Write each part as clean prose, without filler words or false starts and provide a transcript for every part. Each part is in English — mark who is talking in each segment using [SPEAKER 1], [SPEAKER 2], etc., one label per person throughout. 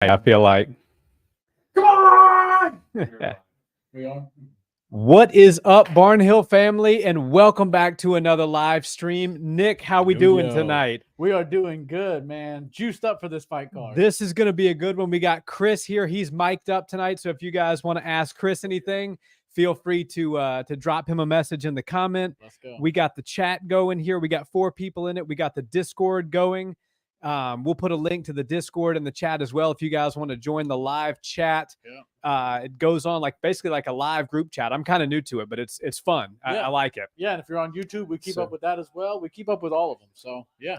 [SPEAKER 1] I feel like.
[SPEAKER 2] Come on!
[SPEAKER 1] What is up, Barnhill family, and welcome back to another live stream. Nick, how we doing tonight?
[SPEAKER 2] We are doing good, man. Juiced up for this fight card.
[SPEAKER 1] This is going to be a good one. We got Chris here. He's mic'd up tonight, so if you guys want to ask Chris anything, feel free to drop him a message in the comment.
[SPEAKER 2] Let's go.
[SPEAKER 1] We got the chat going here. We got 4 people in it. We got the Discord going. We'll put a link to the Discord in the chat as well if you guys want to join the live chat.
[SPEAKER 2] Yeah.
[SPEAKER 1] It goes on basically like a live group chat. I'm kind of new to it, but it's fun.
[SPEAKER 2] Yeah.
[SPEAKER 1] I like it.
[SPEAKER 2] Yeah, and if you're on YouTube, we keep up with that as well. We keep up with all of them. So yeah,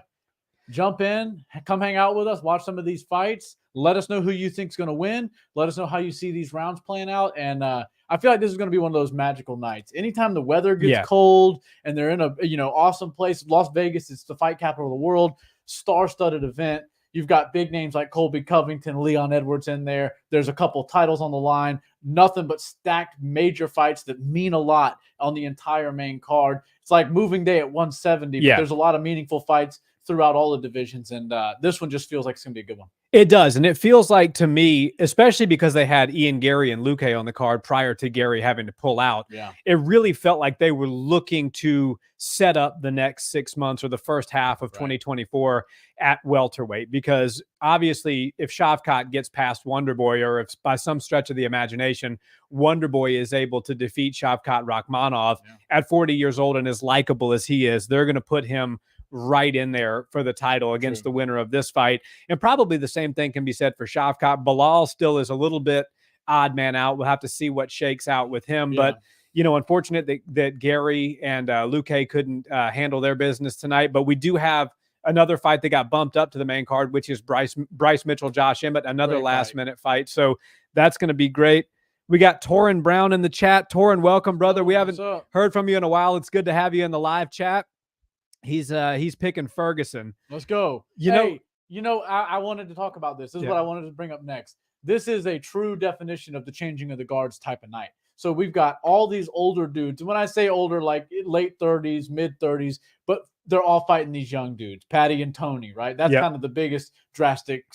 [SPEAKER 2] jump in, come hang out with us, watch some of these fights. Let us know who you think's going to win. Let us know how you see these rounds playing out. And I feel like this is going to be one of those magical nights. Anytime the weather gets cold and they're in a awesome place, Las Vegas is the fight capital of the world. Star-studded event. You've got big names like Colby Covington, Leon Edwards in there. There's a couple titles on the line. Nothing but stacked major fights that mean a lot on the entire main card. It's like moving day at 170. But there's a lot of meaningful fights throughout all the divisions, and this one just feels like it's going to be a good one.
[SPEAKER 1] It does, and it feels like to me, especially because they had Ian Gary and Luque on the card prior to Gary having to pull out, it really felt like they were looking to set up the next 6 months or the first half of 2024 at welterweight, because obviously if Shavkat gets past Wonderboy, or if by some stretch of the imagination Wonderboy is able to defeat Shavkat Rachmanov at 40 years old and as likable as he is, they're going to put him right in there for the title against the winner of this fight. And probably the same thing can be said for Shavkat. Bilal still is a little bit odd man out. We'll have to see what shakes out with him. But, unfortunate that Gary and Luque couldn't handle their business tonight. But we do have another fight that got bumped up to the main card, which is Bryce Mitchell, Josh Emmett, another last-minute fight. So that's going to be great. We got Torrin Brown in the chat. Torrin, welcome, brother. We haven't heard from you in a while. It's good to have you in the live chat. He's picking Ferguson.
[SPEAKER 2] Let's go. I wanted to talk about this. This is what I wanted to bring up next. This is a true definition of the changing of the guards type of night. So we've got all these older dudes. And when I say older, like late 30s, mid 30s, but they're all fighting these young dudes, Patty and Tony, right? That's kind of the biggest drastic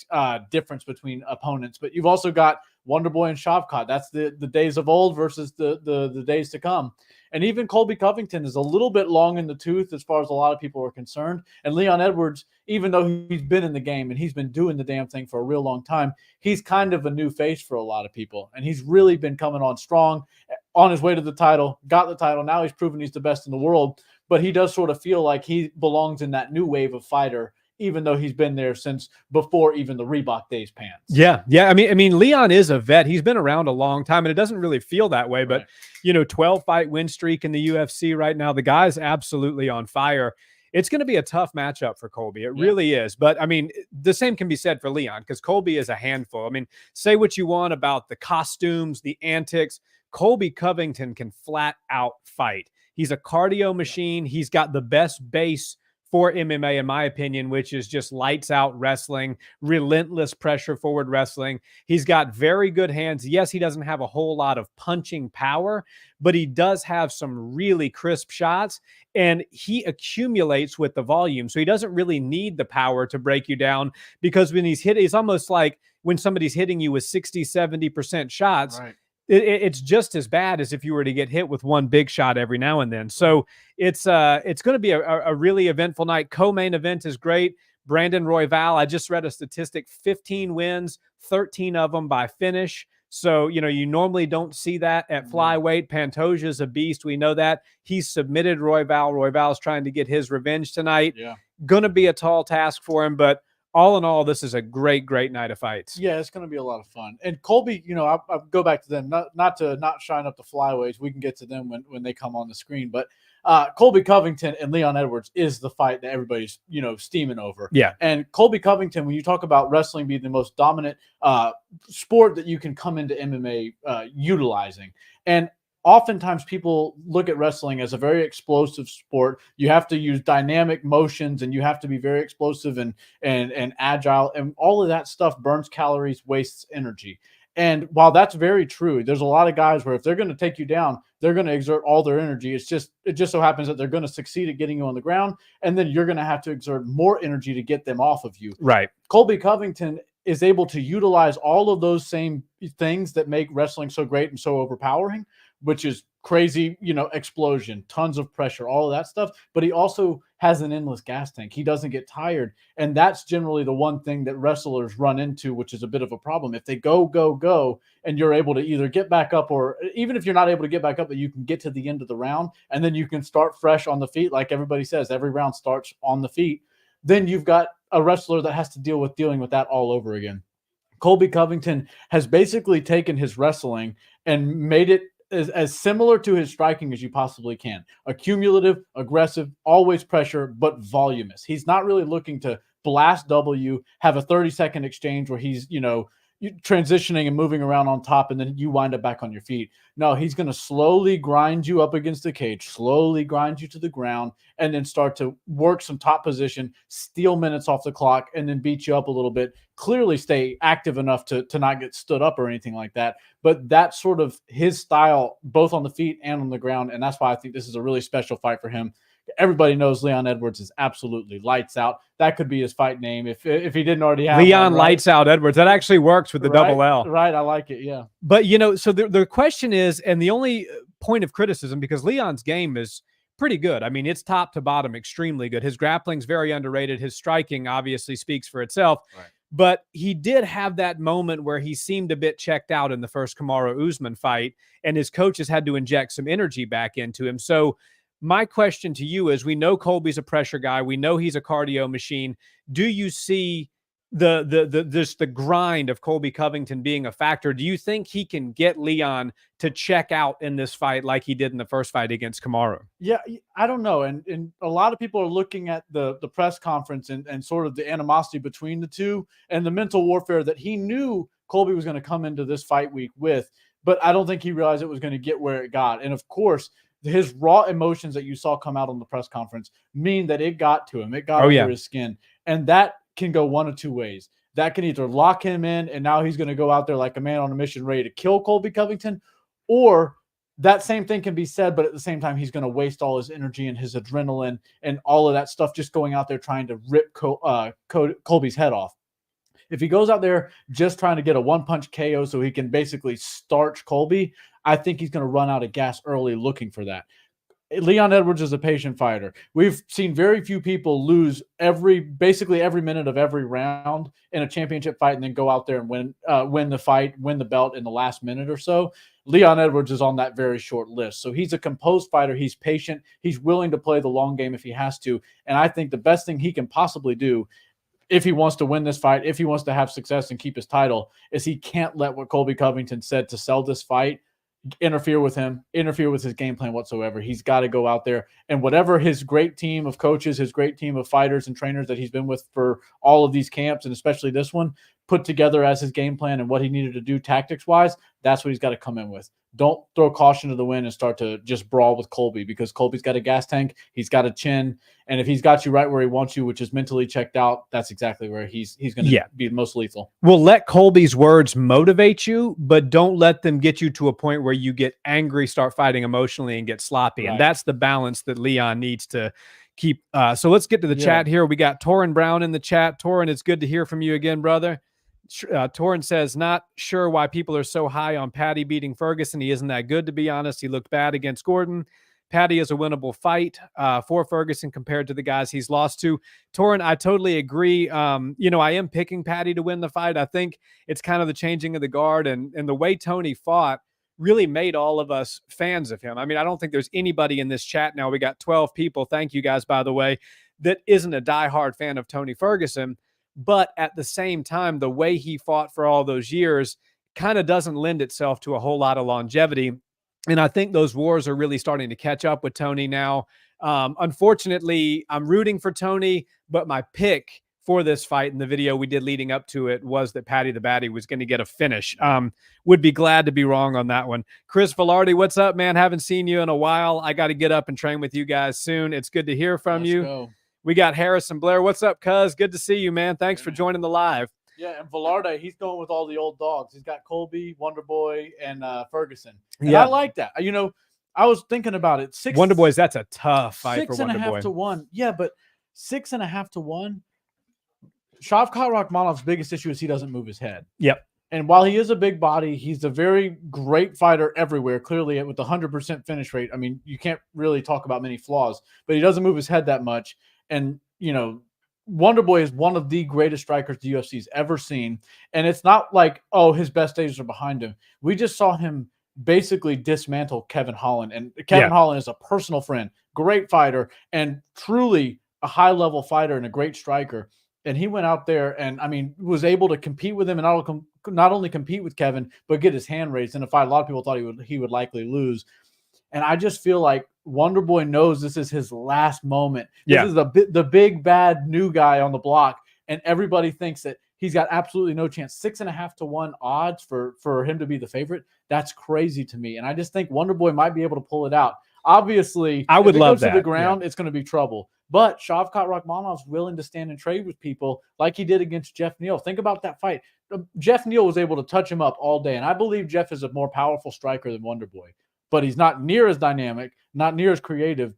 [SPEAKER 2] difference between opponents. But you've also got Wonderboy and Shavkat. That's the days of old versus the days to come. And even Colby Covington is a little bit long in the tooth as far as a lot of people are concerned. And Leon Edwards, even though he's been in the game and he's been doing the damn thing for a real long time, he's kind of a new face for a lot of people. And he's really been coming on strong, on his way to the title, got the title. Now he's proven he's the best in the world. But he does sort of feel like he belongs in that new wave of fighter, even though he's been there since before even the Reebok days pants.
[SPEAKER 1] Yeah. I mean, Leon is a vet. He's been around a long time, and it doesn't really feel that way. But 12-fight win streak in the UFC right now. The guy's absolutely on fire. It's going to be a tough matchup for Colby. It really is. But I mean, the same can be said for Leon, because Colby is a handful. I mean, say what you want about the costumes, the antics. Colby Covington can flat out fight. He's a cardio machine. He's got the best base for MMA, in my opinion, which is just lights out wrestling, relentless pressure forward wrestling. He's got very good hands. Yes, he doesn't have a whole lot of punching power, but he does have some really crisp shots, and he accumulates with the volume. So he doesn't really need the power to break you down, because when he's hit, it's almost like when somebody's hitting you with 60, 70% shots.
[SPEAKER 2] Right.
[SPEAKER 1] It's just as bad as if you were to get hit with one big shot every now and then. So it's going to be a really eventful night. Co-main event is great. Brandon Royval, I just read a statistic, 15 wins, 13 of them by finish. So, you normally don't see that at flyweight. Pantoja is a beast. We know that. He's submitted Royval. Royval's trying to get his revenge tonight. Going to be a tall task for him, but all in all, this is a great night of fights.
[SPEAKER 2] Yeah, it's going to be a lot of fun. And Colby, I go back to them, not to shine up the flyweights. We can get to them when they come on the screen. But Colby Covington and Leon Edwards is the fight that everybody's, steaming over.
[SPEAKER 1] Yeah.
[SPEAKER 2] And Colby Covington, when you talk about wrestling being the most dominant sport that you can come into MMA utilizing. And oftentimes people look at wrestling as a very explosive sport. You have to use dynamic motions, and you have to be very explosive and agile, and all of that stuff burns calories, wastes energy. And while that's very true, there's a lot of guys where if they're going to take you down, they're going to exert all their energy. It just so happens that they're going to succeed at getting you on the ground, and then you're going to have to exert more energy to get them off of you.
[SPEAKER 1] Right.
[SPEAKER 2] Colby Covington is able to utilize all of those same things that make wrestling so great and so overpowering, which is crazy, explosion, tons of pressure, all of that stuff. But he also has an endless gas tank. He doesn't get tired. And that's generally the one thing that wrestlers run into, which is a bit of a problem. If they go, and you're able to either get back up, or even if you're not able to get back up, but you can get to the end of the round and then you can start fresh on the feet. Like everybody says, every round starts on the feet. Then you've got a wrestler that has to dealing with that all over again. Colby Covington has basically taken his wrestling and made it as similar to his striking as you possibly can. Accumulative, aggressive, always pressure, but voluminous. He's not really looking to blast W, have a 30-second exchange where he's, transitioning and moving around on top, and then you wind up back on your feet. No, he's going to slowly grind you up against the cage, slowly grind you to the ground, and then start to work some top position, steal minutes off the clock, and then beat you up a little bit. Clearly stay active enough to not get stood up or anything like that. But that's sort of his style, both on the feet and on the ground, and that's why I think this is a really special fight for him. Everybody knows Leon Edwards is absolutely lights out. That could be his fight name if he didn't already have
[SPEAKER 1] Leon
[SPEAKER 2] one, right?
[SPEAKER 1] Lights Out Edwards. That actually works with the double L.
[SPEAKER 2] Right, I like it, yeah.
[SPEAKER 1] But, so the question is, and the only point of criticism, because Leon's game is pretty good. I mean, it's top to bottom extremely good. His grappling's very underrated. His striking obviously speaks for itself. Right. But he did have that moment where he seemed a bit checked out in the first Kamaru-Usman fight, and his coaches had to inject some energy back into him. So my question to you is, we know Colby's a pressure guy. We know he's a cardio machine. Do you see the grind of Colby Covington being a factor? Do you think he can get Leon to check out in this fight like he did in the first fight against Kamaru?
[SPEAKER 2] Yeah, I don't know. And a lot of people are looking at the press conference and sort of the animosity between the two and the mental warfare that he knew Colby was going to come into this fight week with, but I don't think he realized it was going to get where it got. And of course, his raw emotions that you saw come out on the press conference mean that it got to him. It got under his skin. And that can go one of two ways. That can either lock him in, and now he's going to go out there like a man on a mission ready to kill Colby Covington, or that same thing can be said, but at the same time, he's going to waste all his energy and his adrenaline and all of that stuff just going out there trying to rip Colby's head off. If he goes out there just trying to get a one-punch KO so he can basically starch Colby, I think he's going to run out of gas early looking for that. Leon Edwards is a patient fighter. We've seen very few people lose basically every minute of every round in a championship fight and then go out there and win the fight, win the belt in the last minute or so. Leon Edwards is on that very short list. So he's a composed fighter. He's patient. He's willing to play the long game if he has to. And I think the best thing he can possibly do, if he wants to win this fight, if he wants to have success and keep his title, is he can't let what Colby Covington said to sell this fight interfere with him, interfere with his game plan whatsoever. He's got to go out there, and whatever his great team of coaches, his great team of fighters and trainers that he's been with for all of these camps, and especially this one, put together as his game plan and what he needed to do tactics-wise, that's what he's got to come in with. Don't throw caution to the wind and start to just brawl with Colby, because Colby's got a gas tank, he's got a chin, and if he's got you right where he wants you, which is mentally checked out, that's exactly where he's going to be most lethal.
[SPEAKER 1] Well, let Colby's words motivate you, but don't let them get you to a point where you get angry, start fighting emotionally, and get sloppy. Right. And that's the balance that Leon needs to keep. So let's get to the chat here. We got Torrin Brown in the chat. Torrin, it's good to hear from you again, brother. Torrin says, not sure why people are so high on Paddy beating Ferguson. He isn't that good, to be honest. He looked bad against Gordon. Paddy is a winnable fight for Ferguson compared to the guys he's lost to. Torrin, I totally agree. I am picking Paddy to win the fight. I think it's kind of the changing of the guard, and the way Tony fought really made all of us fans of him. I mean, I don't think there's anybody in this chat now. We got 12 people. Thank you guys, by the way, that isn't a diehard fan of Tony Ferguson. But at the same time, the way he fought for all those years kind of doesn't lend itself to a whole lot of longevity. And I think those wars are really starting to catch up with Tony now. Unfortunately, I'm rooting for Tony, but my pick for this fight in the video we did leading up to it was that Paddy the Baddy was going to get a finish. Would be glad to be wrong on that one. Chris Velarde, what's up, man? Haven't seen you in a while. I got to get up and train with you guys soon. It's good to hear from you.
[SPEAKER 2] Go.
[SPEAKER 1] We got Harrison Blair. What's up, cuz? Good to see you, man. Thanks for joining the live.
[SPEAKER 2] Yeah, and Velarde, he's going with all the old dogs. He's got Colby, Wonderboy, and Ferguson. And I like that. I was thinking about it.
[SPEAKER 1] Wonderboys, that's a tough fight for Wonderboy.
[SPEAKER 2] 6.5 to 1. Yeah, but 6.5 to 1. Shavkat Rakhmonov's biggest issue is he doesn't move his head.
[SPEAKER 1] Yep.
[SPEAKER 2] And while he is a big body, he's a very great fighter everywhere. Clearly, with 100% finish rate, I mean, you can't really talk about many flaws, but he doesn't move his head that much. And, you know, Wonderboy is one of the greatest strikers the UFC's ever seen. And it's not like, oh, his best days are behind him. We just saw him basically dismantle Kevin Holland. And Kevin Holland is a personal friend, great fighter, and truly a high-level fighter and a great striker. And he went out there and, I mean, was able to compete with him and not only compete with Kevin, but get his hand raised in a fight a lot of people thought he would likely lose. And I just feel like Wonderboy knows this is his last moment. This is the big, bad new guy on the block. And everybody thinks that he's got absolutely no chance. 6.5 to 1 odds for him to be the favorite. That's crazy to me. And I just think Wonderboy might be able to pull it out. Obviously,
[SPEAKER 1] I would love
[SPEAKER 2] that. To the ground, it's going to be trouble. But Shavkat Rakhmonov's willing to stand and trade with people like he did against Jeff Neal. Think about that fight. Jeff Neal was able to touch him up all day. And I believe Jeff is a more powerful striker than Wonderboy. But he's not near as dynamic, not near as creative.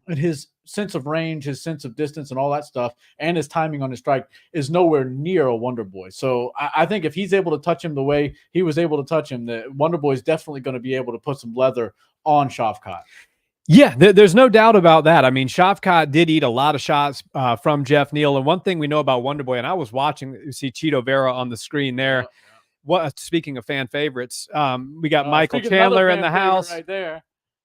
[SPEAKER 2] And his sense of range, his sense of distance and all that stuff, and his timing on his strike is nowhere near a Wonderboy. So I think if he's able to touch him the way he was able to touch him, the Wonderboy is definitely going to be able to put some leather on Shavkat.
[SPEAKER 1] Yeah, there's no doubt about that. I mean, Shavkat did eat a lot of shots from Jeff Neal. And one thing we know about Wonderboy, and I was watching, you see Cheeto Vera on the screen there. Speaking of fan favorites, we got Michael Chandler in the house.
[SPEAKER 2] Right there.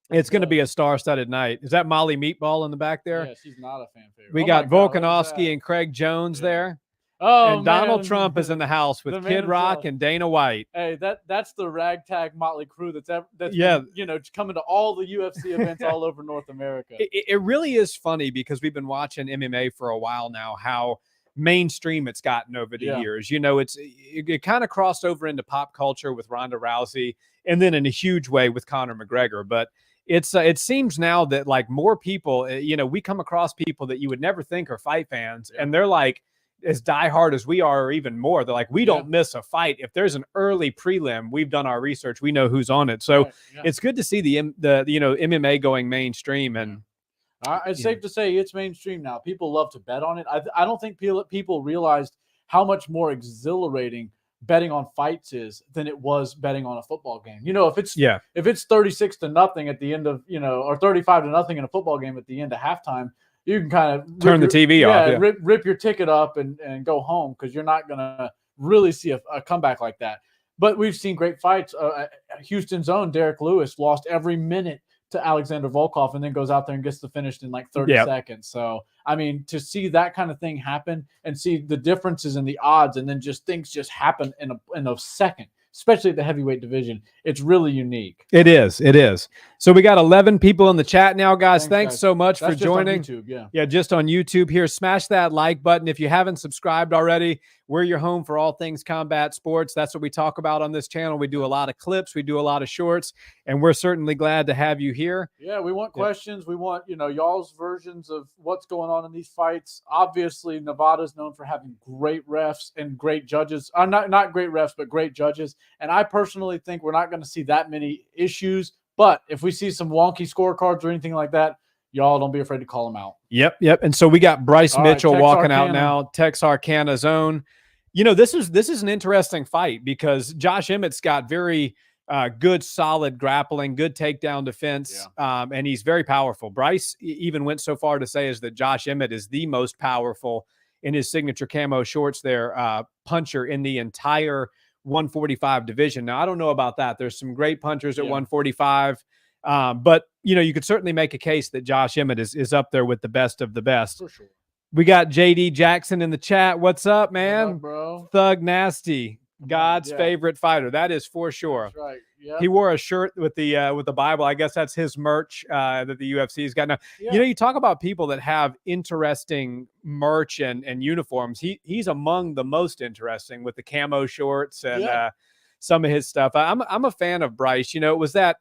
[SPEAKER 1] It's going to be a star-studded night. Is that Molly Meatball in the back there?
[SPEAKER 2] Yeah, she's not a fan favorite.
[SPEAKER 1] We got Volkanovski and Craig Jones there.
[SPEAKER 2] Oh,
[SPEAKER 1] and Donald Trump is in the house with Kid Rock and Dana White.
[SPEAKER 2] Hey, that's the ragtag motley crew that's been, you know, coming to all the UFC events all over North America.
[SPEAKER 1] It really is funny because we've been watching MMA for a while now, how mainstream it's gotten over the years. You know, it kind of crossed over into pop culture with Ronda Rousey and then in a huge way with Conor McGregor. But it seems now that like more people, you know, we come across people that you would never think are fight fans and they're like, as diehard as we are, or even more, they're like, we don't miss a fight. If there's an early prelim, we've done our research. We know who's on it. So it's good to see the you know, MMA going mainstream. And
[SPEAKER 2] it's safe to say it's mainstream now. People love to bet on it. I don't think people realized how much more exhilarating betting on fights is than it was betting on a football game. You know, if it's 36-0 at the end of, you know, or 35-0 in a football game at the end of halftime, you can kind of
[SPEAKER 1] turn the TV off.
[SPEAKER 2] Rip your ticket up and go home because you're not going to really see a comeback like that. But we've seen great fights. Houston's own Derek Lewis lost every minute to Alexander Volkov and then goes out there and gets the finish in like 30 seconds. So, I mean, to see that kind of thing happen and see the differences in the odds and then just things just happen in a second, especially at the heavyweight division, it's really unique.
[SPEAKER 1] It is. So we got 11 people in the chat now, guys. Thanks so much for joining.
[SPEAKER 2] Just on YouTube,
[SPEAKER 1] yeah, just on YouTube here. Smash that like button. If you haven't subscribed already, we're your home for all things combat sports. That's what we talk about on this channel. We do a lot of clips. We do a lot of shorts, and we're certainly glad to have you here.
[SPEAKER 2] Yeah, we want questions. We want, you know, y'all's versions of what's going on in these fights. Obviously, Nevada's known for having great refs and great judges. Not great refs, but great judges. And I personally think we're not going to see that many issues. But if we see some wonky scorecards or anything like that, y'all don't be afraid to call them out.
[SPEAKER 1] Yep. And so we got Bryce Mitchell walking out now. Texarkana zone. You know, this is an interesting fight because Josh Emmett's got very good, solid grappling, good takedown defense, and he's very powerful. Bryce even went so far to say is that Josh Emmett is the most powerful in his signature camo shorts there, puncher in the entire 145 division. Now, I don't know about that. There's some great punchers at 145, but, you know, you could certainly make a case that Josh Emmett is up there with the best of the best.
[SPEAKER 2] For sure.
[SPEAKER 1] We got JD Jackson in the chat. What's up, man?
[SPEAKER 2] What up, bro?
[SPEAKER 1] Thug Nasty, God's favorite fighter. That is for sure.
[SPEAKER 2] That's right. Yeah.
[SPEAKER 1] He wore a shirt with the Bible. I guess that's his merch that the UFC's got now. You know, you talk about people that have interesting merch and uniforms. He's among the most interesting with the camo shorts and some of his stuff. I'm a fan of Bryce. You know, it was that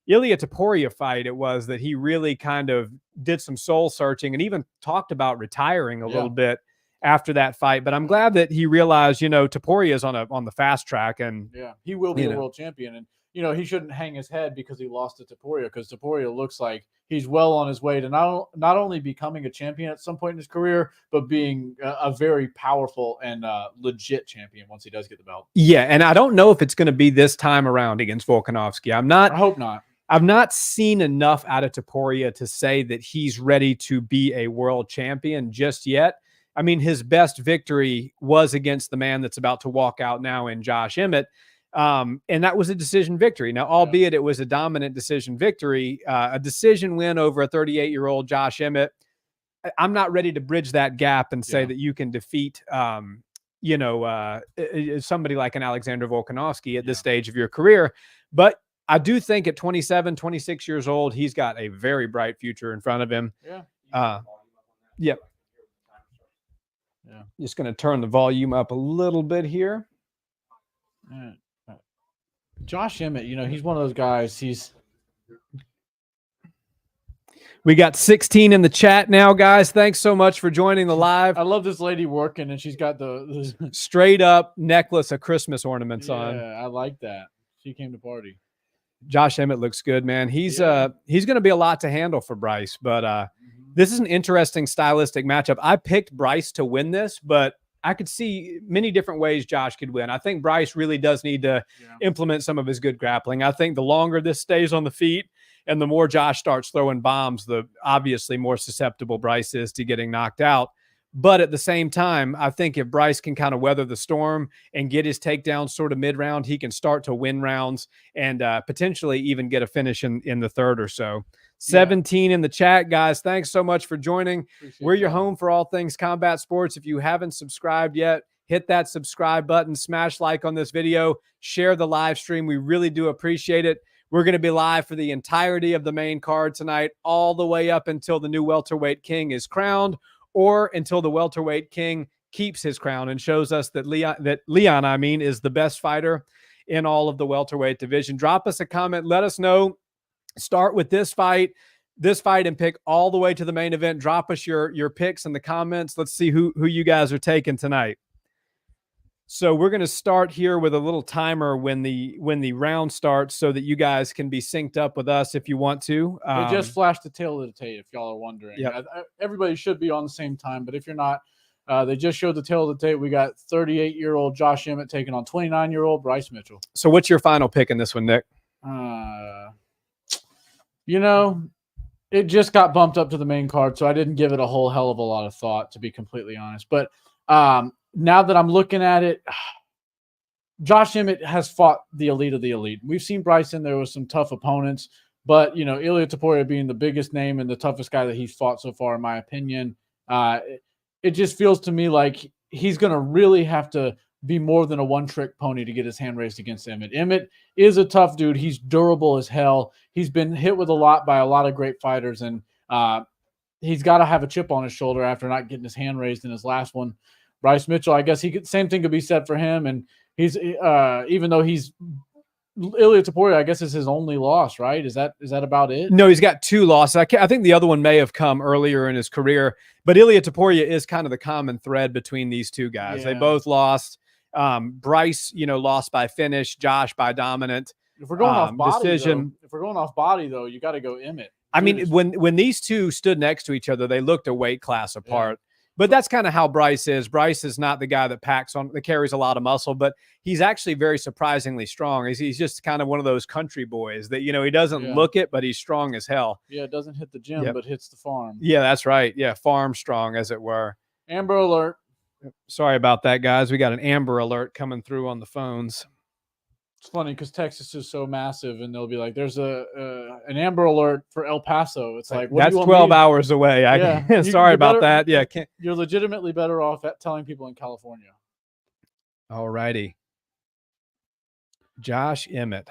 [SPEAKER 1] Ilia Topuria fight. It was that he really kind of did some soul searching and even talked about retiring a little bit after that fight. But I'm glad that he realized, Topuria is on the fast track, and
[SPEAKER 2] yeah, he will be a world champion. And he shouldn't hang his head because he lost to Topuria, because Topuria looks like he's well on his way to not only becoming a champion at some point in his career, but being a very powerful and legit champion once he does get the belt.
[SPEAKER 1] Yeah, and I don't know if it's going to be this time around against Volkanovski.
[SPEAKER 2] I hope not.
[SPEAKER 1] I've not seen enough out of Topuria to say that he's ready to be a world champion just yet. I mean, his best victory was against the man that's about to walk out now in Josh Emmett. And that was a decision victory. Now, albeit it was a dominant decision victory, a decision win over a 38-year-old Josh Emmett. I'm not ready to bridge that gap and say that you can defeat, somebody like an Alexander Volkanovski at this stage of your career. But I do think at 27, 26 years old, he's got a very bright future in front of him.
[SPEAKER 2] Yeah.
[SPEAKER 1] Just going to turn the volume up a little bit here.
[SPEAKER 2] Josh Emmett, he's one of those guys.
[SPEAKER 1] We got 16 in the chat now, guys. Thanks so much for joining the live.
[SPEAKER 2] I love this lady working, and she's got the
[SPEAKER 1] straight up necklace of Christmas ornaments on.
[SPEAKER 2] Yeah, I like that. She came to party.
[SPEAKER 1] Josh Emmett looks good, man. He's going to be a lot to handle for Bryce, but this is an interesting stylistic matchup. I picked Bryce to win this, but I could see many different ways Josh could win. I think Bryce really does need to implement some of his good grappling. I think the longer this stays on the feet and the more Josh starts throwing bombs, the obviously more susceptible Bryce is to getting knocked out. But at the same time, I think if Bryce can kind of weather the storm and get his takedowns sort of mid-round, he can start to win rounds and potentially even get a finish in the third or so. 17 in the chat, guys. Thanks so much for joining. We're your home for all things combat sports. If you haven't subscribed yet, hit that subscribe button, smash like on this video, share the live stream. We really do appreciate it. We're going to be live for the entirety of the main card tonight, all the way up until the new welterweight king is crowned, or until the welterweight king keeps his crown and shows us that Leon is the best fighter in all of the welterweight division. Drop us a comment. Let us know. Start with this fight, and pick all the way to the main event. Drop us your picks in the comments. Let's see who you guys are taking tonight. So we're going to start here with a little timer when the round starts, so that you guys can be synced up with us if you want to.
[SPEAKER 2] They just flashed the tail of the tape, if y'all are wondering.
[SPEAKER 1] Yep.
[SPEAKER 2] Everybody should be on the same time, but if you're not, they just showed the tail of the tape. We got 38-year-old Josh Emmett taking on 29-year-old Bryce Mitchell.
[SPEAKER 1] So what's your final pick in this one, Nick?
[SPEAKER 2] It just got bumped up to the main card, so I didn't give it a whole hell of a lot of thought, to be completely honest. But now that I'm looking at it, Josh Emmett has fought the elite of the elite. We've seen Bryce in there with some tough opponents, but Ilia Topuria being the biggest name and the toughest guy that he's fought so far, in my opinion, it just feels to me like he's going to really have to be more than a one-trick pony to get his hand raised against Emmett. Emmett is a tough dude. He's durable as hell. He's been hit with a lot by a lot of great fighters, and he's got to have a chip on his shoulder after not getting his hand raised in his last one. Bryce Mitchell, I guess same thing could be said for him. And he's even though he's Ilia Topuria, I guess is his only loss, right? Is that about it?
[SPEAKER 1] No, he's got 2 losses. I think the other one may have come earlier in his career, but Ilia Topuria is kind of the common thread between these two guys. Yeah. They both lost. Bryce, lost by finish. Josh by dominant.
[SPEAKER 2] If we're going off body, decision. If we're going off body, though, you got to go Emmett.
[SPEAKER 1] I mean, when these two stood next to each other, they looked a weight class apart. Yeah. But that's kind of how Bryce is. Bryce is not the guy that carries a lot of muscle, but he's actually very surprisingly strong. He's just kind of one of those country boys that, he doesn't look it, but he's strong as hell.
[SPEAKER 2] Yeah, it doesn't hit the gym, but hits the farm.
[SPEAKER 1] Yeah, that's right. Yeah, farm strong, as it were.
[SPEAKER 2] Amber alert.
[SPEAKER 1] Sorry about that, guys. We got an Amber alert coming through on the phones.
[SPEAKER 2] It's funny because Texas is so massive, and they'll be like, "There's an Amber Alert for El Paso." It's like,
[SPEAKER 1] that's 12 hours away. Sorry about that. Yeah,
[SPEAKER 2] you're legitimately better off at telling people in California.
[SPEAKER 1] All righty, Josh Emmett.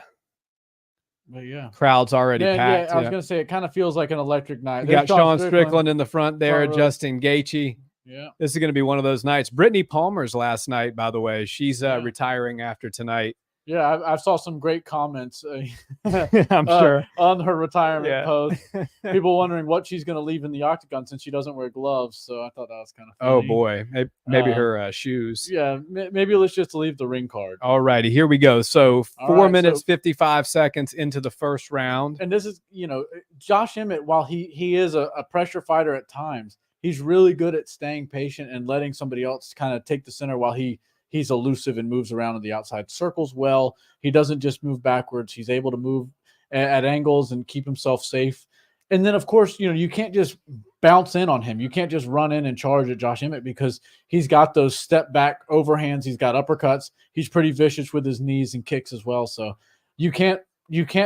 [SPEAKER 2] But yeah,
[SPEAKER 1] crowd's already packed.
[SPEAKER 2] Yeah, I was gonna say it kind of feels like an electric night.
[SPEAKER 1] We got Sean Strickland in the front there, Justin Gaethje.
[SPEAKER 2] Yeah,
[SPEAKER 1] this is going to be one of those nights. Brittany Palmer's last night, by the way. She's retiring after tonight.
[SPEAKER 2] Yeah, I saw some great comments.
[SPEAKER 1] I'm sure
[SPEAKER 2] on her retirement post.
[SPEAKER 1] Yeah.
[SPEAKER 2] People wondering what she's going to leave in the octagon since she doesn't wear gloves. So I thought that was kind of funny.
[SPEAKER 1] Oh boy, maybe her shoes.
[SPEAKER 2] Yeah, maybe let's just leave the ring card.
[SPEAKER 1] All righty, here we go. So 4 minutes 55 seconds into the first round,
[SPEAKER 2] and this is Josh Emmett. While he is a pressure fighter at times, he's really good at staying patient and letting somebody else kind of take the center while he's elusive and moves around in the outside circles well. He doesn't just move backwards. He's able to move at angles and keep himself safe. And then, of course, you can't just bounce in on him. You can't just run in and charge at Josh Emmett because he's got those step back overhands. He's got uppercuts. He's pretty vicious with his knees and kicks as well. So you can't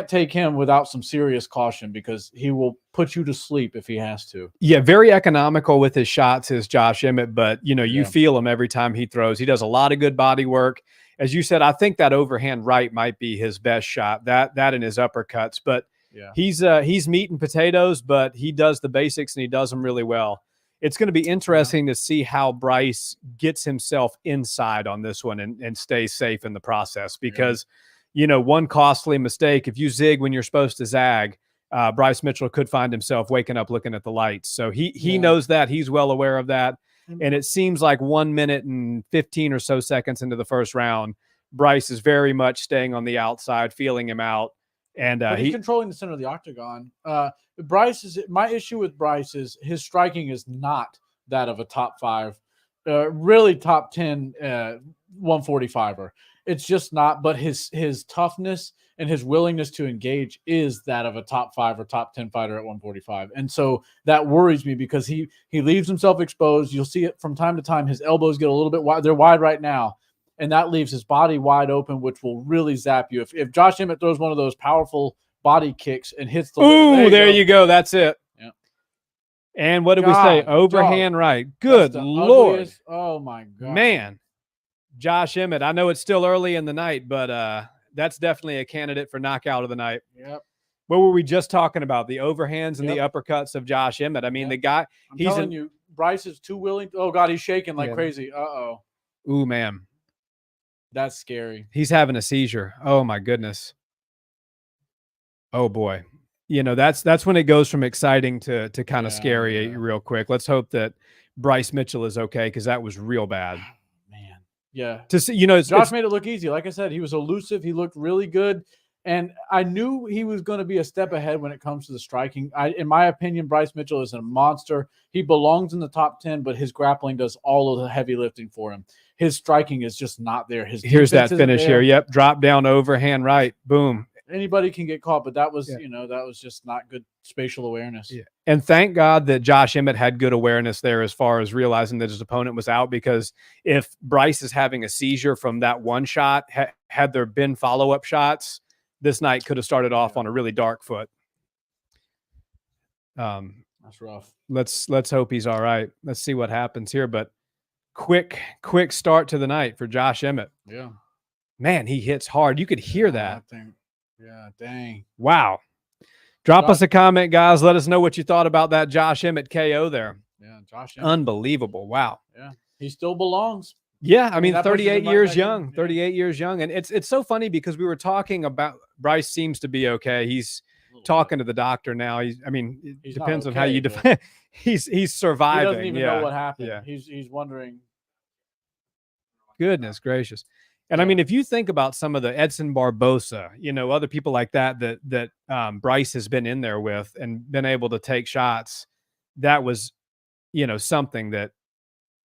[SPEAKER 2] take him without some serious caution because he will put you to sleep if he has to.
[SPEAKER 1] Yeah, very economical with his shots is Josh Emmett, but you feel him every time he throws. He does a lot of good body work. As you said, I think that overhand right might be his best shot. That and his uppercuts, but he's meat and potatoes, but he does the basics and he does them really well. It's going to be interesting to see how Bryce gets himself inside on this one and stays safe in the process because one costly mistake, if you zig when you're supposed to zag, Bryce Mitchell could find himself waking up looking at the lights. So he knows that. He's well aware of that. And it seems like 1 minute and 15 or so seconds into the first round, Bryce is very much staying on the outside, feeling him out. And
[SPEAKER 2] he's controlling the center of the octagon. My issue with Bryce is his striking is not that of a top 5, really top 10 145er. It's just not, but his toughness and his willingness to engage is that of a top 5 or top 10 fighter at 145. And so that worries me because he leaves himself exposed. You'll see it from time to time. His elbows get a little bit wide. They're wide right now. And that leaves his body wide open, which will really zap you. If Josh Emmett throws one of those powerful body kicks and hits the
[SPEAKER 1] there you go. That's it. Yeah. And what did we say? Overhand right. Good Lord.
[SPEAKER 2] Ugliest. Oh my God.
[SPEAKER 1] Man. Josh Emmett. I know it's still early in the night, but that's definitely a candidate for knockout of the night.
[SPEAKER 2] Yep.
[SPEAKER 1] What were we just talking about? The overhands and the uppercuts of Josh Emmett. I mean, the guy,
[SPEAKER 2] I'm telling you, Bryce is too willing. Oh God, he's shaking like crazy. Uh-oh.
[SPEAKER 1] Ooh, man.
[SPEAKER 2] That's scary.
[SPEAKER 1] He's having a seizure. Oh my goodness. Oh boy. That's when it goes from exciting to kind of scary real quick. Let's hope that Bryce Mitchell is okay because that was real bad.
[SPEAKER 2] Man. Yeah.
[SPEAKER 1] To see,
[SPEAKER 2] Josh made it look easy. Like I said, he was elusive. He looked really good. And I knew he was going to be a step ahead when it comes to the striking. In my opinion, Bryce Mitchell is a monster. He belongs in the top 10, but his grappling does all of the heavy lifting for him. His striking is just not there.
[SPEAKER 1] Here's that finish here. Yep. Drop down overhand right. Boom.
[SPEAKER 2] Anybody can get caught, but that was, that was just not good spatial awareness. Yeah.
[SPEAKER 1] And thank God that Josh Emmett had good awareness there as far as realizing that his opponent was out, because if Bryce is having a seizure from that one shot, had there been follow-up shots, this night could have started off on a really dark foot.
[SPEAKER 2] That's rough.
[SPEAKER 1] Let's hope he's all right. Let's see what happens here. But quick start to the night for Josh Emmett.
[SPEAKER 2] Yeah.
[SPEAKER 1] Man, he hits hard. You could hear that.
[SPEAKER 2] Yeah, dang.
[SPEAKER 1] Wow. Drop us a comment, guys. Let us know what you thought about that Josh Emmett KO there.
[SPEAKER 2] Yeah, Josh Emmett.
[SPEAKER 1] Unbelievable. Wow.
[SPEAKER 2] Yeah. He still belongs.
[SPEAKER 1] Yeah, I mean 38 years young, 38 years young. And it's so funny because we were talking about Bryce seems to be okay. He's talking to the doctor now. It depends on how you define. He's surviving.
[SPEAKER 2] He doesn't even know what happened. Yeah. He's wondering.
[SPEAKER 1] Goodness gracious. And I mean, if you think about some of the Edson Barbosa, other people like that Bryce has been in there with and been able to take shots, that was, something that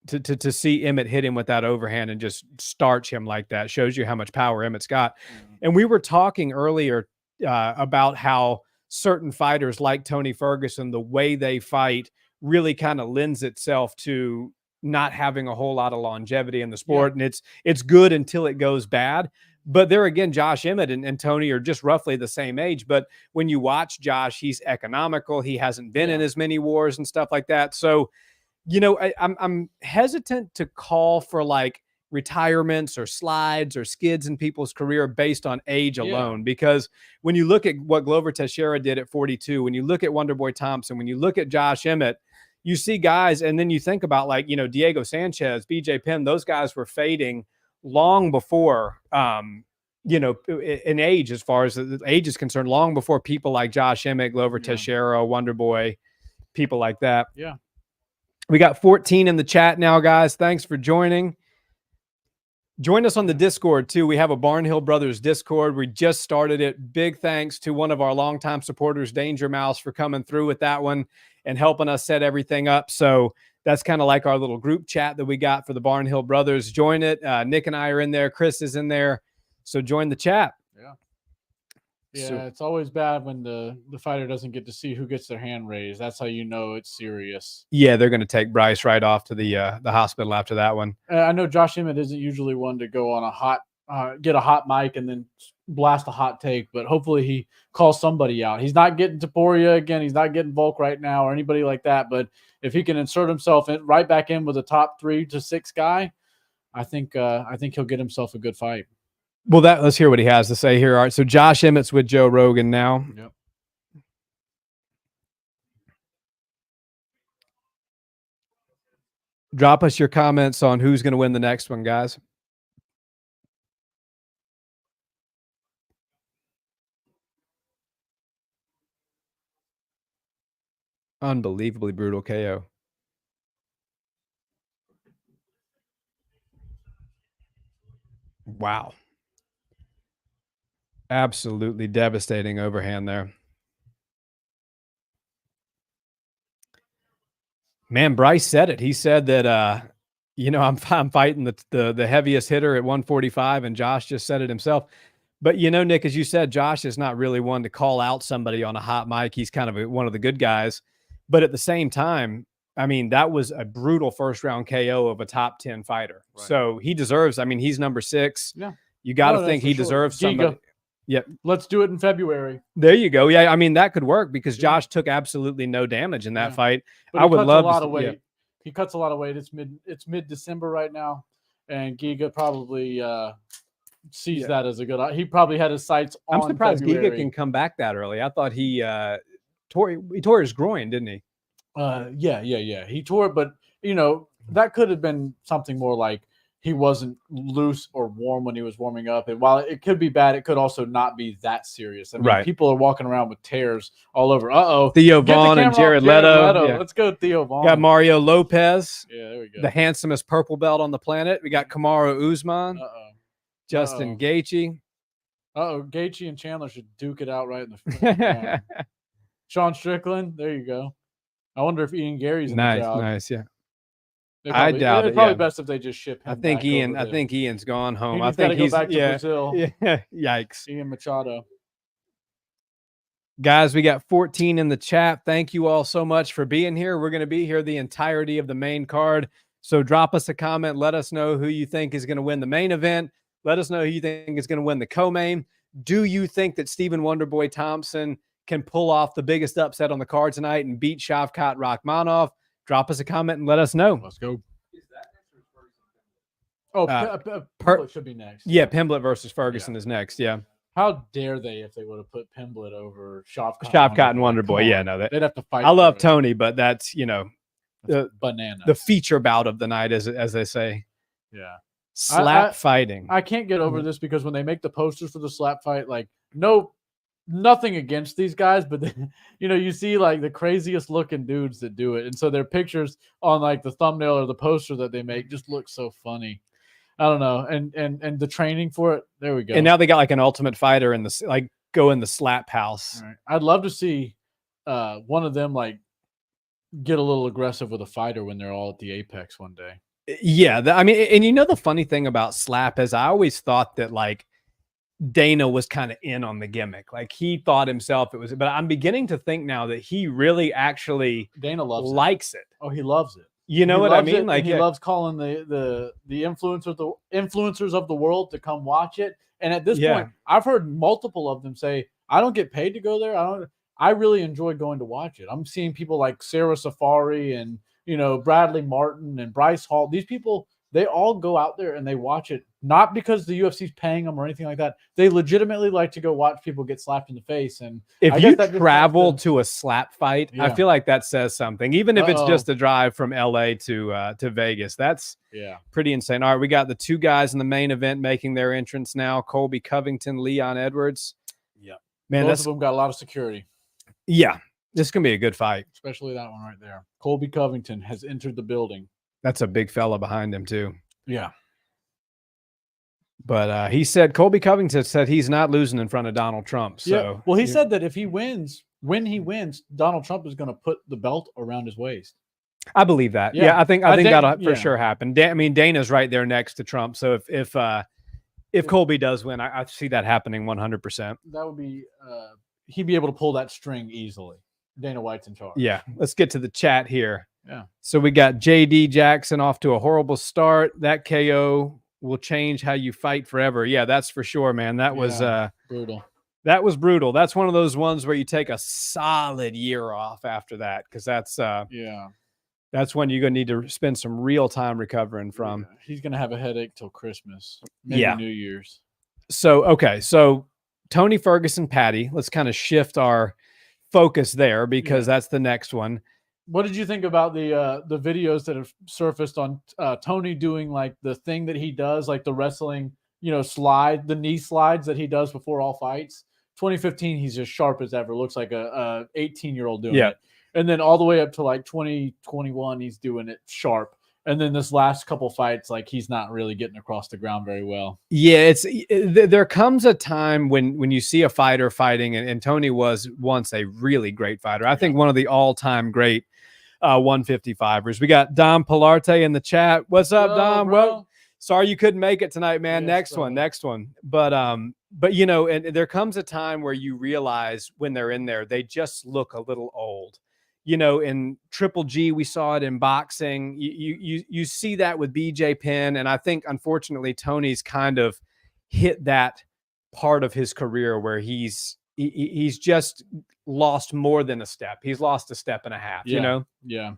[SPEAKER 1] to see Emmett hit him with that overhand and just starch him like that shows you how much power Emmett's got. Mm-hmm. And we were talking earlier about how certain fighters like Tony Ferguson, the way they fight really kind of lends itself to not having a whole lot of longevity in the sport. Yeah. And it's good until it goes bad. But there again, Josh Emmett and Tony are just roughly the same age. But when you watch Josh, he's economical. He hasn't been in as many wars and stuff like that. So, I'm hesitant to call for like retirements or slides or skids in people's career based on age alone, because when you look at what Glover Teixeira did at 42, when you look at Wonderboy Thompson, when you look at Josh Emmett, you see guys, and then you think about like, Diego Sanchez, BJ Penn, those guys were fading long before in age, as far as the age is concerned, long before people like Josh Emmett, Glover Teixeira, Wonder Boy, people like that.
[SPEAKER 2] Yeah.
[SPEAKER 1] We got 14 in the chat now, guys. Thanks for joining. Join us on the Discord, too. We have a Barnhill Brothers Discord. We just started it. Big thanks to one of our longtime supporters, Danger Mouse, for coming through with that one and helping us set everything up. So that's kind of like our little group chat that we got for the Barnhill Brothers. Join it. Nick and I are in there. Chris is in there. So join the chat.
[SPEAKER 2] Yeah. Yeah, it's always bad when the fighter doesn't get to see who gets their hand raised. That's how you know it's serious.
[SPEAKER 1] Yeah, they're going to take Bryce right off to the hospital after that one.
[SPEAKER 2] I know Josh Emmett isn't usually one to go on a hot get a hot mic and then blast a hot take, but hopefully he calls somebody out. He's not getting Taporia again. He's not getting Volk right now or anybody like that. But if he can insert himself right back in with a top 3 to 6 guy, I think he'll get himself a good fight.
[SPEAKER 1] Well, let's hear what he has to say here. All right, so Josh Emmett's with Joe Rogan now.
[SPEAKER 2] Yep.
[SPEAKER 1] Drop us your comments on who's going to win the next one, guys. Unbelievably brutal KO. Wow. Absolutely devastating overhand there. Man, Bryce said it. He said that, I'm fighting the heaviest hitter at 145, and Josh just said it himself. But, Nick, as you said, Josh is not really one to call out somebody on a hot mic. He's kind of one of the good guys. But at the same time, I mean, that was a brutal first-round KO of a top 10 fighter. Right. So he deserves, he's number 6.
[SPEAKER 2] Yeah.
[SPEAKER 1] You got to think he deserves somebody. Yep.
[SPEAKER 2] Let's do it in February.
[SPEAKER 1] There you go. Yeah, that could work because Josh took absolutely no damage in that fight.
[SPEAKER 2] But I would love a lot of weight. Yeah. He cuts a lot of weight. It's mid-December right now, and Giga probably sees that as a good. He probably had his sights on.
[SPEAKER 1] I'm surprised
[SPEAKER 2] February.
[SPEAKER 1] Giga can come back that early. I thought he tore his groin, didn't he?
[SPEAKER 2] Yeah. He tore it, but that could have been something more like he wasn't loose or warm when he was warming up. And while it could be bad, it could also not be that serious. I mean, people are walking around with tears all over.
[SPEAKER 1] Theo Vaughn and Jared Leto. Yeah.
[SPEAKER 2] Let's go, Theo Vaughn.
[SPEAKER 1] Got Mario Lopez.
[SPEAKER 2] Yeah, there we go.
[SPEAKER 1] The handsomest purple belt on the planet. We got Kamaru Usman. Justin Gaethje.
[SPEAKER 2] Gaethje and Chandler should duke it out right in the front. Sean Strickland. There you go. I wonder if Ian Gary's in the crowd.
[SPEAKER 1] Nice, yeah.
[SPEAKER 2] I doubt it. It's probably best if they just ship him.
[SPEAKER 1] I think Ian's gone home.
[SPEAKER 2] I think he's go back to Brazil.
[SPEAKER 1] Yeah. Yikes.
[SPEAKER 2] Ian Machado.
[SPEAKER 1] Guys, we got 14 in the chat. Thank you all so much for being here. We're going to be here the entirety of the main card. So drop us a comment. Let us know who you think is going to win the main event. Let us know who you think is going to win the co-main. Do you think that Stephen Wonderboy Thompson can pull off the biggest upset on the card tonight and beat Shavkat Rachmanov? Drop us a comment and let us know.
[SPEAKER 2] Let's go. Pimblett should be next.
[SPEAKER 1] Yeah, Pimblett versus Ferguson is next. Yeah.
[SPEAKER 2] How dare they if they would have put Pimblett over
[SPEAKER 1] Shavkat and Wonderboy? Yeah, no,
[SPEAKER 2] they'd have to fight.
[SPEAKER 1] I love Tony, but that's
[SPEAKER 2] bananas.
[SPEAKER 1] The feature bout of the night, as they say.
[SPEAKER 2] Yeah.
[SPEAKER 1] Slap fighting.
[SPEAKER 2] I can't get over this because when they make the posters for the slap fight, nothing against these guys, but you see like the craziest looking dudes that do it, and so their pictures on like the thumbnail or the poster that they make just look so funny. I don't know, and the training for it. There we go.
[SPEAKER 1] And now they got like an Ultimate Fighter in the go in the slap house.
[SPEAKER 2] Right. I'd love to see one of them get a little aggressive with a fighter when they're all at the Apex one day.
[SPEAKER 1] Yeah, and the funny thing about slap is I always thought that Dana was kind of in on the gimmick. Like he thought himself it was, but I'm beginning to think now that he really actually
[SPEAKER 2] Dana
[SPEAKER 1] likes it.
[SPEAKER 2] Oh, he loves it.
[SPEAKER 1] You know what I mean?
[SPEAKER 2] He loves calling the influencers of the world to come watch it. And at this point, I've heard multiple of them say, "I don't get paid to go there. I really enjoy going to watch it." I'm seeing people like Sarah Safari and Bradley Martin and Bryce Hall. These people they all go out there and they watch it, not because the UFC's paying them or anything like that. They legitimately like to go watch people get slapped in the face. And
[SPEAKER 1] if you travel to a slap fight, I feel like that says something, even if it's just a drive from LA to Vegas. That's pretty insane. All right, we got the two guys in the main event making their entrance now. Colby Covington, Leon Edwards.
[SPEAKER 2] Yeah.
[SPEAKER 1] Man,
[SPEAKER 2] both of them got a lot of security.
[SPEAKER 1] Yeah. This is going to be a good fight.
[SPEAKER 2] Especially that one right there. Colby Covington has entered the building.
[SPEAKER 1] That's a big fella behind him, too.
[SPEAKER 2] Yeah.
[SPEAKER 1] But he said, Colby Covington said he's not losing in front of Donald Trump. So,
[SPEAKER 2] yeah. Well, he said that if he wins, when he wins, Donald Trump is going to put the belt around his waist.
[SPEAKER 1] I believe that. Yeah, I think that'll for sure happen. I mean, Dana's right there next to Trump. So if Colby does win, I see that happening 100%.
[SPEAKER 2] That would be he'd be able to pull that string easily. Dana White's in charge.
[SPEAKER 1] Yeah. Let's get to the chat here.
[SPEAKER 2] Yeah.
[SPEAKER 1] So we got JD Jackson off to a horrible start. That KO will change how you fight forever. Yeah, that's for sure, man. That was
[SPEAKER 2] brutal.
[SPEAKER 1] That was brutal. That's one of those ones where you take a solid year off after that, because that's that's when you're gonna need to spend some real time recovering from.
[SPEAKER 2] Yeah. He's gonna have a headache till Christmas, maybe New Year's.
[SPEAKER 1] So so Tony Ferguson, Patty. Let's kind of shift our focus there, because that's the next one.
[SPEAKER 2] What did you think about the videos that have surfaced on Tony doing like the thing that he does, like the wrestling, slide, the knee slides that he does before all fights? 2015, he's as sharp as ever. Looks like a 18-year-old doing it. And then all the way up to like 2021, he's doing it sharp. And then this last couple fights, like he's not really getting across the ground very well. Yeah,
[SPEAKER 1] there comes a time when you see a fighter fighting, and Tony was once a really great fighter. I think one of the all-time great 155ers. We got Dom Pilarte in the chat. What's up, Dom?
[SPEAKER 2] Bro.
[SPEAKER 1] Well, sorry you couldn't make it tonight, man. Next one. But and there comes a time where you realize when they're in there, they just look a little old. In Triple G, we saw it in boxing. You see that with BJ Penn, and I think unfortunately Tony's kind of hit that part of his career where he's just lost more than a step. He's lost a step and a half.
[SPEAKER 2] Yeah.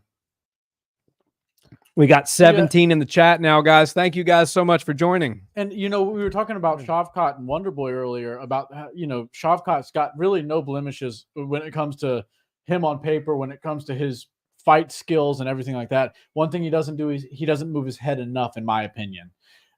[SPEAKER 1] We got 17 in the chat now, guys. Thank you guys so much for joining.
[SPEAKER 2] And we were talking about Shavkat and Wonderboy earlier about how, Shavkat's got really no blemishes when it comes to him on paper, when it comes to his fight skills and everything like that. One thing he doesn't do is he doesn't move his head enough, in my opinion.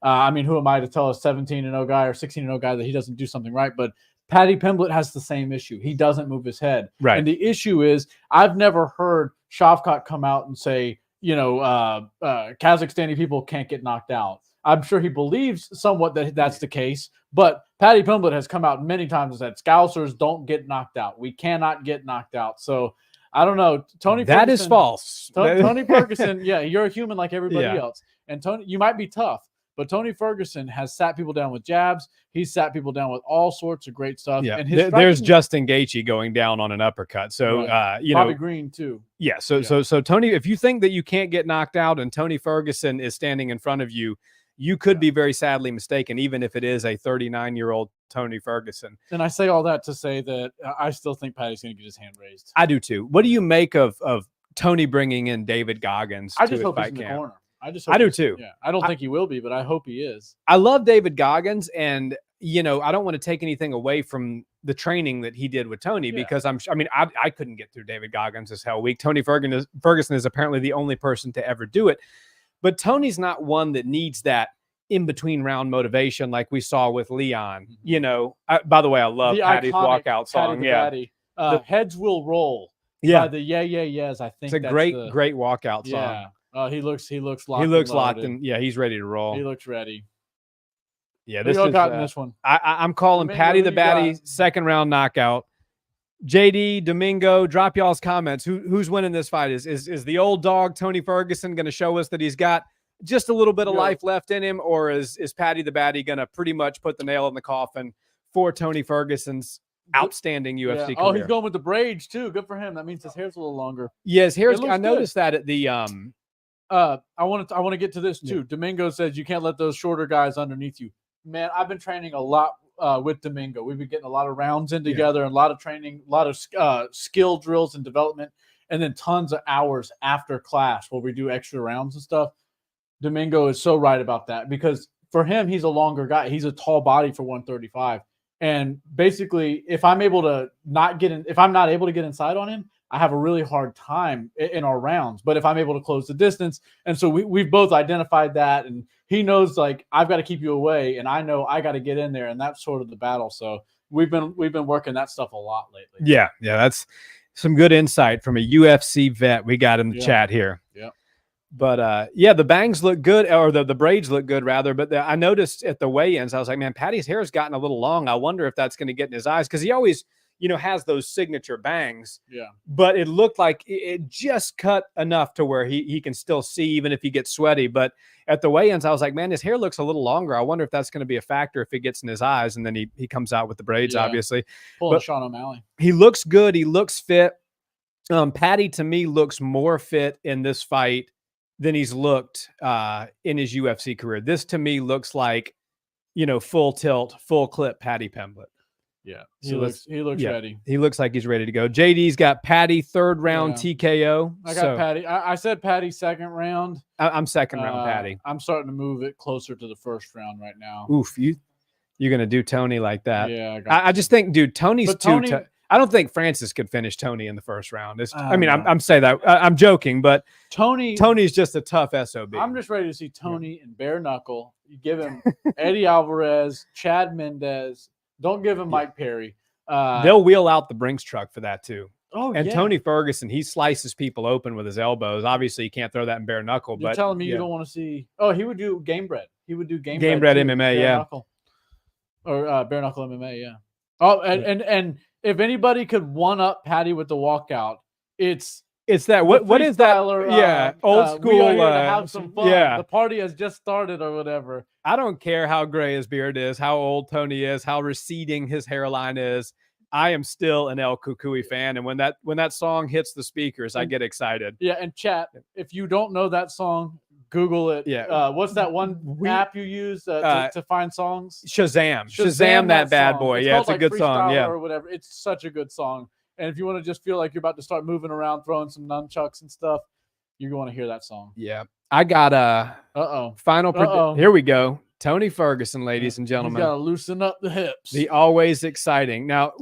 [SPEAKER 2] I mean, who am I to tell a 17-0 guy or 16-0 guy that he doesn't do something right? But Paddy Pimblett has the same issue. He doesn't move his head.
[SPEAKER 1] Right.
[SPEAKER 2] And the issue is, I've never heard Shavkat come out and say, Kazakhstani people can't get knocked out. I'm sure he believes somewhat that that's the case, but Paddy Pimblett has come out many times and said, Scousers don't get knocked out. We cannot get knocked out. So I don't know. Tony
[SPEAKER 1] That
[SPEAKER 2] Ferguson,
[SPEAKER 1] is false.
[SPEAKER 2] Tony Ferguson, you're a human like everybody else. And Tony, you might be tough, but Tony Ferguson has sat people down with jabs. He's sat people down with all sorts of great stuff.
[SPEAKER 1] Yeah.
[SPEAKER 2] And
[SPEAKER 1] there's Justin Gaethje going down on an uppercut. So,
[SPEAKER 2] Bobby Green too.
[SPEAKER 1] Yeah. So Tony, if you think that you can't get knocked out and Tony Ferguson is standing in front of you, you could be very sadly mistaken, even if it is a 39-year-old Tony Ferguson.
[SPEAKER 2] And I say all that to say that I still think Paddy's going to get his hand raised.
[SPEAKER 1] I do too. What do you make of Tony bringing in David Goggins
[SPEAKER 2] to
[SPEAKER 1] his
[SPEAKER 2] hope
[SPEAKER 1] fight
[SPEAKER 2] he's in
[SPEAKER 1] camp?
[SPEAKER 2] the corner.
[SPEAKER 1] I do too.
[SPEAKER 2] Yeah, I don't think he will be, but I hope he is.
[SPEAKER 1] I love David Goggins, and I don't want to take anything away from the training that he did with Tony, because I couldn't get through David Goggins' hell week. Tony Ferguson is apparently the only person to ever do it, but Tony's not one that needs that in between round motivation like we saw with Leon. By the way, I love Patty's walkout song.
[SPEAKER 2] The Heads Will Roll.
[SPEAKER 1] Yeah,
[SPEAKER 2] the yeahs. I think
[SPEAKER 1] it's a great walkout song.
[SPEAKER 2] Yeah. He looks locked.
[SPEAKER 1] He looks locked, and he's ready to roll.
[SPEAKER 2] He looks ready.
[SPEAKER 1] Yeah,
[SPEAKER 2] this is got in this one.
[SPEAKER 1] I'm calling Patty the Batty second round knockout. JD, Domingo, drop y'all's comments. Who's winning this fight? Is the old dog Tony Ferguson going to show us that he's got just a little bit of life left in him, or is Patty the Batty going to pretty much put the nail in the coffin for Tony Ferguson's outstanding UFC career?
[SPEAKER 2] Oh, he's going with the braids too. Good for him. That means his hair's a little longer.
[SPEAKER 1] Yeah, his hair's. I noticed that at the
[SPEAKER 2] I want to get to this too. Domingo says you can't let those shorter guys underneath you. Man, I've been training a lot with Domingo. We've been getting a lot of rounds in together, and a lot of training, a lot of skill drills and development, and then tons of hours after class where we do extra rounds and stuff. Domingo is so right about that, because for him, he's a longer guy. He's a tall body for 135. And basically, if I'm able to not get in, if I'm not able to get inside on him, I have a really hard time in our rounds. But if I'm able to close the distance, and so we've both identified that, and he knows, like, I've got to keep you away, and I know I got to get in there, and that's sort of the battle. So we've been working that stuff a lot lately.
[SPEAKER 1] Yeah, that's some good insight from a UFC vet we got in the chat here.
[SPEAKER 2] Yeah.
[SPEAKER 1] But the bangs look good, or the braids look good rather. But I noticed at the weigh-ins, I was like, man, Patty's hair has gotten a little long. I wonder if that's going to get in his eyes, because he always, has those signature bangs.
[SPEAKER 2] Yeah.
[SPEAKER 1] But it looked like it just cut enough to where he can still see, even if he gets sweaty. But at the weigh-ins, I was like, man, his hair looks a little longer. I wonder if that's going to be a factor if it gets in his eyes. And then he comes out with the braids, obviously.
[SPEAKER 2] Pulling Sean O'Malley.
[SPEAKER 1] He looks good. He looks fit. Patty, to me, looks more fit in this fight than he's looked in his UFC career. This, to me, looks like, full tilt, full clip Patty Pimblett.
[SPEAKER 2] Yeah, he looks ready.
[SPEAKER 1] He looks like he's ready to go. JD's got Patty third round TKO.
[SPEAKER 2] I got Patty. I said Patty second round.
[SPEAKER 1] I'm second round Patty.
[SPEAKER 2] I'm starting to move it closer to the first round right now.
[SPEAKER 1] Oof, you're gonna do Tony like that?
[SPEAKER 2] Yeah,
[SPEAKER 1] I just think, dude, Tony's I don't think Francis could finish Tony in the first round. I'm saying that I'm joking, but Tony's just a tough SOB.
[SPEAKER 2] I'm just ready to see Tony and bare knuckle. You give him Eddie Alvarez, Chad Mendez. Don't give him Mike Perry.
[SPEAKER 1] They'll wheel out the Brinks truck for that too.
[SPEAKER 2] Oh,
[SPEAKER 1] and Tony Ferguson, he slices people open with his elbows. Obviously, you can't throw that in bare knuckle.
[SPEAKER 2] You're telling me you don't want to see? Oh, he would do game bread. He would do game
[SPEAKER 1] bread MMA,
[SPEAKER 2] knuckle. Or bare knuckle MMA, yeah. Oh, and if anybody could one up Patty with the walkout, it's that. What is that?
[SPEAKER 1] Old school.
[SPEAKER 2] We are here to have some fun.
[SPEAKER 1] Yeah,
[SPEAKER 2] the party has just started or whatever.
[SPEAKER 1] I don't care how gray his beard is, how old Tony is, how receding his hairline is. I am still an El Cucuy fan, and when that song hits the speakers, I get excited.
[SPEAKER 2] Yeah, and chat, if you don't know that song, Google it.
[SPEAKER 1] Yeah.
[SPEAKER 2] What's that one app you use to find songs?
[SPEAKER 1] Shazam that bad boy.
[SPEAKER 2] It's
[SPEAKER 1] it's a good song. Yeah,
[SPEAKER 2] or whatever. It's such a good song. And if you want to just feel like you're about to start moving around, throwing some nunchucks and stuff, you're going to hear that song.
[SPEAKER 1] Yeah. I got Here we go. Tony Ferguson, ladies and gentlemen.
[SPEAKER 2] He's got to loosen up the hips.
[SPEAKER 1] The always exciting. Now,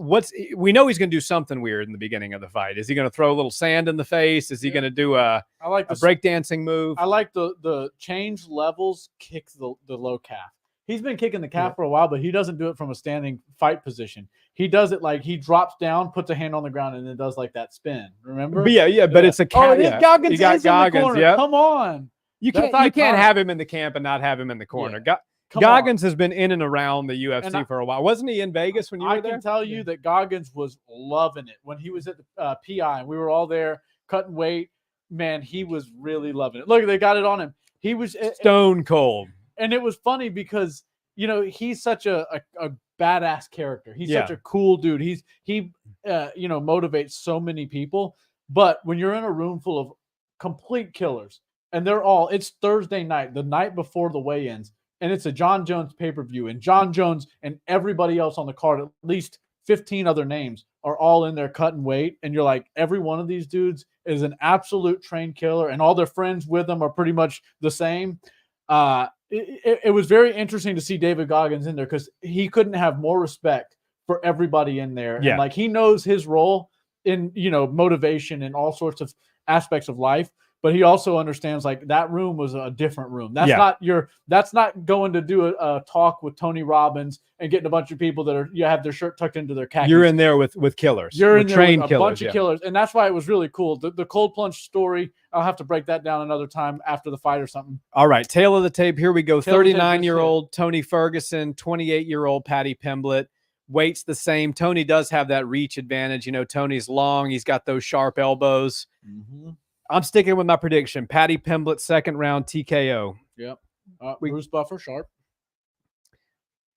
[SPEAKER 1] we know he's going to do something weird in the beginning of the fight. Is he going to throw a little sand in the face? Is he going to do a breakdancing move?
[SPEAKER 2] I like the change levels, kick the low calf. He's been kicking the calf for a while, but he doesn't do it from a standing fight position. He does it like he drops down, puts a hand on the ground, and then does like that spin. Remember?
[SPEAKER 1] But but it's a calf.
[SPEAKER 2] Oh, Goggins is in the corner.
[SPEAKER 1] Yep.
[SPEAKER 2] Come on.
[SPEAKER 1] You can't have him in the camp and not have him in the corner. Yeah. Goggins has been in and around the UFC for a while. Wasn't he in Vegas when you were there?
[SPEAKER 2] I can tell you that Goggins was loving it when he was at the PI, and we were all there cutting weight. Man, he was really loving it. Look, they got it on him. He was
[SPEAKER 1] stone cold.
[SPEAKER 2] And it was funny because, he's such a badass character. He's such a cool dude. He motivates so many people. But when you're in a room full of complete killers, and it's Thursday night, the night before the weigh-ins, and it's a John Jones pay-per-view, and John Jones and everybody else on the card, at least 15 other names, are all in there cutting weight. And you're like, every one of these dudes is an absolute trained killer, and all their friends with them are pretty much the same. It was very interesting to see David Goggins in there because he couldn't have more respect for everybody in there.
[SPEAKER 1] Yeah.
[SPEAKER 2] And he knows his role in, motivation and all sorts of aspects of life. But he also understands that room was a different room. That's not going to do a talk with Tony Robbins and getting a bunch of people that have their shirt tucked into their khakis.
[SPEAKER 1] You're in there with killers.
[SPEAKER 2] You're in there
[SPEAKER 1] trained
[SPEAKER 2] with a
[SPEAKER 1] killers,
[SPEAKER 2] bunch of killers. And that's why it was really cool. The cold plunge story, I'll have to break that down another time after the fight or something.
[SPEAKER 1] All right. Tail of the tape. Here we go. 39-year-old Tony Ferguson, 28-year-old Patty Pimblett. Weight's the same. Tony does have that reach advantage. Tony's long. He's got those sharp elbows.
[SPEAKER 2] Mm-hmm.
[SPEAKER 1] I'm sticking with my prediction. Patty Pimblett, second round TKO.
[SPEAKER 2] Yep. Bruce Buffer, sharp.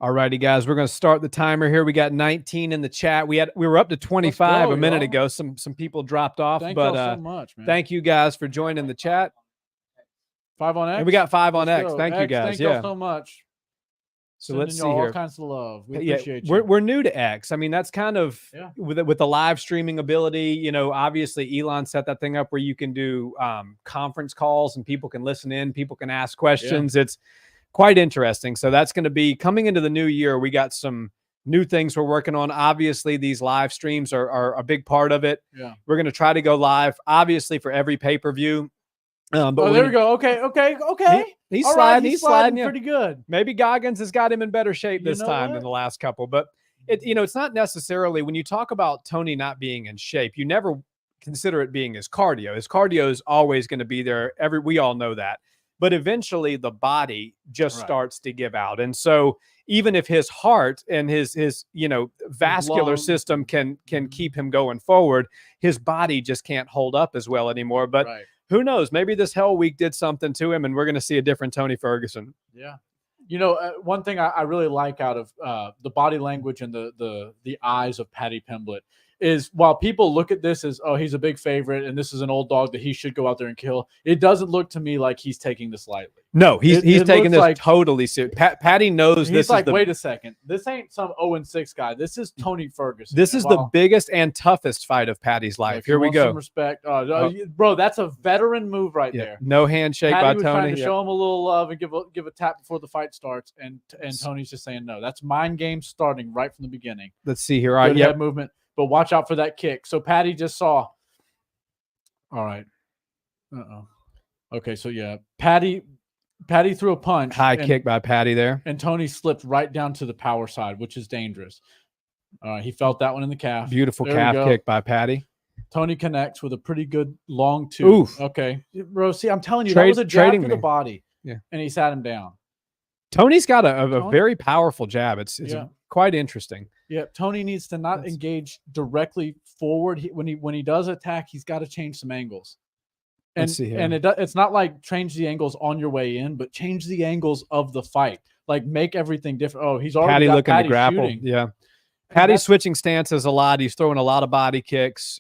[SPEAKER 1] All righty, guys. We're going to start the timer here. We got 19 in the chat. We were up to 25 a minute ago. Some people dropped off.
[SPEAKER 2] Thank you so much, man.
[SPEAKER 1] Thank you guys for joining the chat.
[SPEAKER 2] 5 on X.
[SPEAKER 1] And we got 5 on X. Thank you guys.
[SPEAKER 2] Thank you so much.
[SPEAKER 1] So let's see here.
[SPEAKER 2] All kinds of love. We appreciate you.
[SPEAKER 1] We're new to X. I mean, that's kind of with the live streaming ability. You know, obviously Elon set that thing up where you can do conference calls and people can listen in, people can ask questions. It's quite interesting. So that's going to be coming into the new year. We got some new things we're working on. Obviously, these live streams are a big part of it. Yeah, we're going to try to go live, obviously, for every pay-per-view. But
[SPEAKER 2] there we go. Okay.
[SPEAKER 1] He's sliding. He's sliding
[SPEAKER 2] pretty good.
[SPEAKER 1] Maybe Goggins has got him in better shape this time than the last couple. But it's not necessarily when you talk about Tony not being in shape, you never consider it being his cardio. His cardio is always going to be there. We all know that. But eventually the body just starts to give out. And so even if his heart and his vascular system can keep him going forward, his body just can't hold up as well anymore. But who knows? Maybe this Hell Week did something to him, and we're going to see a different Tony Ferguson.
[SPEAKER 2] Yeah. One thing I really like out of the body language and the eyes of Paddy Pimblett is while people look at this as, oh, he's a big favorite and this is an old dog that he should go out there and kill, it doesn't look to me like he's taking this lightly.
[SPEAKER 1] No, he's taking this totally serious. Paddy knows this is
[SPEAKER 2] wait a second. This ain't some 0-6 guy. This is Tony Ferguson.
[SPEAKER 1] This is the biggest and toughest fight of Paddy's life. Here we go.
[SPEAKER 2] Some respect. Bro, that's a veteran move right there.
[SPEAKER 1] No handshake by Tony.
[SPEAKER 2] Trying to show him a little love and give a tap before the fight starts, and Tony's just saying no. That's mind game starting right from the beginning.
[SPEAKER 1] Let's see here. All right,
[SPEAKER 2] head movement. But watch out for that kick. So Paddy just saw. All right. Okay, so Paddy threw a punch.
[SPEAKER 1] High kick by Paddy there.
[SPEAKER 2] And Tony slipped right down to the power side, which is dangerous. He felt that one in the calf.
[SPEAKER 1] Beautiful calf kick by Paddy.
[SPEAKER 2] Tony connects with a pretty good long two. Oof. Okay. Bro, see, I'm telling you, that was a jab to the body. Yeah. And he sat him down.
[SPEAKER 1] Tony's got a very powerful jab. It's quite interesting.
[SPEAKER 2] Yeah, Tony needs to not engage directly forward. When he does attack, he's got to change some angles. And it's not like change the angles on your way in, but change the angles of the fight. Like make everything different. Oh, he's already got Paddy to grapple.
[SPEAKER 1] Shooting. Yeah, Paddy's switching stances a lot. He's throwing a lot of body kicks.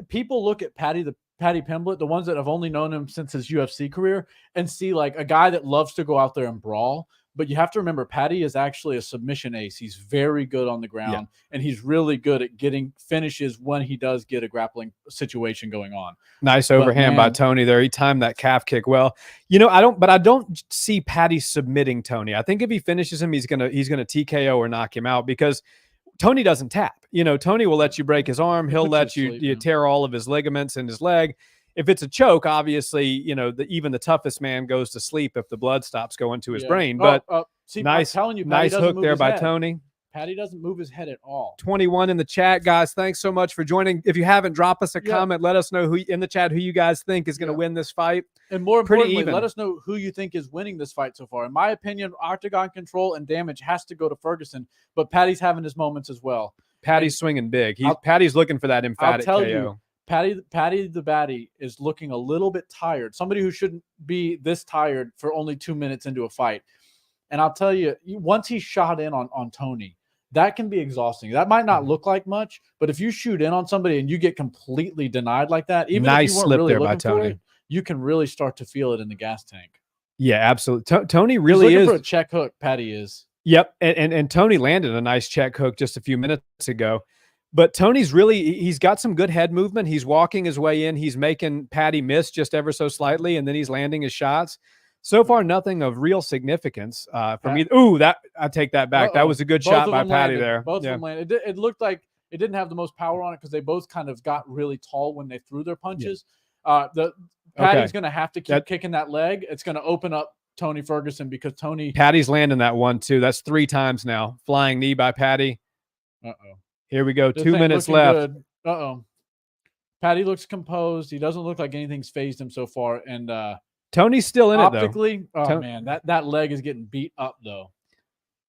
[SPEAKER 2] People look at Paddy Pimblett, the ones that have only known him since his UFC career, and see like a guy that loves to go out there and brawl. But you have to remember, Paddy is actually a submission ace. He's very good on the ground, and he's really good at getting finishes when he does get a grappling situation going on.
[SPEAKER 1] Nice overhand by Tony there. He timed that calf kick well. I don't see Paddy submitting Tony. I think if he finishes him, he's gonna TKO or knock him out because Tony doesn't tap. Tony will let you break his arm. He'll let you tear all of his ligaments in his leg. If it's a choke, obviously, even the toughest man goes to sleep if the blood stops going to his brain. But
[SPEAKER 2] see, nice, I'm telling you,
[SPEAKER 1] nice hook there by Tony.
[SPEAKER 2] Paddy doesn't move his head at all.
[SPEAKER 1] 21 in the chat, guys. Thanks so much for joining. If you haven't, drop us a comment. Let us know who in the chat who you guys think is going to win this fight.
[SPEAKER 2] And more importantly, let us know who you think is winning this fight so far. In my opinion, octagon control and damage has to go to Ferguson, but Paddy's having his moments as well.
[SPEAKER 1] Paddy's swinging big. Paddy's looking for that emphatic KO.
[SPEAKER 2] You, Paddy the Batty is looking a little bit tired. Somebody who shouldn't be this tired for only 2 minutes into a fight. And I'll tell you, once he shot in on Tony, that can be exhausting. That might not look like much, but if you shoot in on somebody and you get completely denied like that, even if you weren't really looking for it, you can really start to feel it in the gas tank.
[SPEAKER 1] Yeah, absolutely. Tony really is
[SPEAKER 2] for a check hook. Paddy is.
[SPEAKER 1] Yep, and Tony landed a nice check hook just a few minutes ago. But Tony's he's got some good head movement. He's walking his way in. He's making Paddy miss just ever so slightly, and then he's landing his shots. So far, nothing of real significance for me. Ooh, I take that back. That was a good shot by Paddy there.
[SPEAKER 2] Both of them landed. It looked like it didn't have the most power on it because they both kind of got really tall when they threw their punches. Paddy's going to have to keep kicking that leg. It's going to open up Tony Ferguson because
[SPEAKER 1] Paddy's landing that one too. That's 3 times now. Flying knee by Paddy. Here we go. 2 minutes left.
[SPEAKER 2] Paddy looks composed. He doesn't look like anything's phased him so far. And
[SPEAKER 1] Tony's still in
[SPEAKER 2] optically, it though. Man, that leg is getting beat up though.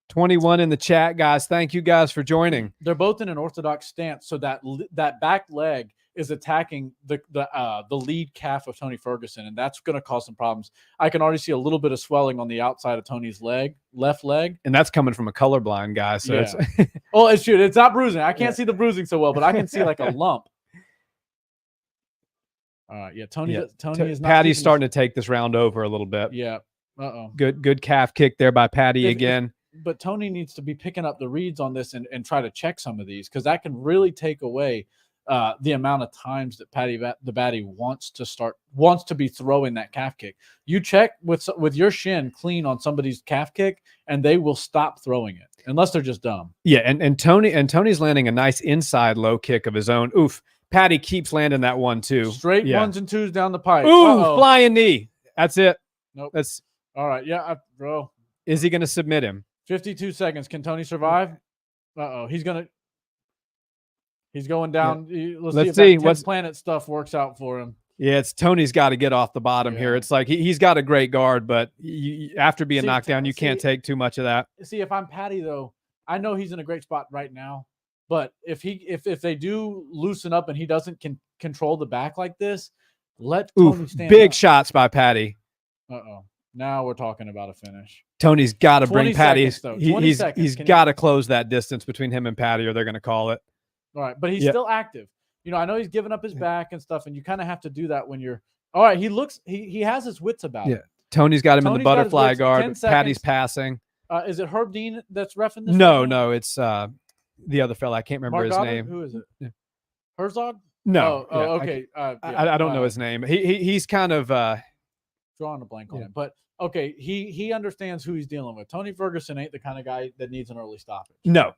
[SPEAKER 1] 21 in the chat, guys. Thank you guys for joining.
[SPEAKER 2] They're both in an orthodox stance, so that back leg is attacking the lead calf of Tony Ferguson, and that's going to cause some problems. I can already see a little bit of swelling on the outside of Tony's left leg.
[SPEAKER 1] And that's coming from a colorblind guy. So it's
[SPEAKER 2] it's not bruising. I can't see the bruising so well, but I can see like a lump. Tony is not.
[SPEAKER 1] Paddy's starting to take this round over a little bit.
[SPEAKER 2] Yeah.
[SPEAKER 1] Good calf kick there by Paddy again.
[SPEAKER 2] but Tony needs to be picking up the reads on this and try to check some of these, because that can really take away the amount of times that the Batty wants to be throwing that calf kick. You check with your shin clean on somebody's calf kick, and they will stop throwing it unless they're just dumb.
[SPEAKER 1] Yeah, and Tony's landing a nice inside low kick of his own. Oof. Patty keeps landing that one too.
[SPEAKER 2] Straight ones and twos down the pipe.
[SPEAKER 1] Ooh, flying knee. That's it.
[SPEAKER 2] Nope.
[SPEAKER 1] That's
[SPEAKER 2] all right. Yeah, bro.
[SPEAKER 1] Is he going to submit him?
[SPEAKER 2] 52 seconds. Can Tony survive? He's going down. Yeah. Let's see what planet stuff works out for him.
[SPEAKER 1] Yeah, Tony's got to get off the bottom here. It's like he's got a great guard, but after being knocked down, you can't take too much of that.
[SPEAKER 2] See, if I'm Patty, though, I know he's in a great spot right now. But if they do loosen up and he doesn't control the back like this, let Tony stand
[SPEAKER 1] big
[SPEAKER 2] up.
[SPEAKER 1] Shots by Patty.
[SPEAKER 2] Now we're talking about a finish.
[SPEAKER 1] Tony's got to bring Patty.
[SPEAKER 2] Seconds,
[SPEAKER 1] he's got to close that distance between him and Patty, or they're going to call it.
[SPEAKER 2] All right, but he's still active. I know he's giving up his back and stuff, and you kind of have to do that when you're. All right, he has his wits about him.
[SPEAKER 1] Tony's got him in the butterfly guard. Patty's passing.
[SPEAKER 2] Is it Herb Dean that's reffing this?
[SPEAKER 1] No, it's the other fella. I can't remember his name.
[SPEAKER 2] Who is it? Yeah. Herzog?
[SPEAKER 1] No.
[SPEAKER 2] Okay.
[SPEAKER 1] I don't know his name. He's kind of
[SPEAKER 2] drawing a blank on him, but okay, he understands who he's dealing with. Tony Ferguson ain't the kind of guy that needs an early stoppage.
[SPEAKER 1] No,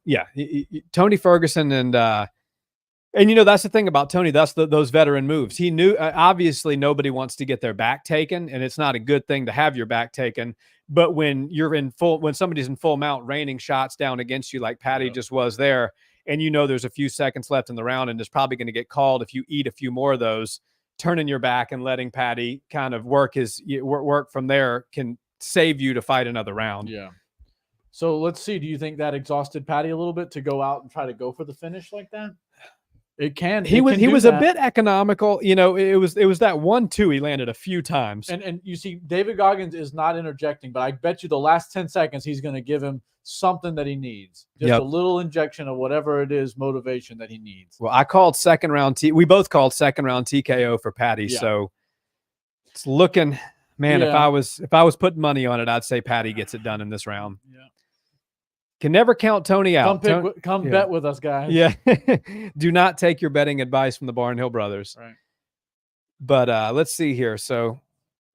[SPEAKER 1] Tony Ferguson and that's the thing about Tony. That's those veteran moves. He knew obviously nobody wants to get their back taken, and it's not a good thing to have your back taken. But when somebody's in full mount raining shots down against you like Patty just was there, and there's a few seconds left in the round, and it's probably going to get called if you eat a few more of those, turning your back and letting Patty kind of work from there can save you to fight another round.
[SPEAKER 2] Yeah. So let's see. Do you think that exhausted Patty a little bit to go out and try to go for the finish like that? It can.
[SPEAKER 1] He was a bit economical. It was that 1-2 he landed a few times.
[SPEAKER 2] And you see, David Goggins is not interjecting, but I bet you the last 10 seconds he's going to give him something that he needs. Just a little injection of whatever it is, motivation that he needs.
[SPEAKER 1] Well, I called second round. We both called second round TKO for Patty. Yeah. So it's looking, man. Yeah. If I was putting money on it, I'd say Patty gets it done in this round. Yeah. Can never count Tony out.
[SPEAKER 2] Come bet with us, guys.
[SPEAKER 1] Yeah. Do not take your betting advice from the Barnhill brothers.
[SPEAKER 2] Right.
[SPEAKER 1] But let's see here. So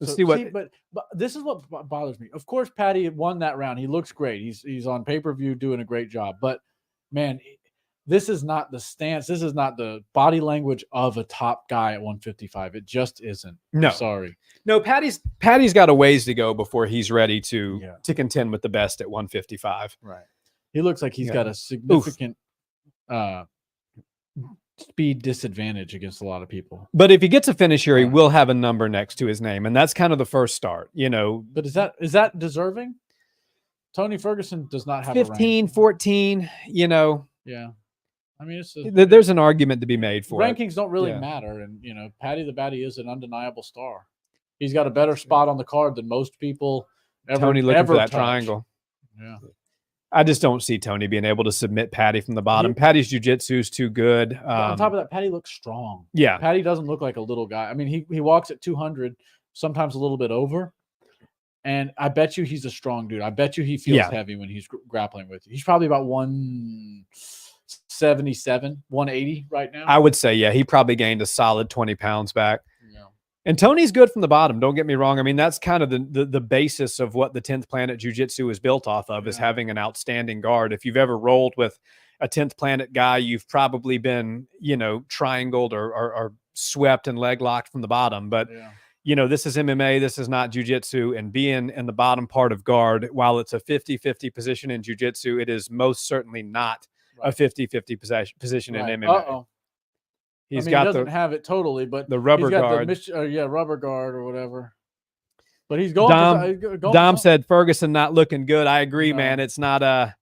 [SPEAKER 1] let's see what.
[SPEAKER 2] But this is what bothers me. Of course, Patty won that round. He looks great. He's on pay-per-view doing a great job. But man, this is not the stance. This is not the body language of a top guy at 155. It just isn't.
[SPEAKER 1] No,
[SPEAKER 2] sorry.
[SPEAKER 1] No, Patty's got a ways to go before he's ready to contend with the best at 155.
[SPEAKER 2] Right. He looks like he's got a significant speed disadvantage against a lot of people.
[SPEAKER 1] But if he gets a finish here, he will have a number next to his name, and that's kind of the first start,
[SPEAKER 2] But is that deserving? Tony Ferguson does not have
[SPEAKER 1] 15, 14,
[SPEAKER 2] Yeah. I mean,
[SPEAKER 1] there's an argument to be made for
[SPEAKER 2] rankings
[SPEAKER 1] it.
[SPEAKER 2] Don't really matter, and Patty the Batty is an undeniable star. He's got a better spot on the card than most people ever.
[SPEAKER 1] Tony looking for that
[SPEAKER 2] touch.
[SPEAKER 1] triangle.
[SPEAKER 2] Yeah.
[SPEAKER 1] I just don't see Tony being able to submit Patty from the bottom. Patty's jiu-jitsu is too good.
[SPEAKER 2] On top of that, Patty looks strong.
[SPEAKER 1] Yeah.
[SPEAKER 2] Patty doesn't look like a little guy. I mean, he walks at 200, sometimes a little bit over. And I bet you he's a strong dude. I bet you he feels heavy when he's grappling with you. He's probably about 177, 180 right now.
[SPEAKER 1] I would say, he probably gained a solid 20 pounds back.
[SPEAKER 2] Yeah.
[SPEAKER 1] And Tony's good from the bottom. Don't get me wrong. I mean, that's kind of the basis of what the 10th Planet Jiu-Jitsu is built off of, is having an outstanding guard. If you've ever rolled with a 10th Planet guy, you've probably been, triangled or swept and leg locked from the bottom. But, this is MMA. This is not Jiu-Jitsu. And being in the bottom part of guard, while it's a 50-50 position in Jiu-Jitsu, it is most certainly not a 50-50 position in MMA.
[SPEAKER 2] Uh-oh. He doesn't have it totally, but
[SPEAKER 1] the rubber guard.
[SPEAKER 2] Rubber guard or whatever. But he's going.
[SPEAKER 1] Dom said Ferguson not looking good. I agree, man. It's not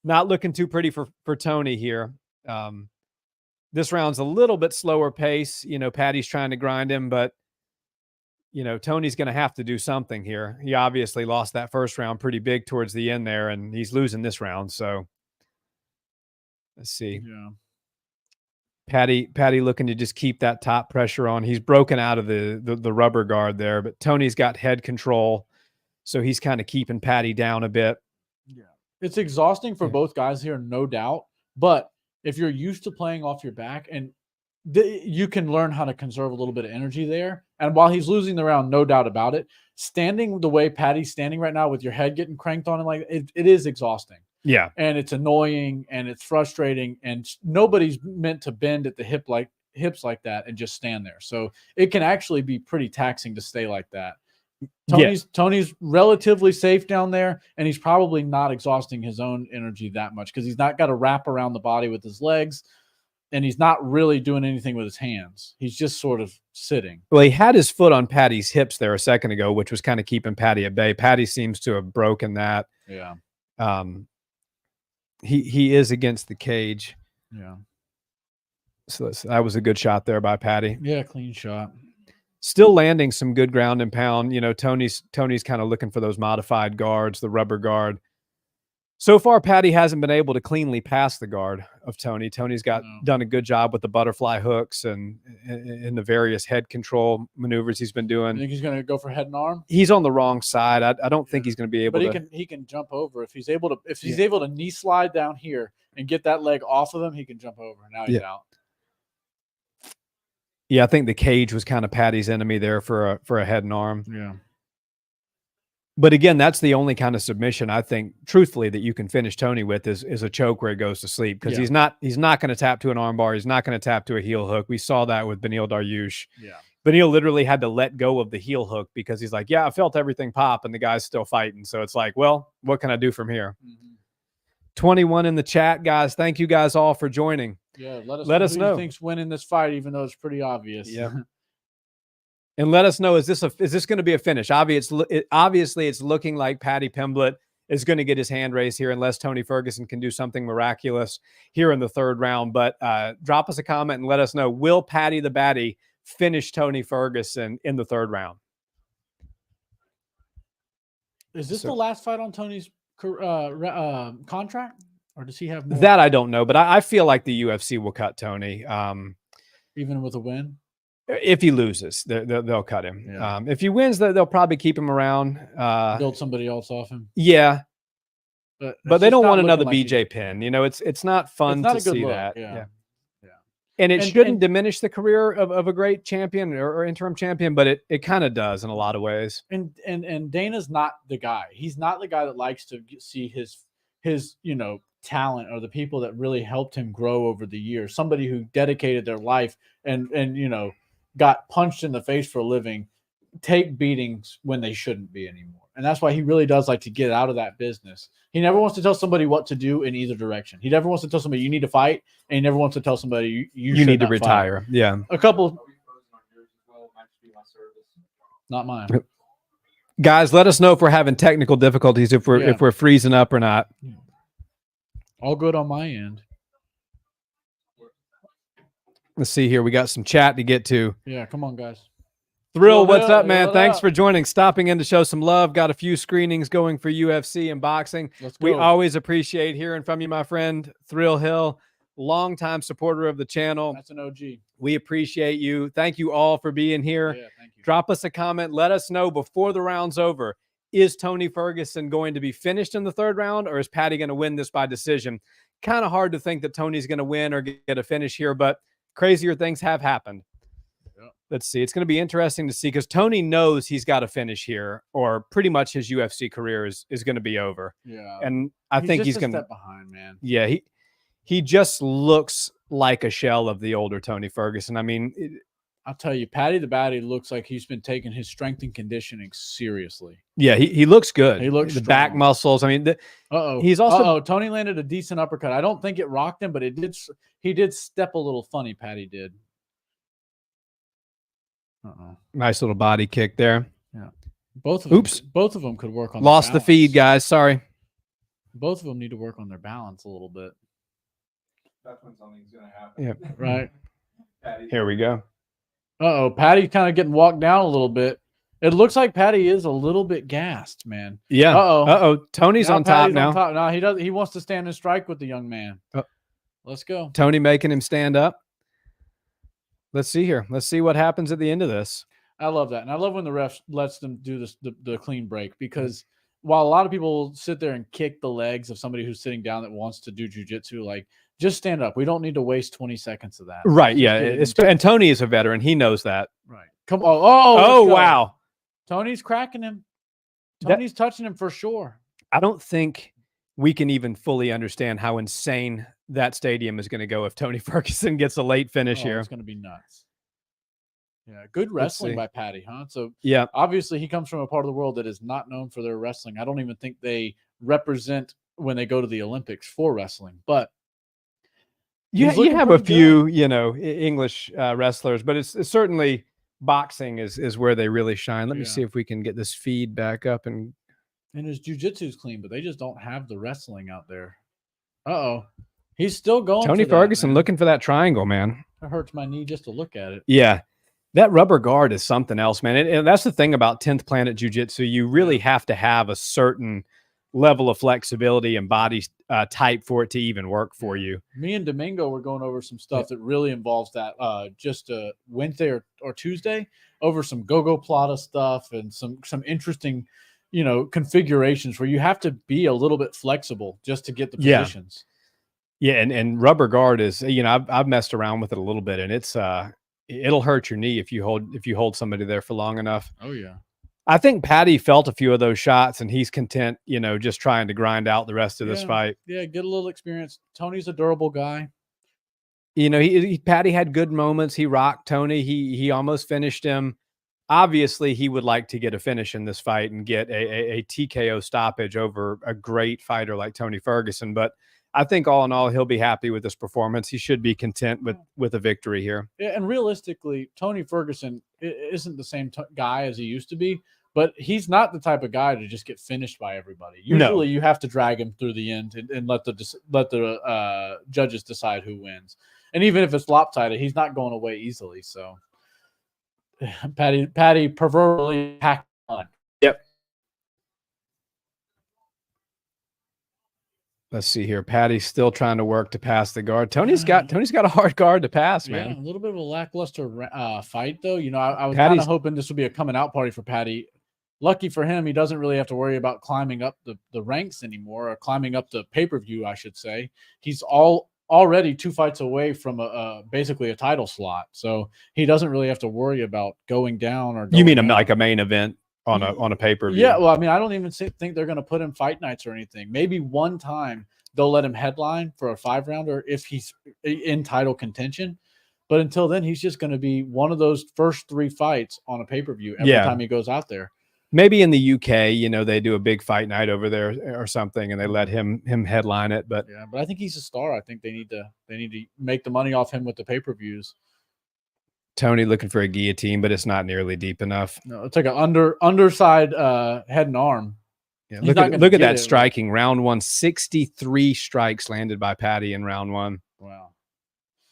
[SPEAKER 1] looking too pretty for Tony here. This round's a little bit slower pace. Patty's trying to grind him, but Tony's going to have to do something here. He obviously lost that first round pretty big towards the end there, and he's losing this round. So let's see.
[SPEAKER 2] Yeah.
[SPEAKER 1] Patty looking to just keep that top pressure on. He's broken out of the rubber guard there, but Tony's got head control, so he's kind of keeping Patty down a bit.
[SPEAKER 2] Yeah. It's exhausting for both guys here, no doubt. But if you're used to playing off your back, and you can learn how to conserve a little bit of energy there. And while he's losing the round, no doubt about it, standing the way Patty's standing right now with your head getting cranked on it, it is exhausting.
[SPEAKER 1] Yeah.
[SPEAKER 2] And it's annoying and it's frustrating. And nobody's meant to bend at the hips like that and just stand there. So it can actually be pretty taxing to stay like that. Tony's relatively safe down there, and he's probably not exhausting his own energy that much because he's not got to wrap around the body with his legs, and he's not really doing anything with his hands. He's just sort of sitting.
[SPEAKER 1] Well, he had his foot on Patty's hips there a second ago, which was kind of keeping Patty at bay. Patty seems to have broken that.
[SPEAKER 2] Yeah.
[SPEAKER 1] He is against the cage.
[SPEAKER 2] Yeah.
[SPEAKER 1] So that was a good shot there by Patty.
[SPEAKER 2] Yeah, clean shot.
[SPEAKER 1] Still landing some good ground and pound. You know, Tony's kind of looking for those modified guards, the rubber guard. So far, Patty hasn't been able to cleanly pass the guard of Tony. Tony's done a good job with the butterfly hooks and in the various head control maneuvers he's been doing.
[SPEAKER 2] You think he's going to go for head and arm?
[SPEAKER 1] He's on the wrong side. I don't think he's going to be able to.
[SPEAKER 2] But he can jump over if he's able to. If he's able to knee slide down here and get that leg off of him, he can jump over. Now he's out.
[SPEAKER 1] Yeah, I think the cage was kind of Patty's enemy there for a head and arm.
[SPEAKER 2] Yeah.
[SPEAKER 1] But again, that's the only kind of submission I think, truthfully, that you can finish Tony with is a choke where he goes to sleep because he's not going to tap to an arm bar. He's not going to tap to a heel hook. We saw that with Beneil Dariush.
[SPEAKER 2] Yeah.
[SPEAKER 1] Beneil literally had to let go of the heel hook because he's like, yeah, I felt everything pop and the guy's still fighting. So it's like, well, what can I do from here? 21 in the chat, guys. Thank you guys all for joining.
[SPEAKER 2] Yeah, let us know who you think's winning this fight, even though it's pretty obvious.
[SPEAKER 1] Yeah. And let us know, is this going to be a finish? Obviously, it's looking like Paddy Pimblett is going to get his hand raised here unless Tony Ferguson can do something miraculous here in the third round. But drop us a comment and let us know, will Paddy the Baddy finish Tony Ferguson in the third round?
[SPEAKER 2] Is this the last fight on Tony's contract? Or does he have more?
[SPEAKER 1] That I don't know, but I feel like the UFC will cut Tony.
[SPEAKER 2] Even with a win?
[SPEAKER 1] If he loses, they'll cut him.
[SPEAKER 2] Yeah.
[SPEAKER 1] If he wins, they'll probably keep him around.
[SPEAKER 2] Build somebody else off him.
[SPEAKER 1] Yeah. But they don't want another
[SPEAKER 2] like
[SPEAKER 1] BJ Penn. You know, it's not fun to see
[SPEAKER 2] look.
[SPEAKER 1] that.
[SPEAKER 2] Yeah.
[SPEAKER 1] And it shouldn't diminish the career of a great champion or interim champion, but it kind of does in a lot of ways.
[SPEAKER 2] And Dana's not the guy. He's not the guy that likes to see his talent or the people that really helped him grow over the years. Somebody who dedicated their life and got punched in the face for a living, take beatings when they shouldn't be anymore. And that's why he really does like to get out of that business. He never wants to tell somebody what to do in either direction. He never wants to tell somebody you need to fight, and he never wants to tell somebody you
[SPEAKER 1] need to retire.
[SPEAKER 2] Fight.
[SPEAKER 1] Yeah.
[SPEAKER 2] A couple. Not mine.
[SPEAKER 1] Guys, let us know if we're having technical difficulties, if we're freezing up or not.
[SPEAKER 2] All good on my end.
[SPEAKER 1] Let's see here. We got some chat to get to.
[SPEAKER 2] Yeah, come on, guys.
[SPEAKER 1] Thrill, what's up, man? Thanks for joining, stopping in to show some love. Got a few screenings going for UFC and boxing. We always appreciate hearing from you, my friend. Thrill Hill, longtime supporter of the channel.
[SPEAKER 2] That's an OG.
[SPEAKER 1] We appreciate you. Thank you all for being here.
[SPEAKER 2] Yeah, thank you.
[SPEAKER 1] Drop us a comment. Let us know before the round's over. Is Tony Ferguson going to be finished in the third round, or is Paddy going to win this by decision? Kind of hard to think that Tony's going to win or get a finish here, but crazier things have happened. Let's see. It's going to be interesting to see because Tony knows he's got to finish here, or pretty much his UFC career is going to be over.
[SPEAKER 2] Yeah,
[SPEAKER 1] and I think he's going to
[SPEAKER 2] step behind, man.
[SPEAKER 1] Yeah, he just looks like a shell of the older Tony Ferguson. I mean,
[SPEAKER 2] I'll tell you, Paddy the Baddy looks like he's been taking his strength and conditioning seriously.
[SPEAKER 1] Yeah, he looks good.
[SPEAKER 2] He looks
[SPEAKER 1] the
[SPEAKER 2] strong.
[SPEAKER 1] Back muscles. I mean, he's also
[SPEAKER 2] Tony landed a decent uppercut. I don't think it rocked him, but he did step a little funny. Paddy did.
[SPEAKER 1] Nice little body kick there.
[SPEAKER 2] Yeah. Both of them could work on
[SPEAKER 1] Lost the feed, guys. Sorry.
[SPEAKER 2] Both of them need to work on their balance a little bit.
[SPEAKER 3] That's when something's going to happen.
[SPEAKER 1] Yeah.
[SPEAKER 2] Right.
[SPEAKER 1] Here we go.
[SPEAKER 2] Paddy's kind of getting walked down a little bit. It looks like Paddy is a little bit gassed, man.
[SPEAKER 1] Yeah. Tony's on top now.
[SPEAKER 2] No, he wants to stand and strike with the young man. Let's go.
[SPEAKER 1] Tony making him stand up. Let's see here. Let's see what happens at the end of this.
[SPEAKER 2] I love that. And I love when the ref lets them do this, the clean break, because while a lot of people sit there and kick the legs of somebody who's sitting down that wants to do jiu-jitsu, like, just stand up. We don't need to waste 20 seconds of that.
[SPEAKER 1] Right. Yeah. And Tony is a veteran. He knows that.
[SPEAKER 2] Right. Come on. Oh,
[SPEAKER 1] wow.
[SPEAKER 2] Tony's cracking him. Tony's touching him for sure.
[SPEAKER 1] I don't think we can even fully understand how insane that stadium is going to go if Tony Ferguson gets a late finish here.
[SPEAKER 2] It's going to be nuts. Yeah, good wrestling by Patty, huh? So
[SPEAKER 1] yeah,
[SPEAKER 2] obviously he comes from a part of the world that is not known for their wrestling. I don't even think they represent when they go to the Olympics for wrestling. But
[SPEAKER 1] you have a few, English wrestlers, but it's certainly boxing is where they really shine. Let me see if we can get this feed back up and
[SPEAKER 2] his jiu-jitsu is clean, but they just don't have the wrestling out there. He's still going.
[SPEAKER 1] Tony Ferguson looking for that triangle, man.
[SPEAKER 2] It hurts my knee just to look at it.
[SPEAKER 1] Yeah. That rubber guard is something else, man. And that's the thing about 10th Planet Jiu-Jitsu. You really have to have a certain level of flexibility and body type for it to even work for you.
[SPEAKER 2] Me and Domingo were going over some stuff that really involves that just Wednesday or Tuesday over some go-go plata stuff and some interesting, configurations where you have to be a little bit flexible just to get the positions.
[SPEAKER 1] Yeah. And rubber guard is, I've messed around with it a little bit, and it's, it'll hurt your knee if you hold somebody there for long enough.
[SPEAKER 2] Oh yeah.
[SPEAKER 1] I think Patty felt a few of those shots and he's content, just trying to grind out the rest of this fight.
[SPEAKER 2] Yeah. Get a little experience. Tony's a durable guy.
[SPEAKER 1] Patty had good moments. He rocked Tony. He almost finished him. Obviously he would like to get a finish in this fight and get a TKO stoppage over a great fighter like Tony Ferguson. But I think all in all, he'll be happy with this performance. He should be content with a victory here.
[SPEAKER 2] Yeah, and realistically, Tony Ferguson isn't the same guy as he used to be, but he's not the type of guy to just get finished by everybody. Usually you have to drag him through the end and let the judges decide who wins. And even if it's lopsided, he's not going away easily. So Patty proverbially packed on.
[SPEAKER 1] Yep. Let's see here. Patty's still trying to work to pass the guard. Tony's got a hard guard to pass, man.
[SPEAKER 2] Yeah, a little bit of a lackluster fight, though. I was kind of hoping this would be a coming out party for Patty. Lucky for him, he doesn't really have to worry about climbing up the ranks anymore, or climbing up the pay-per-view, I should say. He's already 2 fights away from basically a title slot, so he doesn't really have to worry about going down or.
[SPEAKER 1] You mean like a main event? On a pay-per-view.
[SPEAKER 2] Yeah, well, I mean, I don't even think they're going to put him fight nights or anything. Maybe one time they'll let him headline for a 5-rounder if he's in title contention. But until then, he's just going to be one of those first 3 fights on a pay-per-view every time he goes out there.
[SPEAKER 1] Maybe in the UK, they do a big fight night over there or something, and they let him headline it. But
[SPEAKER 2] yeah, but I think he's a star. I think they need to make the money off him with the pay-per-views.
[SPEAKER 1] Tony looking for a guillotine, but it's not nearly deep enough.
[SPEAKER 2] No, it's like an underside head and arm.
[SPEAKER 1] Yeah, look at that striking. Round 1, 63 strikes landed by Patty in round 1.
[SPEAKER 2] Wow.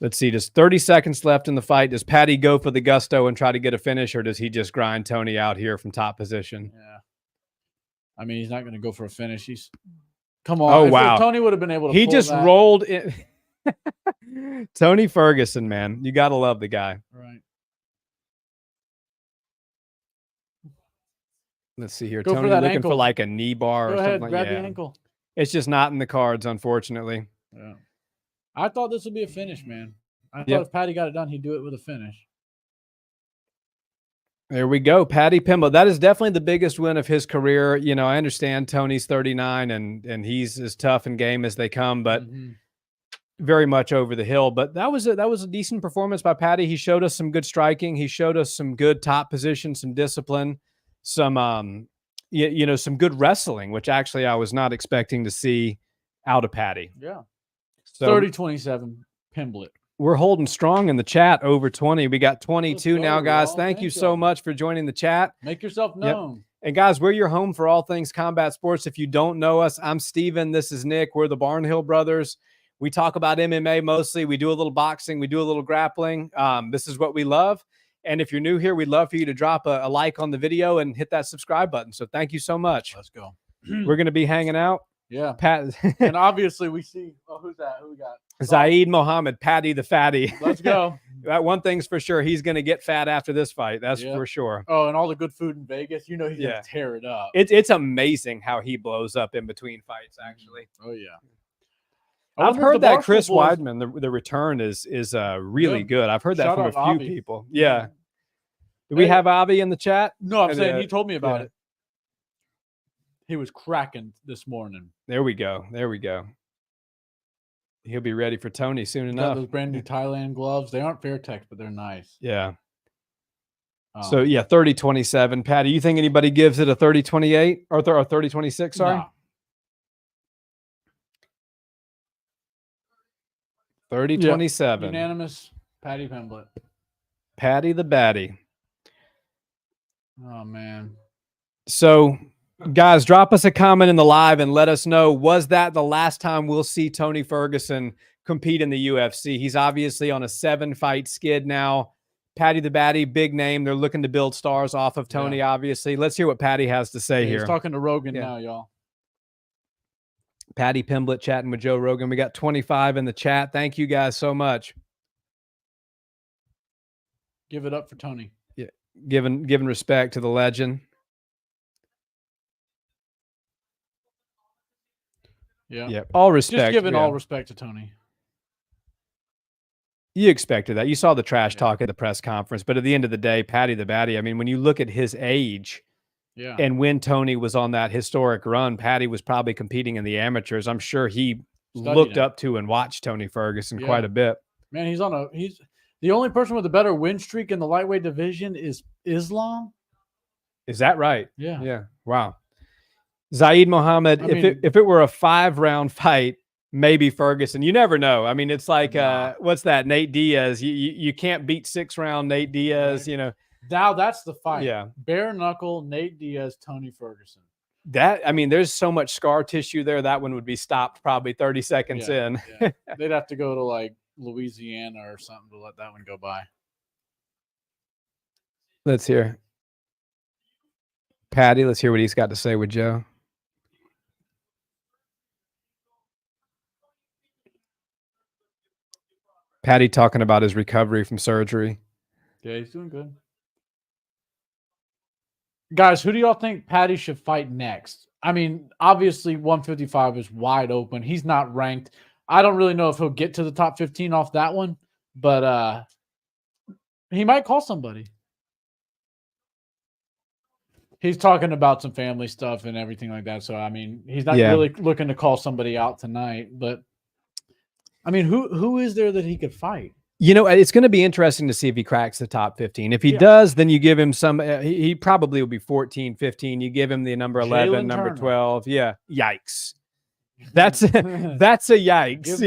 [SPEAKER 1] Let's see. Just 30 seconds left in the fight. Does Patty go for the gusto and try to get a finish, or does he just grind Tony out here from top position?
[SPEAKER 2] Yeah. I mean, he's not going to go for a finish. Come on.
[SPEAKER 1] Oh, wow.
[SPEAKER 2] Tony would have been able to.
[SPEAKER 1] He just rolled in. Tony Ferguson, man. You got to love the guy.
[SPEAKER 2] Right.
[SPEAKER 1] Let's see here. Tony looking
[SPEAKER 2] ankle.
[SPEAKER 1] for like a knee bar or something like that.
[SPEAKER 2] Grab the ankle.
[SPEAKER 1] It's just not in the cards, unfortunately.
[SPEAKER 2] Yeah. I thought this would be a finish, man. I thought if Patty got it done, he'd do it with a finish.
[SPEAKER 1] There we go. Patty Pimblett. That is definitely the biggest win of his career. I understand Tony's 39 and he's as tough and game as they come, but very much over the hill. But that was a decent performance by Patty. He showed us some good striking. He showed us some good top position, some discipline, some some good wrestling, which actually I was not expecting to see out of Patty.
[SPEAKER 2] Yeah.
[SPEAKER 1] So
[SPEAKER 2] 30-27 Pimblett.
[SPEAKER 1] We're holding strong in the chat, over 20. We got 22 now, guys. Thank you so much for joining the chat.
[SPEAKER 2] Make yourself known.
[SPEAKER 1] Yep. And guys, we're your home for all things combat sports. If you don't know us, I'm Steven. This is Nick. We're the Barnhill brothers. We talk about MMA mostly. We do a little boxing. We do a little grappling. This is what we love. And if you're new here, we'd love for you to drop a like on the video and hit that subscribe button. So thank you so much.
[SPEAKER 2] Let's go.
[SPEAKER 1] We're going to be hanging out.
[SPEAKER 2] Yeah.
[SPEAKER 1] Pat.
[SPEAKER 2] And obviously we see, who's that? Who we got?
[SPEAKER 1] Zaid Mohammed, Patty the Fatty.
[SPEAKER 2] Let's go.
[SPEAKER 1] That one thing's for sure. He's going to get fat after this fight. That's for sure.
[SPEAKER 2] Oh, and all the good food in Vegas. He's going to tear it up.
[SPEAKER 1] It's amazing how he blows up in between fights, actually.
[SPEAKER 2] Oh, yeah.
[SPEAKER 1] I've heard that Chris Weidman, the return is really good. I've heard that from a few people. Yeah. Do we have Avi in the chat?
[SPEAKER 2] No, I'm saying he told me about it. He was cracking this morning.
[SPEAKER 1] There we go. He'll be ready for Tony soon enough.
[SPEAKER 2] Those brand new Thailand gloves. They aren't Fairtex, but they're nice.
[SPEAKER 1] Yeah. So, 30-27. Patty, you think anybody gives it a 30-28 or 30-26? Sorry. No. 30-27.
[SPEAKER 2] Unanimous. Patty Pimblett.
[SPEAKER 1] Patty the Batty.
[SPEAKER 2] Oh, man.
[SPEAKER 1] So, guys, drop us a comment in the live and let us know, was that the last time we'll see Tony Ferguson compete in the UFC? He's obviously on a 7-fight skid now. Patty the Batty, big name. They're looking to build stars off of Tony, obviously. Let's hear what Patty has to say here.
[SPEAKER 2] He's talking to Rogan now, y'all.
[SPEAKER 1] Patty Pimblett chatting with Joe Rogan. We got 25 in the chat. Thank you guys so much.
[SPEAKER 2] Give it up for Tony.
[SPEAKER 1] Yeah, giving respect to the legend.
[SPEAKER 2] Yeah.
[SPEAKER 1] All respect.
[SPEAKER 2] Just giving all respect to Tony.
[SPEAKER 1] You expected that. You saw the trash talk at the press conference, but at the end of the day, Patty the Batty, I mean, when you look at his age and when Tony was on that historic run, Patty was probably competing in the amateurs. I'm sure he looked up to and watched Tony Ferguson quite a bit.
[SPEAKER 2] Man, he's the only person with a better win streak in the lightweight division is Islam.
[SPEAKER 1] Is that right?
[SPEAKER 2] Yeah.
[SPEAKER 1] Yeah. Wow. Zaid Mohammed, if it were a 5-round fight, maybe Ferguson. You never know. I mean, it's like what's that? Nate Diaz. You can't beat 6-round Nate Diaz. You know.
[SPEAKER 2] Now that's the fight.
[SPEAKER 1] Yeah.
[SPEAKER 2] Bare knuckle, Nate Diaz, Tony Ferguson.
[SPEAKER 1] There's so much scar tissue there. That one would be stopped probably 30 seconds in.
[SPEAKER 2] Yeah. They'd have to go to like Louisiana or something to let that one go by.
[SPEAKER 1] Let's hear Patty. Let's hear what he's got to say with Joe. Patty talking about his recovery from surgery.
[SPEAKER 2] Yeah, he's doing good. Guys, who do y'all think Patty should fight next? I mean, obviously 155 is wide open. He's not ranked. I don't really know if he'll get to the top 15 off that one, but he might call somebody. He's talking about some family stuff and everything like that. So, I mean, he's not really looking to call somebody out tonight, but I mean, who is there that he could fight?
[SPEAKER 1] You know, it's going to be interesting to see if he cracks the top 15. If he does, then you give him some, he probably will be 14, 15. You give him the number 11, number 12. Yeah. Yikes. That's a yikes.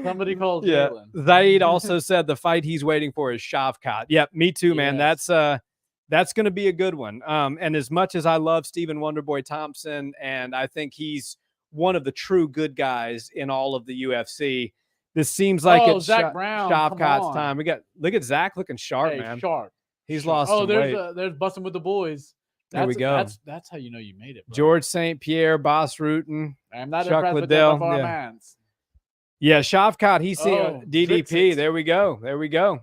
[SPEAKER 2] Somebody called Jalen.
[SPEAKER 1] Zaid also said the fight he's waiting for is Shavkat. Yep. Me too, man. That's going to be a good one. And as much as I love Stephen Wonderboy Thompson, and I think he's one of the true good guys in all of the UFC, this seems like it's
[SPEAKER 2] Zach Brown,
[SPEAKER 1] Shavkat's time. Look at Zach looking sharp, man.
[SPEAKER 2] Sharp.
[SPEAKER 1] He's lost some weight.
[SPEAKER 2] There's busting with the boys.
[SPEAKER 1] There we go.
[SPEAKER 2] That's how you know you made it, bro.
[SPEAKER 1] George St. Pierre, Boss Rutan,
[SPEAKER 2] I'm not
[SPEAKER 1] Chuck
[SPEAKER 2] impressed
[SPEAKER 1] Liddell.
[SPEAKER 2] with our mans.
[SPEAKER 1] Yeah, Shavkat. He's DDP. There we go.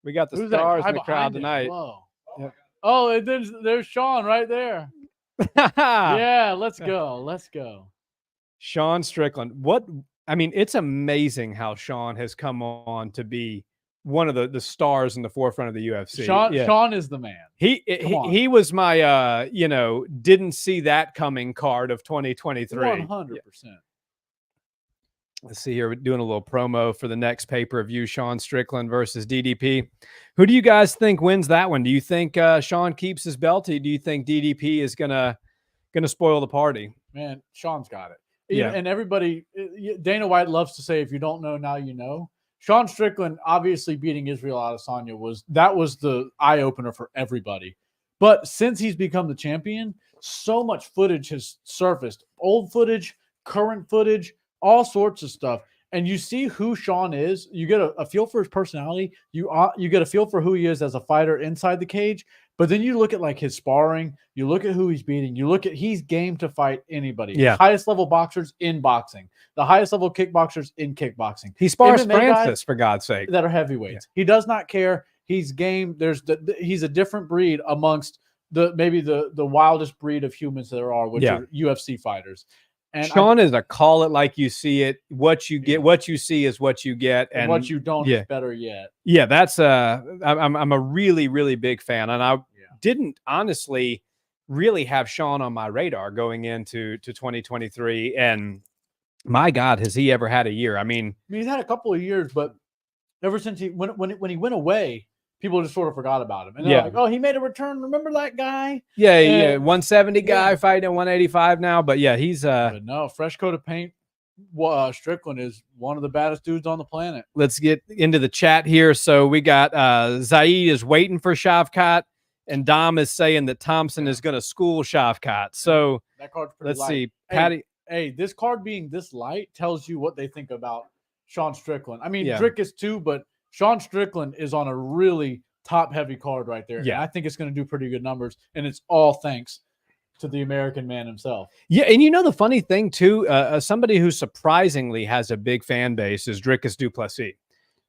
[SPEAKER 1] We got the stars in the crowd tonight.
[SPEAKER 2] Yep. Oh, and there's Sean right there. Yeah, let's go.
[SPEAKER 1] Sean Strickland. It's amazing how Sean has come on to be one of the stars in the forefront of the UFC.
[SPEAKER 2] Sean is the man.
[SPEAKER 1] He was my didn't see that coming card of 2023.
[SPEAKER 2] 100%.
[SPEAKER 1] Let's see here. We're doing a little promo for the next pay-per-view, Sean Strickland versus DDP. Who do you guys think wins that one? Do you think Sean keeps his belt? Or do you think DDP is gonna spoil the party?
[SPEAKER 2] Man, Sean's got it. And everybody, Dana White loves to say, if you don't know, now you know. Sean Strickland obviously beating Israel Adesanya was the eye-opener for everybody. But since he's become the champion, so much footage has surfaced. Old footage, current footage, all sorts of stuff. And you see who Sean is. You get a feel for his personality. You get a feel for who he is as a fighter inside the cage. But then you look at like his sparring, you look at who he's beating, you look at he's game to fight anybody.
[SPEAKER 1] Yeah.
[SPEAKER 2] Highest level boxers in boxing, the highest level kickboxers in kickboxing.
[SPEAKER 1] He spars
[SPEAKER 2] MMA guys
[SPEAKER 1] Francis, for God's sake.
[SPEAKER 2] that are heavyweights. He does not care. He's game. He's a different breed amongst maybe the wildest breed of humans there are, which are UFC fighters. And
[SPEAKER 1] Sean is a call it like you see it. What you get, what you see is what you get,
[SPEAKER 2] and what you don't is better yet.
[SPEAKER 1] Yeah, that's I'm a really, really big fan, and I didn't honestly really have Sean on my radar going into 2023. And my God, has he ever had a year? I mean,
[SPEAKER 2] he's had a couple of years, but ever since he when he went away, people just sort of forgot about him. And they're like, oh, he made a return. Remember that guy?
[SPEAKER 1] Yeah. 170 guy fighting at 185 now. But yeah, he's
[SPEAKER 2] but no, fresh coat of paint. Strickland is one of the baddest dudes on the planet.
[SPEAKER 1] Let's get into the chat here. So we got Zaid is waiting for Shavkat, and Dom is saying that Thompson is going to school Shavkat. So
[SPEAKER 2] that card's pretty
[SPEAKER 1] let's
[SPEAKER 2] light.
[SPEAKER 1] see. Patty.
[SPEAKER 2] Hey, this card being this light tells you what they think about Sean Strickland. I mean, Drick is too, but Sean Strickland is on a really top-heavy card right there.
[SPEAKER 1] Yeah.
[SPEAKER 2] And I think it's going to do pretty good numbers, and it's all thanks to the American man himself.
[SPEAKER 1] Yeah, and you know the funny thing, too, somebody who surprisingly has a big fan base is Dricus du Plessis.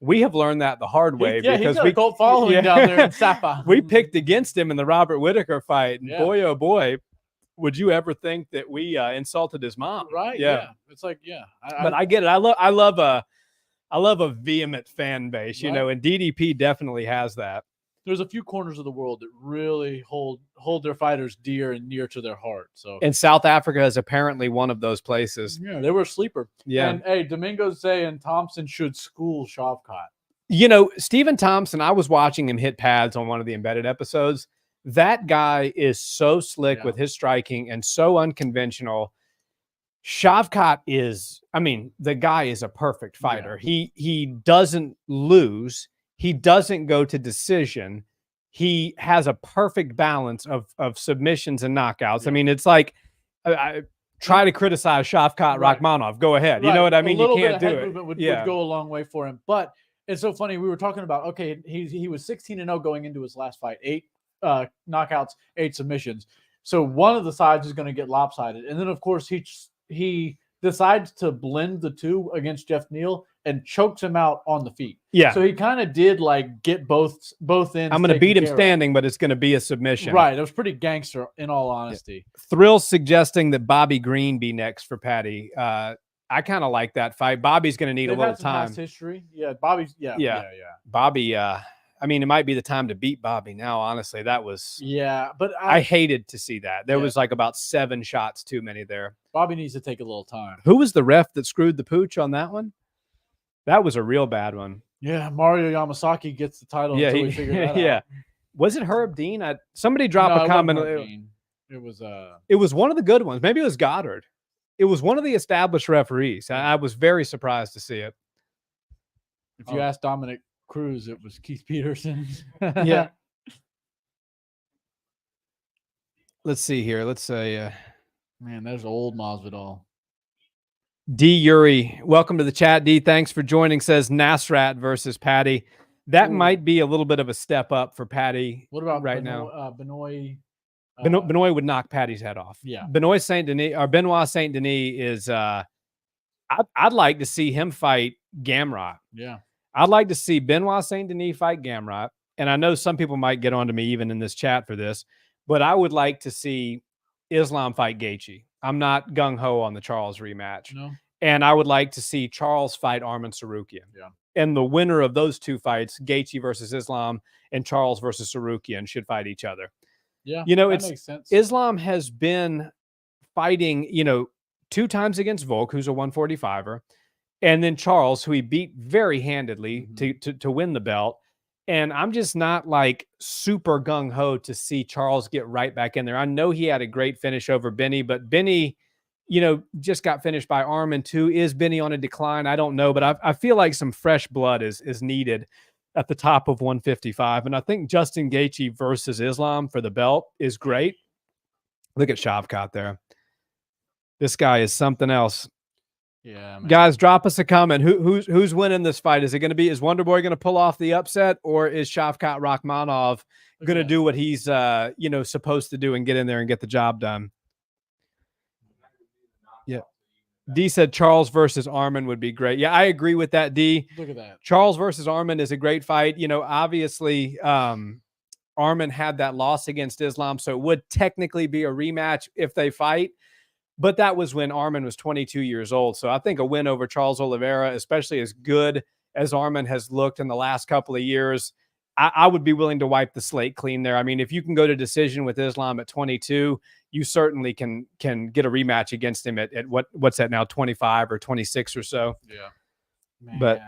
[SPEAKER 1] We have learned that the hard way.
[SPEAKER 2] Because we cult following down there in Sapa.
[SPEAKER 1] We picked against him in the Robert Whittaker fight, and boy, oh boy, would you ever think that we insulted his mom?
[SPEAKER 2] Right, yeah. It's like,
[SPEAKER 1] but I get it. I love a vehement fan base, you know, and DDP definitely has that.
[SPEAKER 2] There's a few corners of the world that really hold their fighters dear and near to their heart. So,
[SPEAKER 1] and South Africa is apparently one of those places.
[SPEAKER 2] Yeah, they were a sleeper.
[SPEAKER 1] Yeah.
[SPEAKER 2] And hey, Domingo's saying Thompson should school Shavkat.
[SPEAKER 1] You know, Stephen Thompson, I was watching him hit pads on one of the embedded episodes. That guy is so slick with his striking and so unconventional. Shavkat is, I mean, the guy is a perfect fighter. Yeah. He doesn't lose. He doesn't go to decision. He has a perfect balance of submissions and knockouts. Yeah. I mean, it's like I try to criticize Shavkat Rachmanov. Go ahead. You know what I mean? You can't do it.
[SPEAKER 2] Would go a long way for him. But it's so funny. We were talking about, okay, he was 16-0 going into his last fight. 8 knockouts, 8 submissions. So one of the sides is going to get lopsided. And then, of course, he decides to blend the two against Jeff Neal and chokes him out on the feet.
[SPEAKER 1] Yeah.
[SPEAKER 2] So he kind of did like get both ends.
[SPEAKER 1] I'm going to beat him standing, but it's going to be a submission.
[SPEAKER 2] Right. It was pretty gangster in all honesty.
[SPEAKER 1] Yeah. Thrill suggesting that Bobby Green be next for Patty. I kind of like that fight. Bobby's going to need a little time.
[SPEAKER 2] Past history. Yeah. Bobby's. Yeah.
[SPEAKER 1] Bobby. I mean, it might be the time to beat Bobby now. Honestly, that was.
[SPEAKER 2] Yeah, but
[SPEAKER 1] I hated to see that. There was like about 7 shots too many there.
[SPEAKER 2] Bobby needs to take a little time.
[SPEAKER 1] Who was the ref that screwed the pooch on that one? That was a real bad one.
[SPEAKER 2] Yeah, Mario Yamasaki gets the title until we figure that out.
[SPEAKER 1] Was it Herb Dean? Somebody dropped a comment.
[SPEAKER 2] It
[SPEAKER 1] was one of the good ones. Maybe it was Goddard. It was one of the established referees. I was very surprised to see it.
[SPEAKER 2] If you ask Dominic Cruz, it was Keith Peterson.
[SPEAKER 1] Yeah. Let's see here. Let's say,
[SPEAKER 2] man, there's old Masvidal.
[SPEAKER 1] D. Yuri, welcome to the chat. D, thanks for joining. Says Nasrat versus Patty. That might be a little bit of a step up for Patty.
[SPEAKER 2] What about
[SPEAKER 1] now?
[SPEAKER 2] Benoit?
[SPEAKER 1] Benoit would knock Patty's head off.
[SPEAKER 2] Yeah.
[SPEAKER 1] Benoit Saint Denis is. I'd like to see him fight Gamrot.
[SPEAKER 2] Yeah.
[SPEAKER 1] I'd like to see Benoit Saint Denis fight Gamrot. And I know some people might get on to me even in this chat for this, but I would like to see Islam fight Gaethje. I'm not gung-ho on the Charles rematch.
[SPEAKER 2] No.
[SPEAKER 1] And I would like to see Charles fight Arman Sarukian.
[SPEAKER 2] Yeah.
[SPEAKER 1] And the winner of those 2 fights, Gaethje versus Islam and Charles versus Sarukian, should fight each other.
[SPEAKER 2] Yeah.
[SPEAKER 1] You know,
[SPEAKER 2] that makes sense.
[SPEAKER 1] Islam has been fighting, 2 times against Volk, who's a 145er, and then Charles, who he beat very handedly to win the belt. And I'm just not like super gung-ho to see Charles get right back in there. I know he had a great finish over Benny, but Benny, just got finished by Arman too. Is Benny on a decline? I don't know, but I feel like some fresh blood is needed at the top of 155. And I think Justin Gaethje versus Islam for the belt is great. Look at Shavkat there. This guy is something else.
[SPEAKER 2] Yeah, man.
[SPEAKER 1] Guys, drop us a comment. Who's winning this fight? Is Wonderboy going to pull off the upset, or is Shavkat Rachmanov going to do what he's supposed to do and get in there and get the job done? Yeah. D said Charles versus Arman would be great. Yeah, I agree with that, D.
[SPEAKER 2] Look at that.
[SPEAKER 1] Charles versus Arman is a great fight. Obviously, Arman had that loss against Islam, so it would technically be a rematch if they fight. But that was when Arman was 22 years old. So I think a win over Charles Oliveira, especially as good as Arman has looked in the last couple of years, I would be willing to wipe the slate clean there. I mean, if you can go to decision with Islam at 22, you certainly can get a rematch against him at what's that now, 25 or 26 or so.
[SPEAKER 2] Yeah. Man.
[SPEAKER 1] But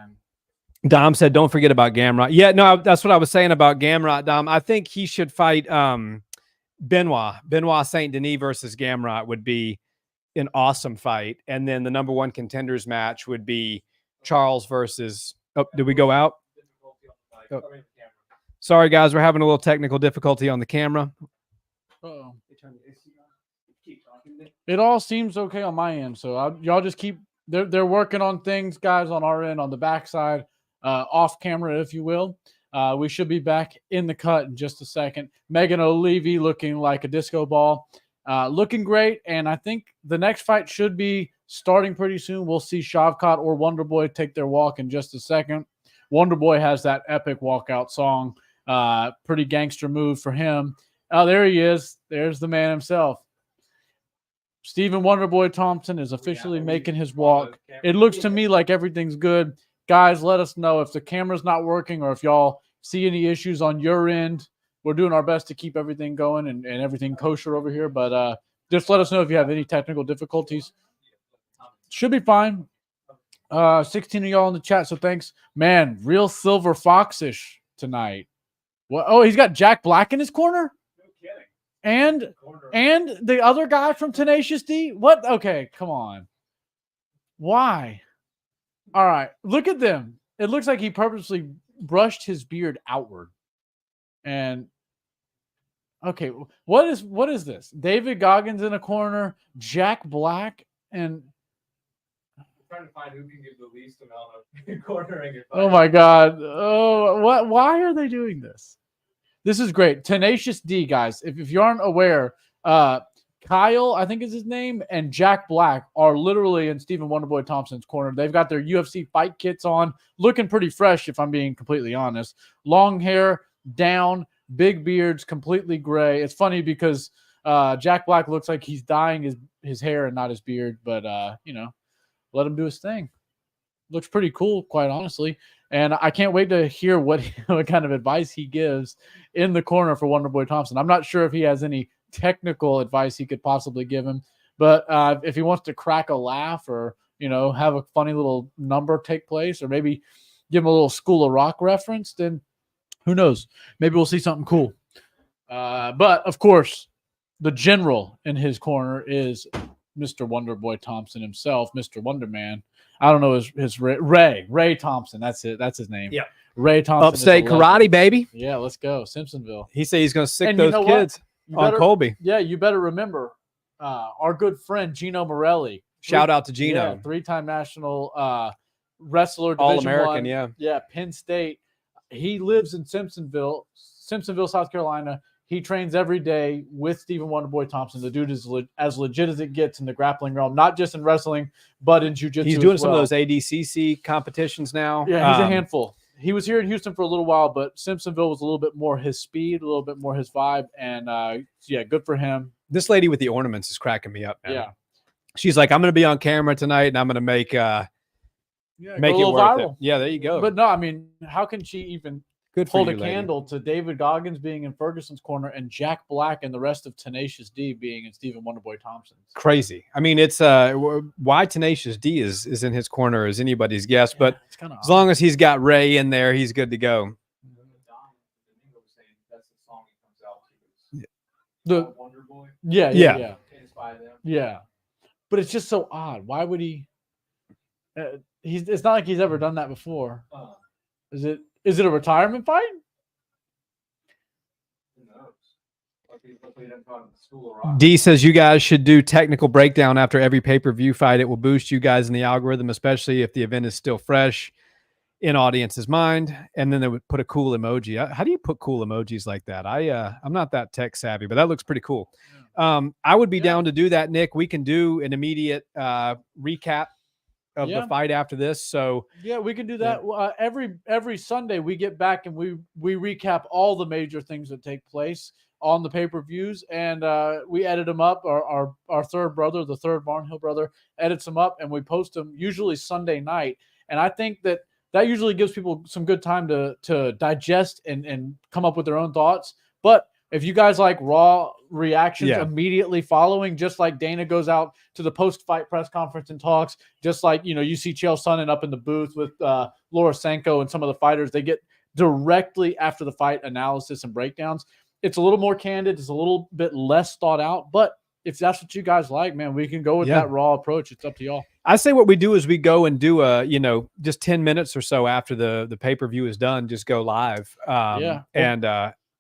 [SPEAKER 1] Dom said, don't forget about Gamrot. Yeah, no, that's what I was saying about Gamrot, Dom. I think he should fight Benoit Saint Denis versus Gamrot would be an awesome fight. And then the number one contenders match would be Charles versus, did we go out? Oh. Sorry, guys. We're having a little technical difficulty on the camera.
[SPEAKER 2] Uh-oh. It all seems okay on my end. So y'all just keep, they're working on things, guys, on our end, on the backside, off camera, if you will. We should be back in the cut in just a second. Megan O'Leary looking like a disco ball. Looking great, and I think the next fight should be starting pretty soon. We'll see Shavkat or Wonderboy take their walk in just a second. Wonderboy has that epic walkout song. Pretty gangster move for him. Oh, there he is. There's the man himself. Stephen Wonderboy Thompson is officially making his walk. It looks to me like everything's good. Guys, let us know if the camera's not working or if y'all see any issues on your end. We're doing our best to keep everything going and everything kosher over here. But just let us know if you have any technical difficulties. Should be fine. 16 of y'all in the chat, so thanks. Man, real Silver Fox-ish tonight. What? Oh, he's got Jack Black in his corner?
[SPEAKER 3] No kidding.
[SPEAKER 2] And the other guy from Tenacious D? What? Okay, come on. Why? All right, look at them. It looks like he purposely brushed his beard outward. And okay, what is this? David Goggins in a corner, Jack Black, and
[SPEAKER 3] I'm trying to find who can give the least amount of cornering.
[SPEAKER 2] Oh my God! Oh, what? Why are they doing this? This is great. Tenacious D, guys. If you aren't aware, Kyle, I think is his name, and Jack Black are literally in Stephen Wonderboy Thompson's corner. They've got their UFC fight kits on, looking pretty fresh, if I'm being completely honest. Long hair, down, big beards, completely gray. It's funny because Jack Black looks like he's dyeing his hair and not his beard, but let him do his thing. Looks pretty cool, quite honestly. And I can't wait to hear what kind of advice he gives in the corner for Wonderboy Thompson. I'm not sure if he has any technical advice he could possibly give him, but if he wants to crack a laugh or have a funny little number take place, or maybe give him a little School of Rock reference, then who knows? Maybe we'll see something cool. But of course, the general in his corner is Mr. Wonderboy Thompson himself, Mr. Wonderman. I don't know his Ray Thompson. That's it. That's his name.
[SPEAKER 1] Yeah.
[SPEAKER 2] Ray Thompson.
[SPEAKER 1] Upstate karate, baby.
[SPEAKER 2] Yeah, let's go. Simpsonville.
[SPEAKER 1] He said he's going to sick those kids on Colby.
[SPEAKER 2] Yeah, you better remember our good friend Gino Morelli.
[SPEAKER 1] Shout out to Gino.
[SPEAKER 2] Yeah, 3-time national wrestler.
[SPEAKER 1] All-American, yeah.
[SPEAKER 2] Yeah, Penn State. He lives in Simpsonville, South Carolina. He trains every day with Stephen Wonderboy Thompson. The dude is as legit as it gets in the grappling realm, not just in wrestling, but in jiu-jitsu.
[SPEAKER 1] He's doing some of those ADCC competitions now.
[SPEAKER 2] Yeah, he's a handful. He was here in Houston for a little while, but Simpsonville was a little bit more his speed, a little bit more his vibe. And yeah, good for him.
[SPEAKER 1] This lady with the ornaments is cracking me up, man.
[SPEAKER 2] Yeah.
[SPEAKER 1] She's like, I'm going to be on camera tonight and I'm going to make it worth viral. It. Yeah, there you go.
[SPEAKER 2] But no, I mean, how can she even hold a candle to David Goggins being in Ferguson's corner and Jack Black and the rest of Tenacious D being in Stephen Wonderboy Thompson's?
[SPEAKER 1] Crazy. I mean, it's why Tenacious D is in his corner is anybody's guess, yeah, but as long as he's got Ray in there, he's good to go.
[SPEAKER 2] Yeah. But it's just so odd. Why would he? It's not like he's ever done that before. Is it a retirement fight?
[SPEAKER 3] Who knows?
[SPEAKER 1] D says you guys should do technical breakdown after every pay-per-view fight. It will boost you guys in the algorithm, especially if the event is still fresh in audience's mind. And then they would put a cool emoji. How do you put cool emojis like that? I'm not that tech savvy, but that looks pretty cool. I would be down to do that, Nick. We can do an immediate recap of the fight after this. So
[SPEAKER 2] yeah, we can do that. Every Sunday we get back and we recap all the major things that take place on the pay-per-views, and we edit them up. Our third brother, the third Barnhill brother, edits them up, and we post them usually Sunday night. And I think that usually gives people some good time to digest and come up with their own thoughts. But if you guys like raw reactions immediately following, just like Dana goes out to the post-fight press conference and talks, just like, you see Chael Sonnen up in the booth with Laura Sanko and some of the fighters, they get directly after the fight analysis and breakdowns. It's a little more candid. It's a little bit less thought out. But if that's what you guys like, man, we can go with that raw approach. It's up to y'all.
[SPEAKER 1] I say what we do is we go and do just 10 minutes or so after the pay-per-view is done, just go live.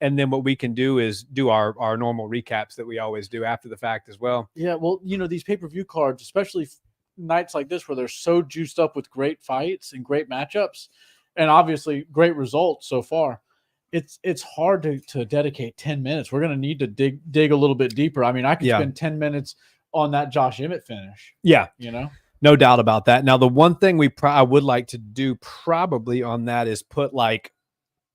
[SPEAKER 1] And then what we can do is do our normal recaps that we always do after the fact as well.
[SPEAKER 2] Yeah, well, these pay-per-view cards, especially nights like this where they're so juiced up with great fights and great matchups and obviously great results so far, it's hard to dedicate 10 minutes. We're going to need to dig a little bit deeper. I mean, I could spend 10 minutes on that Josh Emmett finish.
[SPEAKER 1] Yeah. No doubt about that. Now, the one thing I would like to do probably on that is put like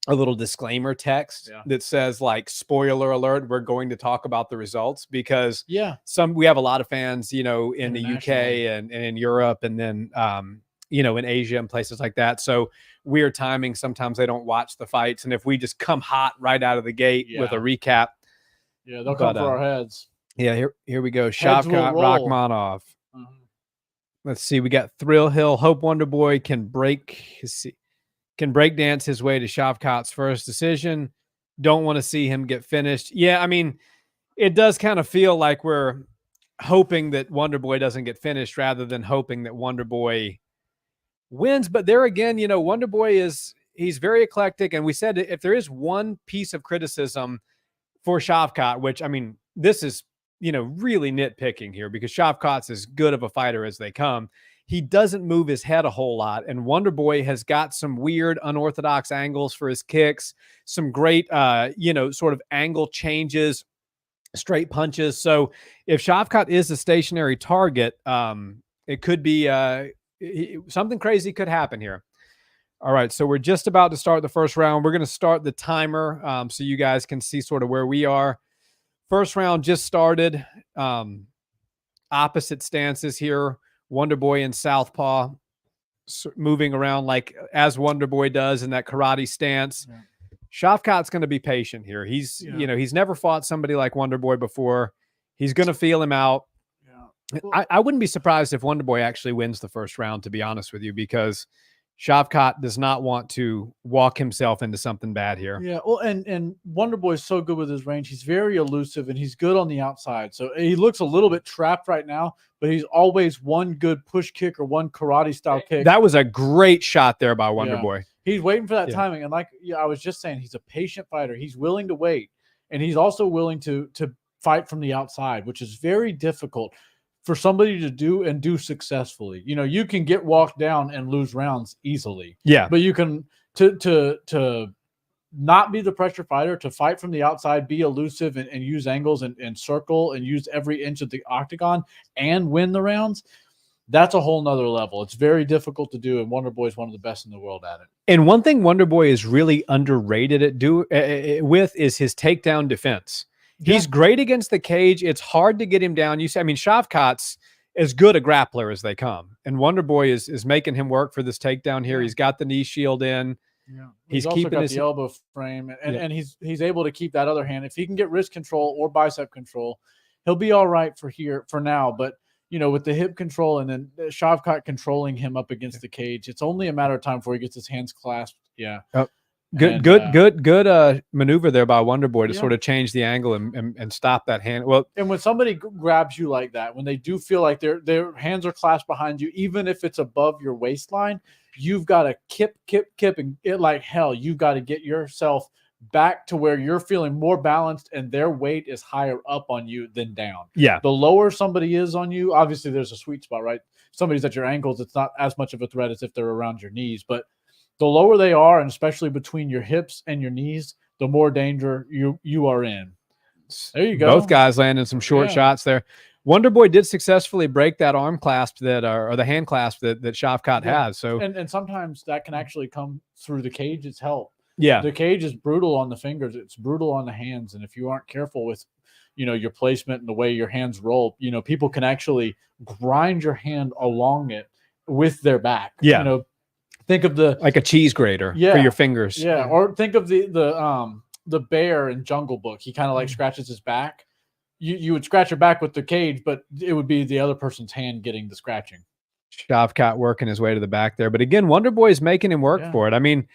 [SPEAKER 1] a little disclaimer text that says like, spoiler alert, we're going to talk about the results, because we have a lot of fans, in the UK and in Europe, and then, in Asia and places like that. So weird timing. Sometimes they don't watch the fights. And if we just come hot right out of the gate with a recap,
[SPEAKER 2] they'll come for our heads.
[SPEAKER 1] Yeah. Here we go. Shavkat Rachmanov. Let's see. We got Thrill Hill. Hope Wonderboy can break dance his way to Shavkat's first decision. Don't want to see him get finished. Yeah, I mean, it does kind of feel like we're hoping that Wonderboy doesn't get finished rather than hoping that Wonderboy wins. But there again, Wonderboy he's very eclectic. And we said if there is one piece of criticism for Shavkat, which, I mean, this is, really nitpicking here, because Shavkat's as good of a fighter as they come. He doesn't move his head a whole lot, and Wonderboy has got some weird, unorthodox angles for his kicks, some great, sort of angle changes, straight punches. So if Shavkat is a stationary target, it could be something crazy could happen here. All right, so we're just about to start the first round. We're going to start the timer so you guys can see sort of where we are. First round just started. Opposite stances here. Wonderboy in southpaw, moving around like as Wonderboy does in that karate stance. Shavkat's going to be patient here. He's never fought somebody like Wonderboy before. He's going to feel him out. I wouldn't be surprised if Wonderboy actually wins the first round, to be honest with you, because Shavkat does not want to walk himself into something bad here.
[SPEAKER 2] Yeah, well, and Wonderboy is so good with his range. He's very elusive, and he's good on the outside. So he looks a little bit trapped right now, but he's always one good push kick or one karate-style kick.
[SPEAKER 1] That was a great shot there by Wonderboy.
[SPEAKER 2] He's waiting for that timing. And like I was just saying, he's a patient fighter. He's willing to wait, and he's also willing to fight from the outside, which is very difficult for somebody to do successfully. You can get walked down and lose rounds easily.
[SPEAKER 1] Yeah.
[SPEAKER 2] But you can to not be the pressure fighter, to fight from the outside, be elusive and use angles and circle and use every inch of the octagon and win the rounds. That's a whole nother level. It's very difficult to do, and Wonderboy is one of the best in the world at it.
[SPEAKER 1] And one thing Wonderboy is really underrated with is his takedown defense. He's great against the cage. It's hard to get him down. Shavkat's as good a grappler as they come, and Wonderboy is making him work for this takedown here. He's got the knee shield in.
[SPEAKER 2] Yeah.
[SPEAKER 1] He's
[SPEAKER 2] also
[SPEAKER 1] keeping
[SPEAKER 2] got
[SPEAKER 1] his
[SPEAKER 2] the elbow frame, and he's able to keep that other hand. If he can get wrist control or bicep control, he'll be all right for now. But with the hip control and then Shavkat controlling him up against the cage, it's only a matter of time before he gets his hands clasped. Yeah.
[SPEAKER 1] Good maneuver there by Wonderboy to sort of change the angle and stop that hand. Well,
[SPEAKER 2] and when somebody grabs you like that, when they do feel like their hands are clasped behind you, even if it's above your waistline, you've got to kip, and it like hell. You've got to get yourself back to where you're feeling more balanced and their weight is higher up on you than down.
[SPEAKER 1] Yeah.
[SPEAKER 2] The lower somebody is on you, obviously there's a sweet spot, right? Somebody's at your ankles, it's not as much of a threat as if they're around your knees. But the lower they are, and especially between your hips and your knees, the more danger you are in. There you go.
[SPEAKER 1] Both guys landing some short shots there. Wonderboy did successfully break that arm clasp that, or the hand clasp that Shavkat has. So
[SPEAKER 2] and sometimes that can actually come through the cage's help.
[SPEAKER 1] Yeah.
[SPEAKER 2] The cage is brutal on the fingers. It's brutal on the hands. And if you aren't careful with, your placement and the way your hands roll, people can actually grind your hand along it with their back.
[SPEAKER 1] Yeah.
[SPEAKER 2] Think of
[SPEAKER 1] like a cheese grater for your fingers.
[SPEAKER 2] Yeah. Or think of the bear in Jungle Book. He kind of like scratches his back. You would scratch your back with the cage, but it would be the other person's hand getting the scratching.
[SPEAKER 1] Shavkat working his way to the back there. But again, Wonderboy is making him work for it. I mean,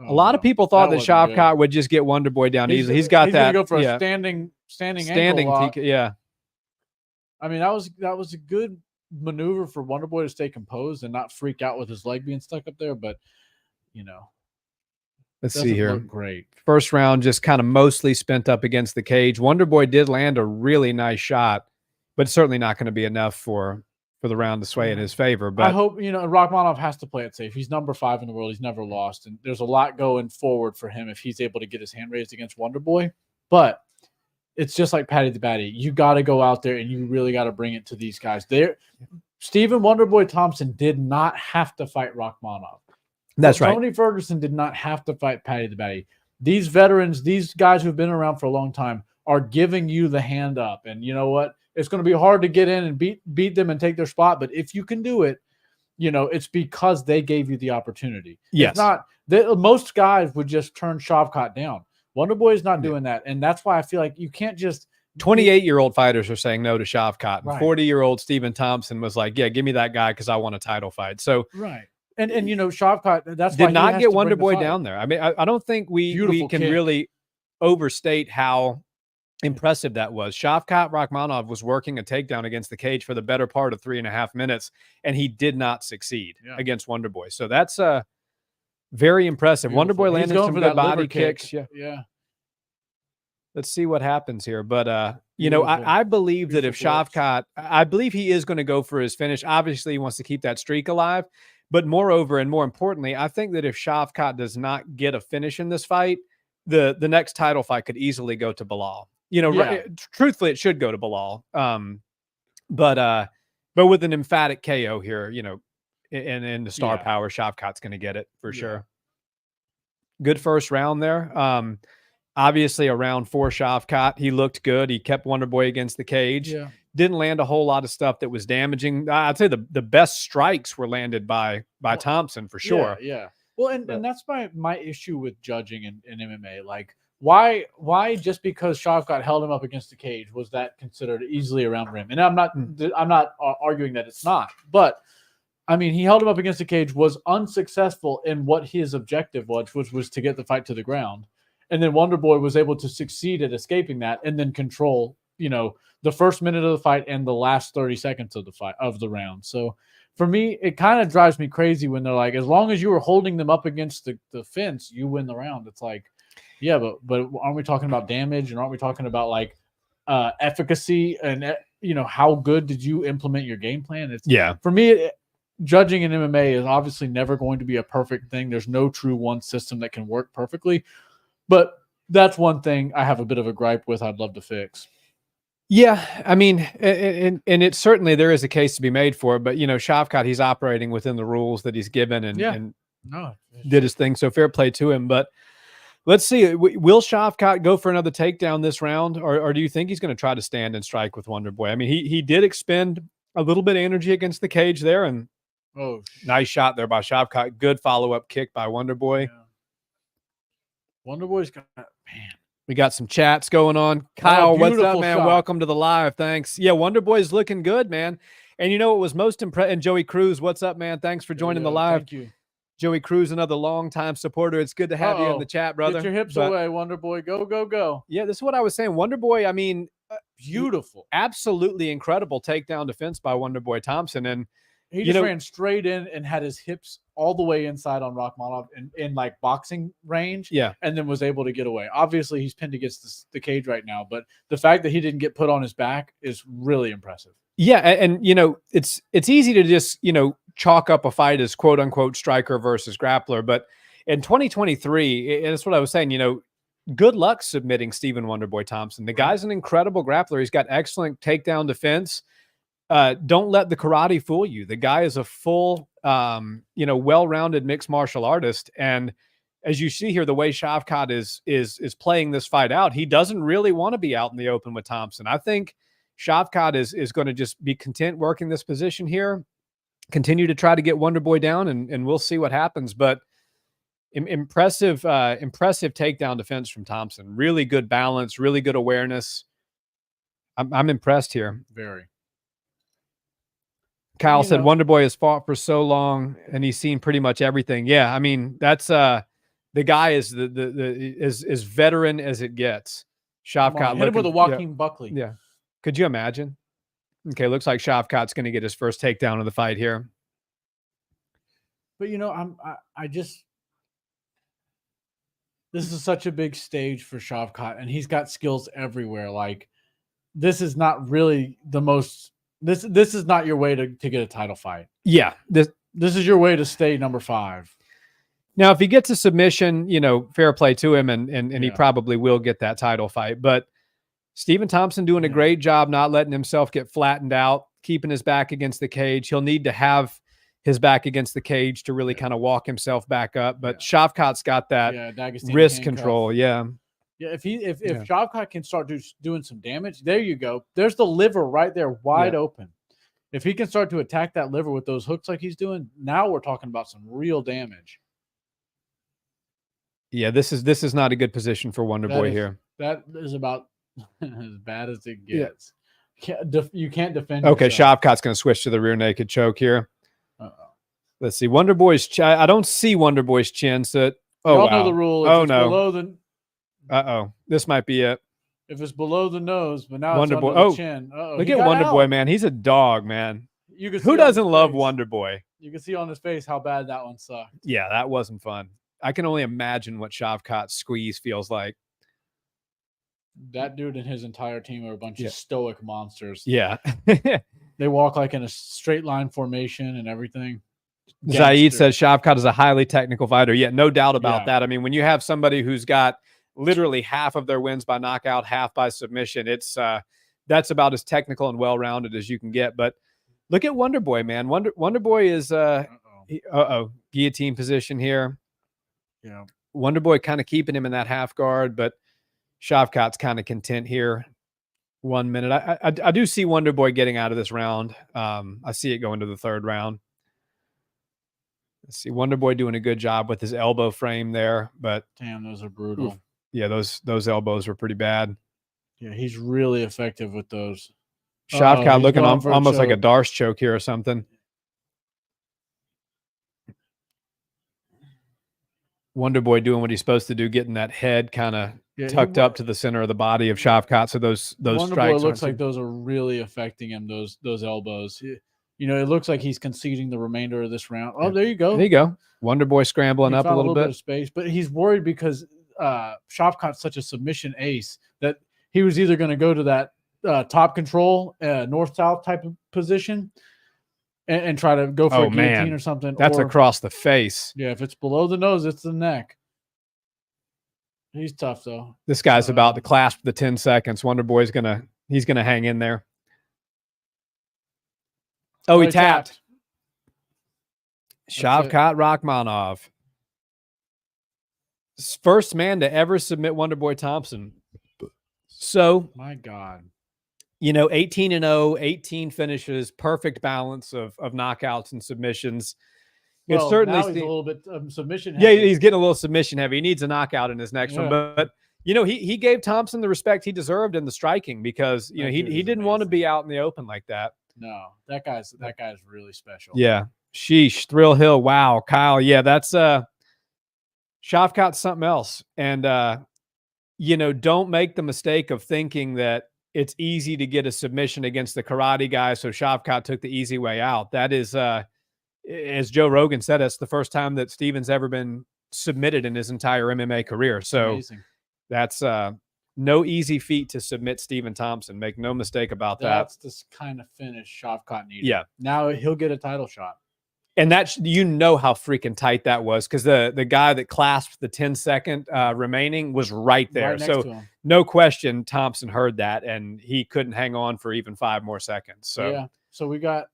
[SPEAKER 1] a lot of people thought that Shavkat would just get Wonderboy down easily. He's got that.
[SPEAKER 2] Go for a standing ankle lock.
[SPEAKER 1] Yeah. I
[SPEAKER 2] mean, that was a good maneuver for Wonderboy to stay composed and not freak out with his leg being stuck up there. But
[SPEAKER 1] let's see here.
[SPEAKER 2] Great.
[SPEAKER 1] First round just kind of mostly spent up against the cage. Wonderboy did land a really nice shot, but certainly not going to be enough for the round to sway in his favor. But
[SPEAKER 2] I hope, Rachmanov has to play it safe. He's number 5 in the world. He's never lost. And there's a lot going forward for him if he's able to get his hand raised against Wonderboy. But it's just like Paddy the Baddy. You got to go out there and you really got to bring it to these guys. Stephen Wonderboy Thompson did not have to fight Rachmanov.
[SPEAKER 1] That's right.
[SPEAKER 2] Tony Ferguson did not have to fight Paddy the Baddy. These veterans, these guys who've been around for a long time are giving you the hand up. And you know what? It's going to be hard to get in and beat them and take their spot. But if you can do it, it's because they gave you the opportunity.
[SPEAKER 1] Yes.
[SPEAKER 2] It's not most guys would just turn Shavkat down. Wonderboy is not doing that. And that's why I feel like you can't just
[SPEAKER 1] 28-year-old fighters are saying no to Shavkat.
[SPEAKER 2] Right.
[SPEAKER 1] 40-year-old Stephen Thompson was like, yeah, give me that guy because I want a title fight. So
[SPEAKER 2] right. And Shavkat, that's
[SPEAKER 1] did
[SPEAKER 2] why
[SPEAKER 1] not get Wonderboy down there. I mean, I don't think we can really overstate how impressive that was. Shavkat Rachmanov was working a takedown against the cage for the better part of 3.5 minutes, and he did not succeed against Wonderboy. So that's very impressive.
[SPEAKER 2] Beautiful.
[SPEAKER 1] Wonderboy landed some good body kicks.
[SPEAKER 2] Yeah.
[SPEAKER 1] Let's see what happens here. But, I believe that if Shavkat, I believe he is going to go for his finish. Obviously, he wants to keep that streak alive. But moreover, and more importantly, I think that if Shavkat does not get a finish in this fight, the next title fight could easily go to Bilal. Truthfully, it should go to Bilal. But with an emphatic KO here, and the star power, Shavkat's going to get it for sure. Good first round there. Obviously, a round 4 Shavkat. He looked good. He kept Wonderboy against the cage.
[SPEAKER 2] Yeah.
[SPEAKER 1] Didn't land a whole lot of stuff that was damaging. I'd say the best strikes were landed by Thompson for sure.
[SPEAKER 2] Yeah. Well, and that's my issue with judging in MMA. Like, why just because Shavkat held him up against the cage was that considered easily around rim? And I'm not arguing that it's not, but I mean, he held him up against the cage, was unsuccessful in what his objective was, which was to get the fight to the ground. And then Wonderboy was able to succeed at escaping that and then control, the first minute of the fight and the last 30 seconds of the round. So for me, it kind of drives me crazy when they're like, as long as you were holding them up against the fence, you win the round. It's like, yeah, but aren't we talking about damage, and aren't we talking about like efficacy and how good did you implement your game plan? For me, judging in MMA is obviously never going to be a perfect thing. There's no true one system that can work perfectly, but that's one thing I have a bit of a gripe with. I'd love to fix.
[SPEAKER 1] Yeah, I mean, and it certainly there is a case to be made for it, but Shavkat, he's operating within the rules that he's given and did his thing. So fair play to him. But let's see, will Shavkat go for another takedown this round, or do you think he's going to try to stand and strike with Wonderboy? I mean, he did expend a little bit of energy against the cage there, and nice shot there by Shavkat. Good follow-up kick by Wonderboy.
[SPEAKER 2] Yeah. Wonderboy's got
[SPEAKER 1] We got some chats going on. Kyle, what's up, man?
[SPEAKER 2] Shot.
[SPEAKER 1] Welcome to the live. Thanks. Yeah, Wonderboy's looking good, man. And what was most impressive? And Joey Cruz, what's up, man? Thanks for joining the live.
[SPEAKER 2] Thank you.
[SPEAKER 1] Joey Cruz, another longtime supporter. It's good to have you in the chat, brother.
[SPEAKER 2] Get your hips away, Wonderboy. Go, go, go.
[SPEAKER 1] Yeah, this is what I was saying. Wonderboy, I mean,
[SPEAKER 2] beautiful.
[SPEAKER 1] Absolutely incredible takedown defense by Wonderboy Thompson. And
[SPEAKER 2] He just ran straight in and had his hips all the way inside on Rachmanov in like boxing range.
[SPEAKER 1] Yeah.
[SPEAKER 2] And then was able to get away. Obviously, he's pinned against the cage right now, but the fact that he didn't get put on his back is really impressive.
[SPEAKER 1] Yeah. And it's easy to just, chalk up a fight as quote unquote striker versus grappler. But in 2023, and that's what I was saying, good luck submitting Stephen Wonderboy Thompson. The guy's an incredible grappler. He's got excellent takedown defense. Don't let the karate fool you. The guy is a full, well-rounded mixed martial artist. And as you see here, the way Shavkat is playing this fight out, he doesn't really want to be out in the open with Thompson. I think Shavkat is going to just be content working this position here, continue to try to get Wonderboy down, and we'll see what happens. But impressive takedown defense from Thompson. Really good balance, really good awareness. I'm impressed here.
[SPEAKER 2] Very.
[SPEAKER 1] Kyle said Wonderboy has fought for so long and he's seen pretty much everything. Yeah, I mean, that's the guy is as veteran as it gets. Shavkat
[SPEAKER 2] hit him with a Joaquin Buckley.
[SPEAKER 1] Yeah. Could you imagine? Okay, looks like Shavkat's going to get his first takedown of the fight here.
[SPEAKER 2] But this is such a big stage for Shavkat, and he's got skills everywhere. Like, this is not really the most. This is not your way to get a title fight.
[SPEAKER 1] Yeah,
[SPEAKER 2] this is your way to stay number 5.
[SPEAKER 1] Now, if he gets a submission, fair play to him, and he probably will get that title fight. But Stephen Thompson doing a great job not letting himself get flattened out, keeping his back against the cage. He'll need to have his back against the cage to really kind of walk himself back up. But Shavkat's got that wrist control. Yeah.
[SPEAKER 2] Yeah, if Shavkat can start doing some damage, there you go. There's the liver right there, wide open. If he can start to attack that liver with those hooks like he's doing, now we're talking about some real damage.
[SPEAKER 1] Yeah, this is not a good position for Wonderboy here.
[SPEAKER 2] That is about as bad as it gets. You can't defend.
[SPEAKER 1] Okay,
[SPEAKER 2] yourself.
[SPEAKER 1] Shavkat's going to switch to the rear naked choke here. Let's see. Wonderboy's I don't see Wonderboy's chin. So
[SPEAKER 2] y'all know the rule. If it's below the
[SPEAKER 1] this might be it.
[SPEAKER 2] If it's below the nose, but now it's under the chin.
[SPEAKER 1] Look at Wonderboy, man. He's a dog, man. Who doesn't love Wonderboy?
[SPEAKER 2] You can see on his face how bad that one sucked.
[SPEAKER 1] Yeah, that wasn't fun. I can only imagine what Shavkat's squeeze feels like.
[SPEAKER 2] That dude and his entire team are a bunch of stoic monsters.
[SPEAKER 1] Yeah.
[SPEAKER 2] They walk like in a straight line formation and everything.
[SPEAKER 1] Zaid says Shavkat is a highly technical fighter. Yeah, no doubt about that. I mean, when you have somebody who's got literally half of their wins by knockout, half by submission, it's that's about as technical and well-rounded as you can get. But look at Wonderboy, man. Wonderboy is guillotine position here.
[SPEAKER 2] Yeah.
[SPEAKER 1] Wonderboy kind of keeping him in that half guard, but Shavkat's kind of content here. 1 minute. I do see Wonderboy getting out of this round. I see it going to the third round. Let's see Wonderboy doing a good job with his elbow frame there, but
[SPEAKER 2] damn, those are brutal.
[SPEAKER 1] Oof. Yeah, those elbows were pretty bad.
[SPEAKER 2] Yeah, he's really effective with those.
[SPEAKER 1] Shavkat looking almost like a Darce choke here or something. Wonderboy doing what he's supposed to do, getting that head kind of tucked up to the center of the body of Shavkat. So those strikes
[SPEAKER 2] looks like those are really affecting him. Those elbows. It looks like he's conceding the remainder of this round. Oh, there you go.
[SPEAKER 1] There you go. Wonderboy scrambling up a little bit
[SPEAKER 2] of space, but he's worried because Shavkat's such a submission ace that he was either going to go to that top control, north-south type of position and try to go for a guillotine or something.
[SPEAKER 1] That's across the face.
[SPEAKER 2] Yeah, if it's below the nose, it's the neck. He's tough, though.
[SPEAKER 1] This guy's about to clasp the 10 seconds. Wonderboy's he's gonna hang in there. Oh, he tapped. Shavkat Rachmanov. First man to ever submit Wonderboy Thompson. So,
[SPEAKER 2] my God.
[SPEAKER 1] 18-0, 18 finishes, perfect balance of knockouts and submissions.
[SPEAKER 2] Well,
[SPEAKER 1] it's certainly
[SPEAKER 2] now he's a little bit submission heavy.
[SPEAKER 1] Yeah, he's getting a little submission heavy. He needs a knockout in his next one. But he gave Thompson the respect he deserved in the striking because he didn't want to be out in the open like that.
[SPEAKER 2] No, that guy's really special.
[SPEAKER 1] Yeah. Sheesh. Thrill Hill. Wow. Kyle. Yeah, that's Shavkat's something else. And don't make the mistake of thinking that it's easy to get a submission against the karate guy, so Shavkat took the easy way out. That is, as Joe Rogan said, it's the first time that Steven's ever been submitted in his entire MMA career. So
[SPEAKER 2] amazing.
[SPEAKER 1] That's no easy feat to submit Stephen Thompson. Make no mistake about that.
[SPEAKER 2] That's the kind of finish Shavkat needed.
[SPEAKER 1] Yeah.
[SPEAKER 2] Now he'll get a title shot.
[SPEAKER 1] And that, you know how freaking tight that was, because the guy that clasped the 10-second remaining was right there.
[SPEAKER 2] Right next to
[SPEAKER 1] So
[SPEAKER 2] him.
[SPEAKER 1] no question Thompson heard that, and he couldn't hang on for even 5 more seconds. So
[SPEAKER 2] yeah. So we got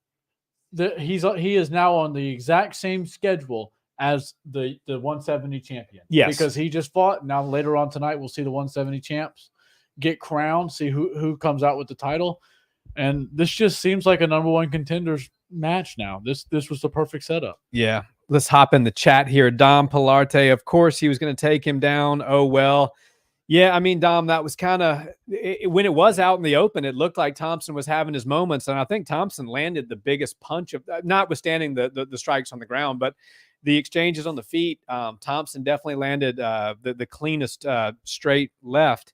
[SPEAKER 2] he is now on the exact same schedule as the 170 champion.
[SPEAKER 1] Yes.
[SPEAKER 2] Because he just fought. Now later on tonight we'll see the 170 champs get crowned, see who comes out with the title. And this just seems like a number one contenders match now. This was the perfect setup.
[SPEAKER 1] Yeah. Let's hop in the chat here. Dom Pilarte, of course, he was going to take him down. Oh, well. Yeah, I mean, Dom, that was kind of when it was out in the open, it looked like Thompson was having his moments. And I think Thompson landed the biggest punch of, notwithstanding the strikes on the ground, but the exchanges on the feet. Thompson definitely landed the cleanest straight left.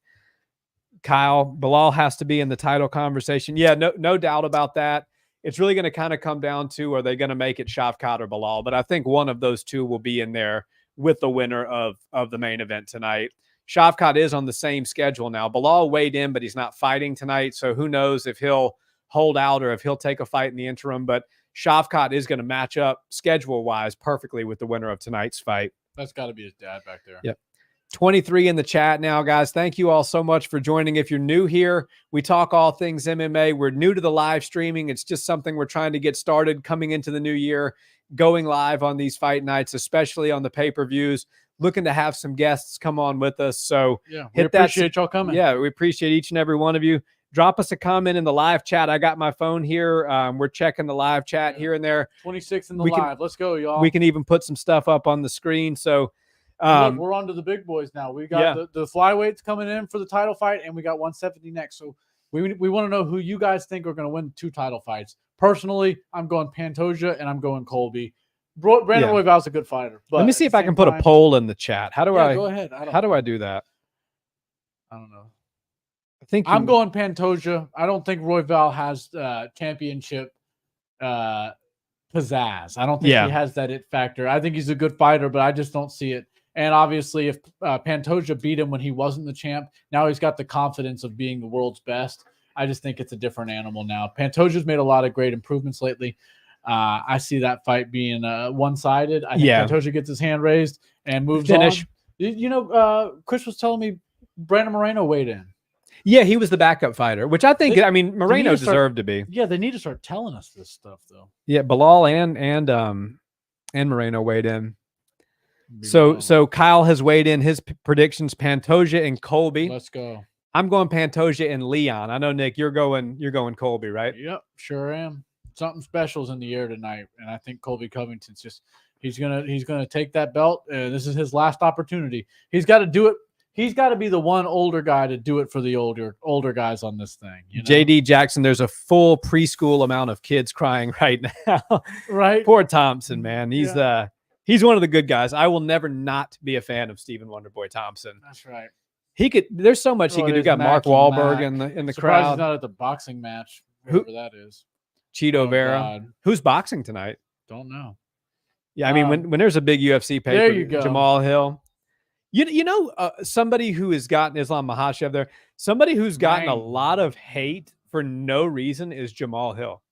[SPEAKER 1] Kyle, Bilal has to be in the title conversation. Yeah, no doubt about that. It's really going to kind of come down to, are they going to make it Shavkat or Bilal? But I think one of those two will be in there with the winner of the main event tonight. Shavkat is on the same schedule now. Bilal weighed in, but he's not fighting tonight. So who knows if he'll hold out or if he'll take a fight in the interim. But Shavkat is going to match up schedule-wise perfectly with the winner of tonight's fight.
[SPEAKER 2] That's got to be his dad back there.
[SPEAKER 1] Yep. 23 in the chat now, guys. Thank you all so much for joining. If you're new here, we talk all things MMA. We're new to the live streaming. It's just something we're trying to get started coming into the new year, going live on these fight nights, especially on the pay-per-views, looking to have some guests come on with us. So
[SPEAKER 2] yeah, we appreciate y'all coming.
[SPEAKER 1] Yeah, we appreciate each and every one of you. Drop us a comment in the live chat. I got my phone here. We're checking the live chat here and there.
[SPEAKER 2] 26 in the live. Let's go, y'all.
[SPEAKER 1] We can even put some stuff up on the screen. So
[SPEAKER 2] look, we're on to the big boys now. We got the flyweights coming in for the title fight, and we got 170 next. So we want to know who you guys think are going to win 2 title fights. Personally, I'm going Pantoja and I'm going Colby. Brandon Royval's a good fighter. But
[SPEAKER 1] let me see if I can put a poll in the chat. How do I
[SPEAKER 2] go ahead?
[SPEAKER 1] How do I do that?
[SPEAKER 2] I don't know.
[SPEAKER 1] I think
[SPEAKER 2] I'm going Pantoja. I don't think Royval has championship pizzazz. I don't think he has that it factor. I think he's a good fighter, but I just don't see it. And obviously, if Pantoja beat him when he wasn't the champ, now he's got the confidence of being the world's best. I just think it's a different animal now. Pantoja's made a lot of great improvements lately. I see that fight being one-sided. I think Pantoja gets his hand raised and moves on. You know, Chris was telling me Brandon Moreno weighed in.
[SPEAKER 1] Yeah, he was the backup fighter, which I think, Moreno deserved to be.
[SPEAKER 2] Yeah, they need to start telling us this stuff, though.
[SPEAKER 1] Yeah, Bilal and Moreno weighed in. So Kyle has weighed in his predictions: Pantoja and Colby.
[SPEAKER 2] Let's go.
[SPEAKER 1] I'm going Pantoja and Leon. I know, Nick, you're going Colby, right?
[SPEAKER 2] Yep, sure am. Something special's in the air tonight, and I think Colby Covington's he's gonna take that belt. This is his last opportunity. He's got to do it. He's got to be the one older guy to do it for the older guys on this thing. You know?
[SPEAKER 1] JD Jackson, there's a full preschool amount of kids crying right now.
[SPEAKER 2] Right.
[SPEAKER 1] Poor Thompson, man. He's one of the good guys. I will never not be a fan of Stephen Wonderboy Thompson.
[SPEAKER 2] That's right.
[SPEAKER 1] There's so much he could do. Got Mark Wahlberg in the crowd.
[SPEAKER 2] He's not at the boxing match, whoever that is.
[SPEAKER 1] Cheeto Vera.
[SPEAKER 2] God.
[SPEAKER 1] Who's boxing tonight?
[SPEAKER 2] Don't know.
[SPEAKER 1] Yeah, I mean, when there's a big UFC pay-per-view,
[SPEAKER 2] there you go.
[SPEAKER 1] Jamal Hill. You know, somebody who has gotten Islam Makhachev there, somebody who's gotten a lot of hate for no reason is Jamal Hill.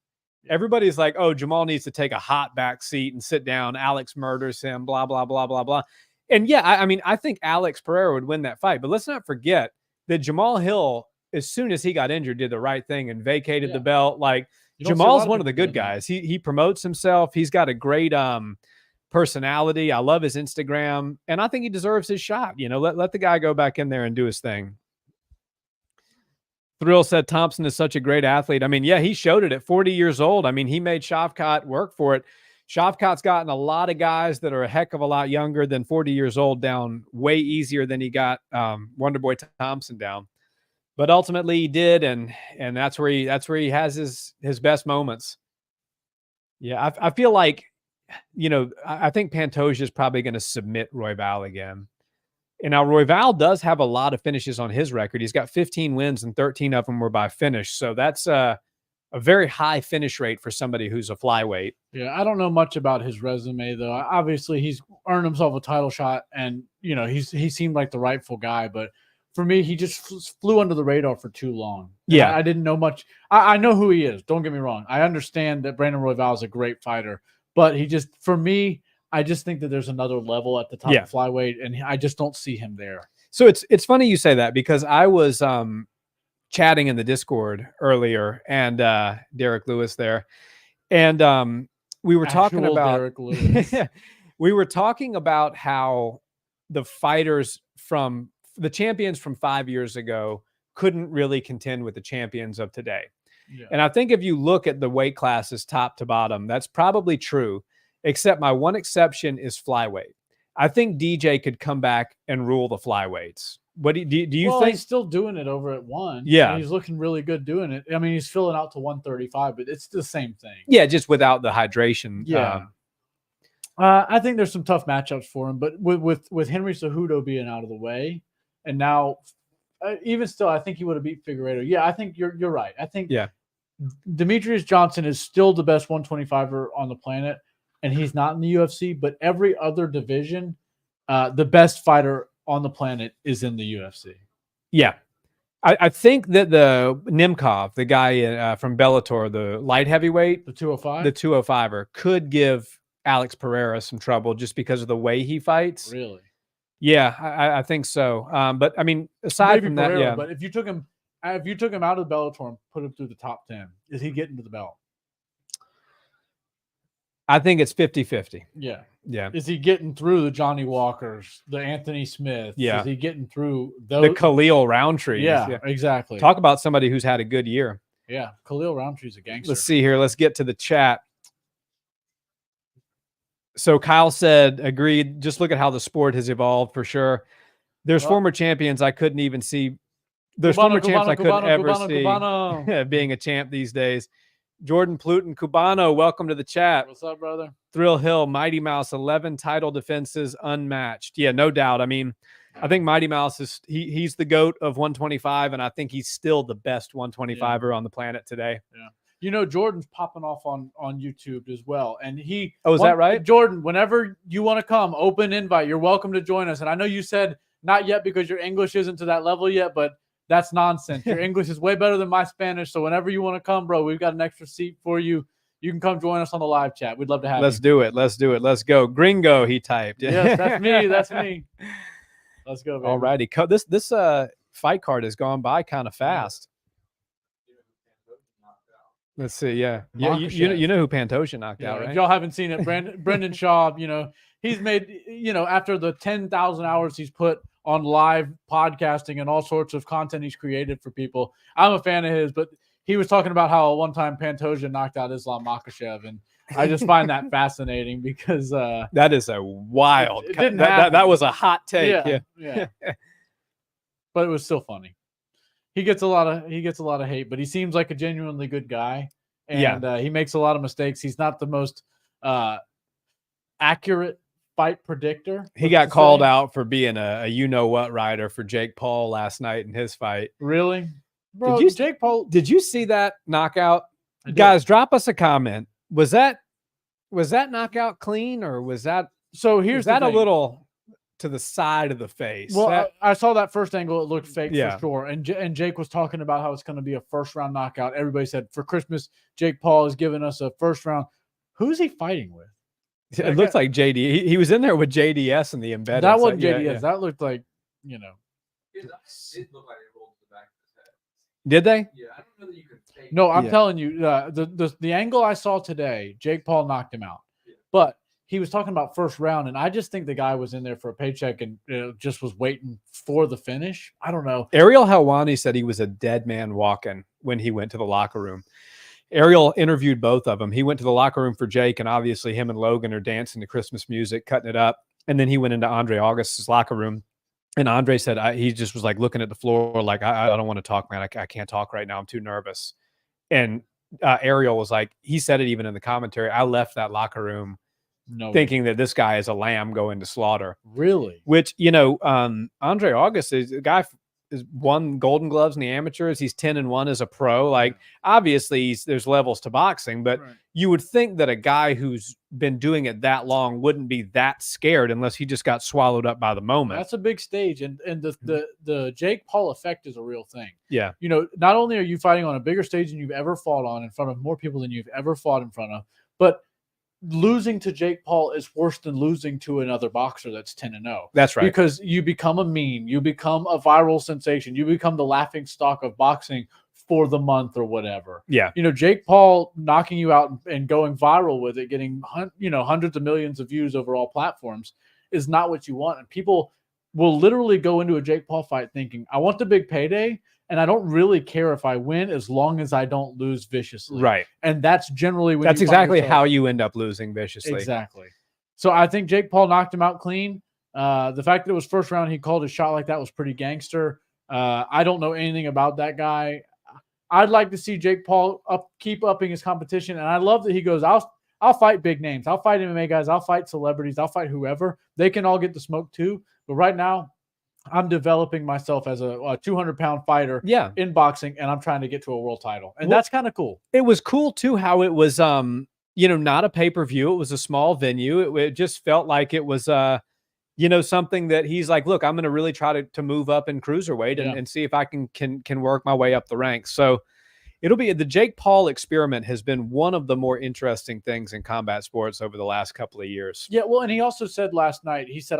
[SPEAKER 1] Everybody's like, oh, Jamal needs to take a hot back seat and sit down. Alex murders him, blah, blah, blah, blah, blah. And yeah, I mean, I think Alex Pereira would win that fight. But let's not forget that Jamal Hill, as soon as he got injured, did the right thing and vacated the belt. Like, Jamal's one of the good guys. He promotes himself. He's got a great personality. I love his Instagram, and I think he deserves his shot. You know, let the guy go back in there and do his thing. Thrill said Thompson is such a great athlete. I mean, yeah, he showed it at 40 years old. I mean, he made Shavkat work for it. Shavkat's gotten a lot of guys that are a heck of a lot younger than 40 years old down way easier than he got Wonderboy Thompson down. But ultimately he did, and that's where he has his best moments. Yeah, I feel like, you know, I think Pantoja is probably going to submit Royval again. And now Royval does have a lot of finishes on his record. He's got 15 wins and 13 of them were by finish. So that's a very high finish rate for somebody who's a flyweight.
[SPEAKER 2] Yeah, I don't know much about his resume though. Obviously, he's earned himself a title shot, and he seemed like the rightful guy. But for me, he just flew under the radar for too long.
[SPEAKER 1] Yeah,
[SPEAKER 2] I didn't know much. I know who he is. Don't get me wrong. I understand that Brandon Royval is a great fighter, but for me, I just think that there's another level at the top of flyweight, and I just don't see him there.
[SPEAKER 1] So it's funny you say that, because I was chatting in the Discord earlier, and Derek Lewis there, and we were talking about
[SPEAKER 2] Derek Lewis.
[SPEAKER 1] We were talking about how the fighters from the champions from 5 years ago couldn't really contend with the champions of today. Yeah. And I think if you look at the weight classes top to bottom, that's probably true, except my one exception is flyweight. I think DJ could come back and rule the flyweights. What do you think?
[SPEAKER 2] He's still doing it over at 1.
[SPEAKER 1] Yeah.
[SPEAKER 2] And he's looking really good doing it. I mean, he's filling out to 135, but it's the same thing.
[SPEAKER 1] Yeah, just without the hydration.
[SPEAKER 2] Yeah. I think there's some tough matchups for him, but with Henry Cejudo being out of the way, and now even still, I think he would have beat Figueiredo. Yeah, I think you're right. I think Demetrius Johnson is still the best 125er on the planet, and he's not in the UFC, but every other division, the best fighter on the planet is in the UFC.
[SPEAKER 1] Yeah. I think that the Nemkov, the guy from Bellator, the light heavyweight,
[SPEAKER 2] the 205,
[SPEAKER 1] the 205er, could give Alex Pereira some trouble just because of the way he fights.
[SPEAKER 2] Really?
[SPEAKER 1] Yeah, I think so. But I mean, aside from that, yeah.
[SPEAKER 2] But if you took him out of the Bellator and put him through the top 10, is he getting to the belt?
[SPEAKER 1] I think it's 50-50.
[SPEAKER 2] Yeah.
[SPEAKER 1] Yeah.
[SPEAKER 2] Is he getting through the Johnny Walkers, the Anthony Smiths?
[SPEAKER 1] Yeah.
[SPEAKER 2] Is he getting through those?
[SPEAKER 1] The Khalil Roundtree?
[SPEAKER 2] Yeah, exactly.
[SPEAKER 1] Talk about somebody who's had a good year.
[SPEAKER 2] Yeah. Khalil Roundtree's a gangster.
[SPEAKER 1] Let's see here. Let's get to the chat. So Kyle said, agreed. Just look at how the sport has evolved for sure. There's former champions I couldn't even see. There's former champs I couldn't ever see being a champ these days. Jordan Pluton, Cubano, welcome to the chat.
[SPEAKER 2] What's up, brother?
[SPEAKER 1] Thrill Hill, Mighty Mouse, 11 title defenses unmatched. Yeah, no doubt. I mean, I think Mighty Mouse is he's the GOAT of 125, and I think he's still the best 125er on the planet today.
[SPEAKER 2] Yeah. You know, Jordan's popping off on YouTube as well. And is
[SPEAKER 1] that right?
[SPEAKER 2] Jordan, whenever you want to come, open invite. You're welcome to join us. And I know you said not yet because your English isn't to that level yet, but that's nonsense. Your English is way better than my Spanish. So whenever you want to come, bro, we've got an extra seat for you. You can come join us on the live chat. We'd love to have you.
[SPEAKER 1] Let's do it. Let's do it. Let's go. Gringo, he typed.
[SPEAKER 2] Yes, that's me. That's me. Let's go, baby.
[SPEAKER 1] All righty. This fight card has gone by kind of fast. Let's see. Yeah. You know who Pantoja knocked out, right?
[SPEAKER 2] If y'all haven't seen it, Brendan Shaw, he's made, after the 10,000 hours he's put on live podcasting and all sorts of content he's created for people. I'm a fan of his, but he was talking about how one time Pantoja knocked out Islam Makhachev, and I just find that fascinating because
[SPEAKER 1] that is a wild.
[SPEAKER 2] It didn't happen.
[SPEAKER 1] That was a hot take.
[SPEAKER 2] Yeah. But it was still funny. He gets a lot of hate, but he seems like a genuinely good guy, and he makes a lot of mistakes. He's not the most accurate fight predictor.
[SPEAKER 1] He got called out for being a you-know-what rider for Jake Paul last night in his fight.
[SPEAKER 2] Really? Bro,
[SPEAKER 1] Jake Paul, did you see that knockout? Guys, drop us a comment. Was that knockout clean, or was that a little to the side of the face?
[SPEAKER 2] Well, I saw that first angle. It looked fake for sure. And Jake was talking about how it's going to be a first-round knockout. Everybody said, for Christmas, Jake Paul is giving us a first round. Who's he fighting with?
[SPEAKER 1] It looks like JD. He was in there with JDS in the embedded.
[SPEAKER 2] That wasn't JDS. Yeah. That looked like,
[SPEAKER 3] It did look like it rolled to the back of his head.
[SPEAKER 1] Did they?
[SPEAKER 3] Yeah, I don't know that you can fake.
[SPEAKER 2] No, I'm telling you, the angle I saw today, Jake Paul knocked him out. Yeah. But he was talking about first round, and I just think the guy was in there for a paycheck and just was waiting for the finish. I don't know.
[SPEAKER 1] Ariel Helwani said he was a dead man walking when he went to the locker room. Ariel interviewed both of them. He went to the locker room for Jake, and obviously him and Logan are dancing to Christmas music, cutting it up. And then he went into Andre August's locker room, and Andre said he just was like looking at the floor like, I don't want to talk, man. I can't talk right now. I'm too nervous. And Ariel was like, he said it even in the commentary, I left that locker room thinking that this guy is a lamb going to slaughter.
[SPEAKER 2] Really?
[SPEAKER 1] Which, Andre August is a guy has won Golden Gloves in the amateurs. He's 10-1 as a pro. Like, obviously, there's levels to boxing, but you would think that a guy who's been doing it that long wouldn't be that scared unless he just got swallowed up by the moment.
[SPEAKER 2] That's a big stage, and the Jake Paul effect is a real thing.
[SPEAKER 1] Yeah.
[SPEAKER 2] Not only are you fighting on a bigger stage than you've ever fought on, in front of more people than you've ever fought in front of, but losing to Jake Paul is worse than losing to another boxer that's 10-0.
[SPEAKER 1] That's right.
[SPEAKER 2] Because you become a meme, you become a viral sensation, you become the laughing stock of boxing for the month or whatever.
[SPEAKER 1] Yeah.
[SPEAKER 2] Jake Paul knocking you out and going viral with it, getting hundreds of millions of views over all platforms is not what you want. And people will literally go into a Jake Paul fight thinking, I want the big payday, and I don't really care if I win as long as I don't lose viciously.
[SPEAKER 1] Right.
[SPEAKER 2] And that's generally when
[SPEAKER 1] that's exactly how you end up losing viciously.
[SPEAKER 2] Exactly. So I think Jake Paul knocked him out clean. The fact that it was first round, he called a shot like that was pretty gangster. I don't know anything about that guy. I'd like to see Jake Paul keep upping his competition. And I love that he goes, I'll fight big names. I'll fight MMA guys. I'll fight celebrities. I'll fight whoever. They can all get the smoke too. But right now, I'm developing myself as a 200-pound fighter in boxing, and I'm trying to get to a world title. And that's kind of cool.
[SPEAKER 1] It was cool, too, how it was, not a pay-per-view. It was a small venue. It just felt like it was, something that he's like, look, I'm going to really try to move up in cruiserweight and see if I can work my way up the ranks. So it'll be the Jake Paul experiment has been one of the more interesting things in combat sports over the last couple of years.
[SPEAKER 2] Yeah, well, and he also said last night, he said,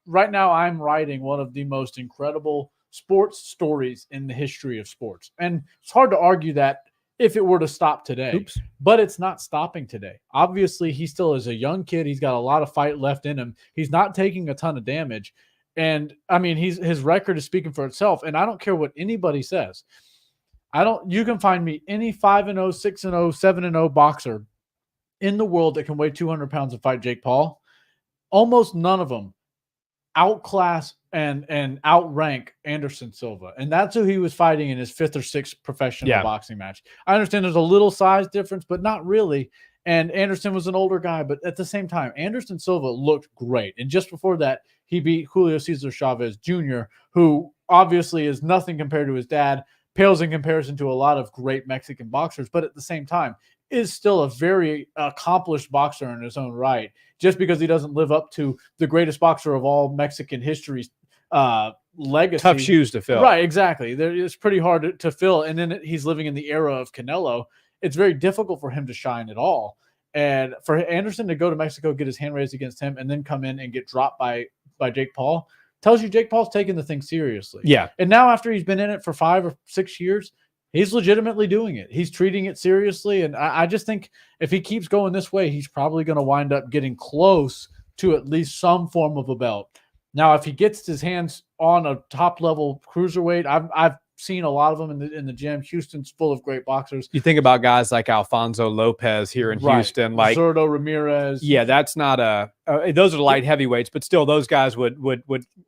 [SPEAKER 2] right now I'm writing one of the most incredible sports stories in the history of sports. And it's hard to argue that if it were to stop today, but it's not stopping today. Obviously, he still is a young kid. He's got a lot of fight left in him. He's not taking a ton of damage. And I mean, his record is speaking for itself. And I don't care what anybody says. You can find me any 5-0, 6-0, 7-0 boxer in the world that can weigh 200 pounds and fight Jake Paul. Almost none of them outclass and outrank Anderson Silva. And that's who he was fighting in his 5th or 6th professional boxing match. I understand there's a little size difference, but not really. And Anderson was an older guy, but at the same time, Anderson Silva looked great. And just before that, he beat Julio Cesar Chavez Jr., who obviously is nothing compared to his dad, pales in comparison to a lot of great Mexican boxers, but at the same time is still a very accomplished boxer in his own right. Just because he doesn't live up to the greatest boxer of all Mexican history's legacy.
[SPEAKER 1] Tough shoes to fill.
[SPEAKER 2] Right, exactly. It's pretty hard to fill. And then he's living in the era of Canelo. It's very difficult for him to shine at all. And for Anderson to go to Mexico, get his hand raised against him, and then come in and get dropped by Jake Paul, tells you Jake Paul's taking the thing seriously.
[SPEAKER 1] Yeah.
[SPEAKER 2] And now after he's been in it for 5 or 6 years, he's legitimately doing it. He's treating it seriously. And I just think if he keeps going this way, he's probably going to wind up getting close to at least some form of a belt. Now, if he gets his hands on a top-level cruiserweight, I've seen a lot of them in the gym. Houston's full of great boxers.
[SPEAKER 1] You think about guys like Alfonso Lopez here in Houston, like
[SPEAKER 2] Zurdo Ramirez.
[SPEAKER 1] Yeah, that's not those are light heavyweights, but still, those guys would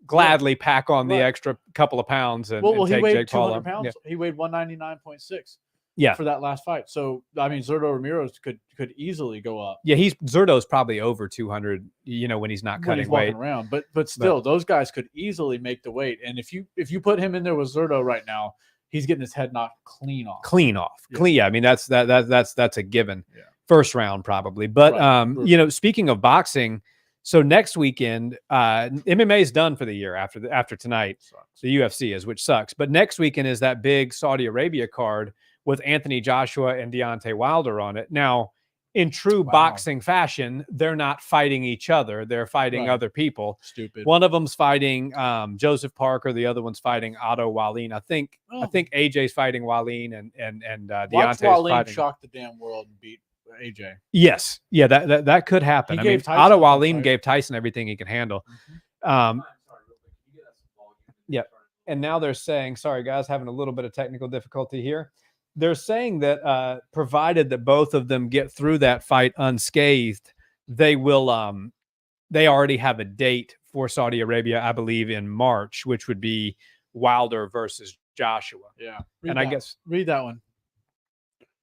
[SPEAKER 1] gladly pack on the extra couple of pounds and
[SPEAKER 2] he
[SPEAKER 1] take
[SPEAKER 2] weighed
[SPEAKER 1] Jake Paul
[SPEAKER 2] 200 pounds.
[SPEAKER 1] Yeah.
[SPEAKER 2] He weighed 199.6.
[SPEAKER 1] Yeah,
[SPEAKER 2] for that last fight. So I mean, Zurdo Ramirez could easily go up.
[SPEAKER 1] Yeah, Zurdo's probably over 200. When he's not cutting weight
[SPEAKER 2] around, but still, those guys could easily make the weight. And if you put him in there with Zurdo right now, he's getting his head knocked clean off.
[SPEAKER 1] Yeah, I mean that's a given. Yeah. First round probably. But speaking of boxing, so next weekend, MMA is done for the year after tonight. The UFC is, which sucks. But next weekend is that big Saudi Arabia card with Anthony Joshua and Deontay Wilder on it. Now, in true boxing fashion, they're not fighting each other. They're fighting other people.
[SPEAKER 2] Stupid.
[SPEAKER 1] One of them's fighting Joseph Parker. The other one's fighting Otto Wallin. I think AJ's fighting Wallin and Deontay's
[SPEAKER 2] Wallin
[SPEAKER 1] fighting.
[SPEAKER 2] shocked the damn world and beat AJ.
[SPEAKER 1] Yes. Yeah, that could happen. Otto Wallin gave Tyson everything he could handle. Yeah. And now they're saying, sorry guys, having a little bit of technical difficulty here. They're saying that provided that both of them get through that fight unscathed, they will. They already have a date for Saudi Arabia, I believe, in March, which would be Wilder versus Joshua.
[SPEAKER 2] Yeah,
[SPEAKER 1] I guess
[SPEAKER 2] read that one.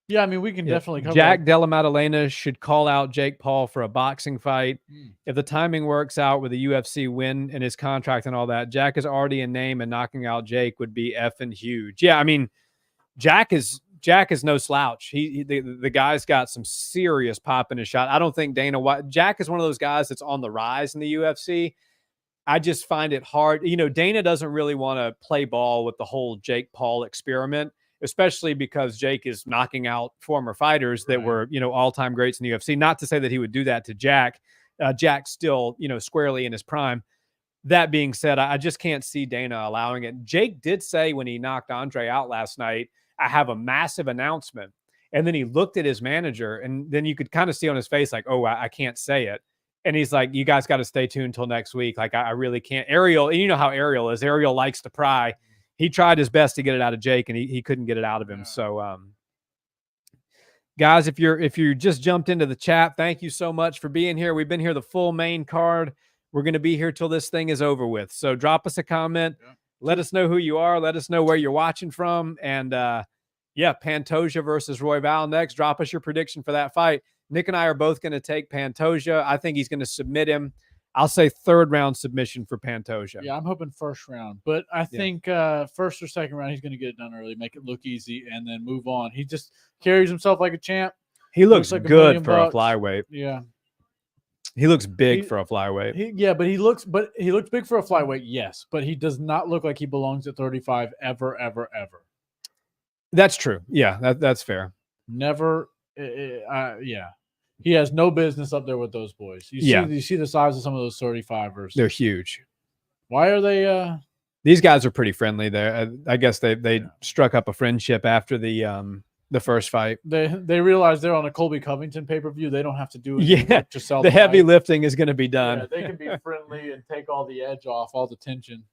[SPEAKER 2] Yeah, I mean, we can definitely cover
[SPEAKER 1] Jack Della Maddalena should call out Jake Paul for a boxing fight. If the timing works out with the UFC win and his contract and all that, Jack is already a name, and knocking out Jake would be effing huge. Yeah, I mean, Jack is no slouch. The guy's got some serious pop in his shot. I don't think Dana White. Jack is one of those guys that's on the rise in the UFC. I just find it hard. Dana doesn't really want to play ball with the whole Jake Paul experiment, especially because Jake is knocking out former fighters that were, all-time greats in the UFC. Not to say that he would do that to Jack. Jack's still, squarely in his prime. That being said, I just can't see Dana allowing it. Jake did say when he knocked Andre out last night, I have a massive announcement. And then he looked at his manager, and then you could kind of see on his face like, oh, I can't say it. And he's like, you guys got to stay tuned until next week. Like, I really can't. Ariel, and you know how Ariel is. Ariel likes to pry. He tried his best to get it out of Jake, and he couldn't get it out of him. So, guys, if you just jumped into the chat, thank you so much for being here. We've been here the full main card. We're going to be here till this thing is over with. So drop us a comment. Yeah. Let us know who you are. Let us know where you're watching from. And, Pantoja versus Royval next. Drop us your prediction for that fight. Nick and I are both going to take Pantoja. I think he's going to submit him. I'll say 3rd round submission for Pantoja.
[SPEAKER 2] Yeah, I'm hoping 1st round. But I think 1st or 2nd round, he's going to get it done early, make it look easy, and then move on. He just carries himself like a champ.
[SPEAKER 1] He looks like good for a flyweight.
[SPEAKER 2] Yeah.
[SPEAKER 1] He looks big for a flyweight.
[SPEAKER 2] But he looks big for a flyweight, yes. But he does not look like he belongs at 35 ever, ever, ever.
[SPEAKER 1] That's true. Yeah, that's fair.
[SPEAKER 2] Never. Yeah. He has no business up there with those boys. You see the size of some of those 35ers.
[SPEAKER 1] They're huge.
[SPEAKER 2] Why are they?
[SPEAKER 1] These guys are pretty friendly there. I guess they struck up a friendship after the first fight.
[SPEAKER 2] They realize they're on a Colby Covington pay-per-view. They don't have to do it to sell
[SPEAKER 1] the heavy lifting is going to be done.
[SPEAKER 2] Yeah, they can be friendly and take all the edge off, all the tension.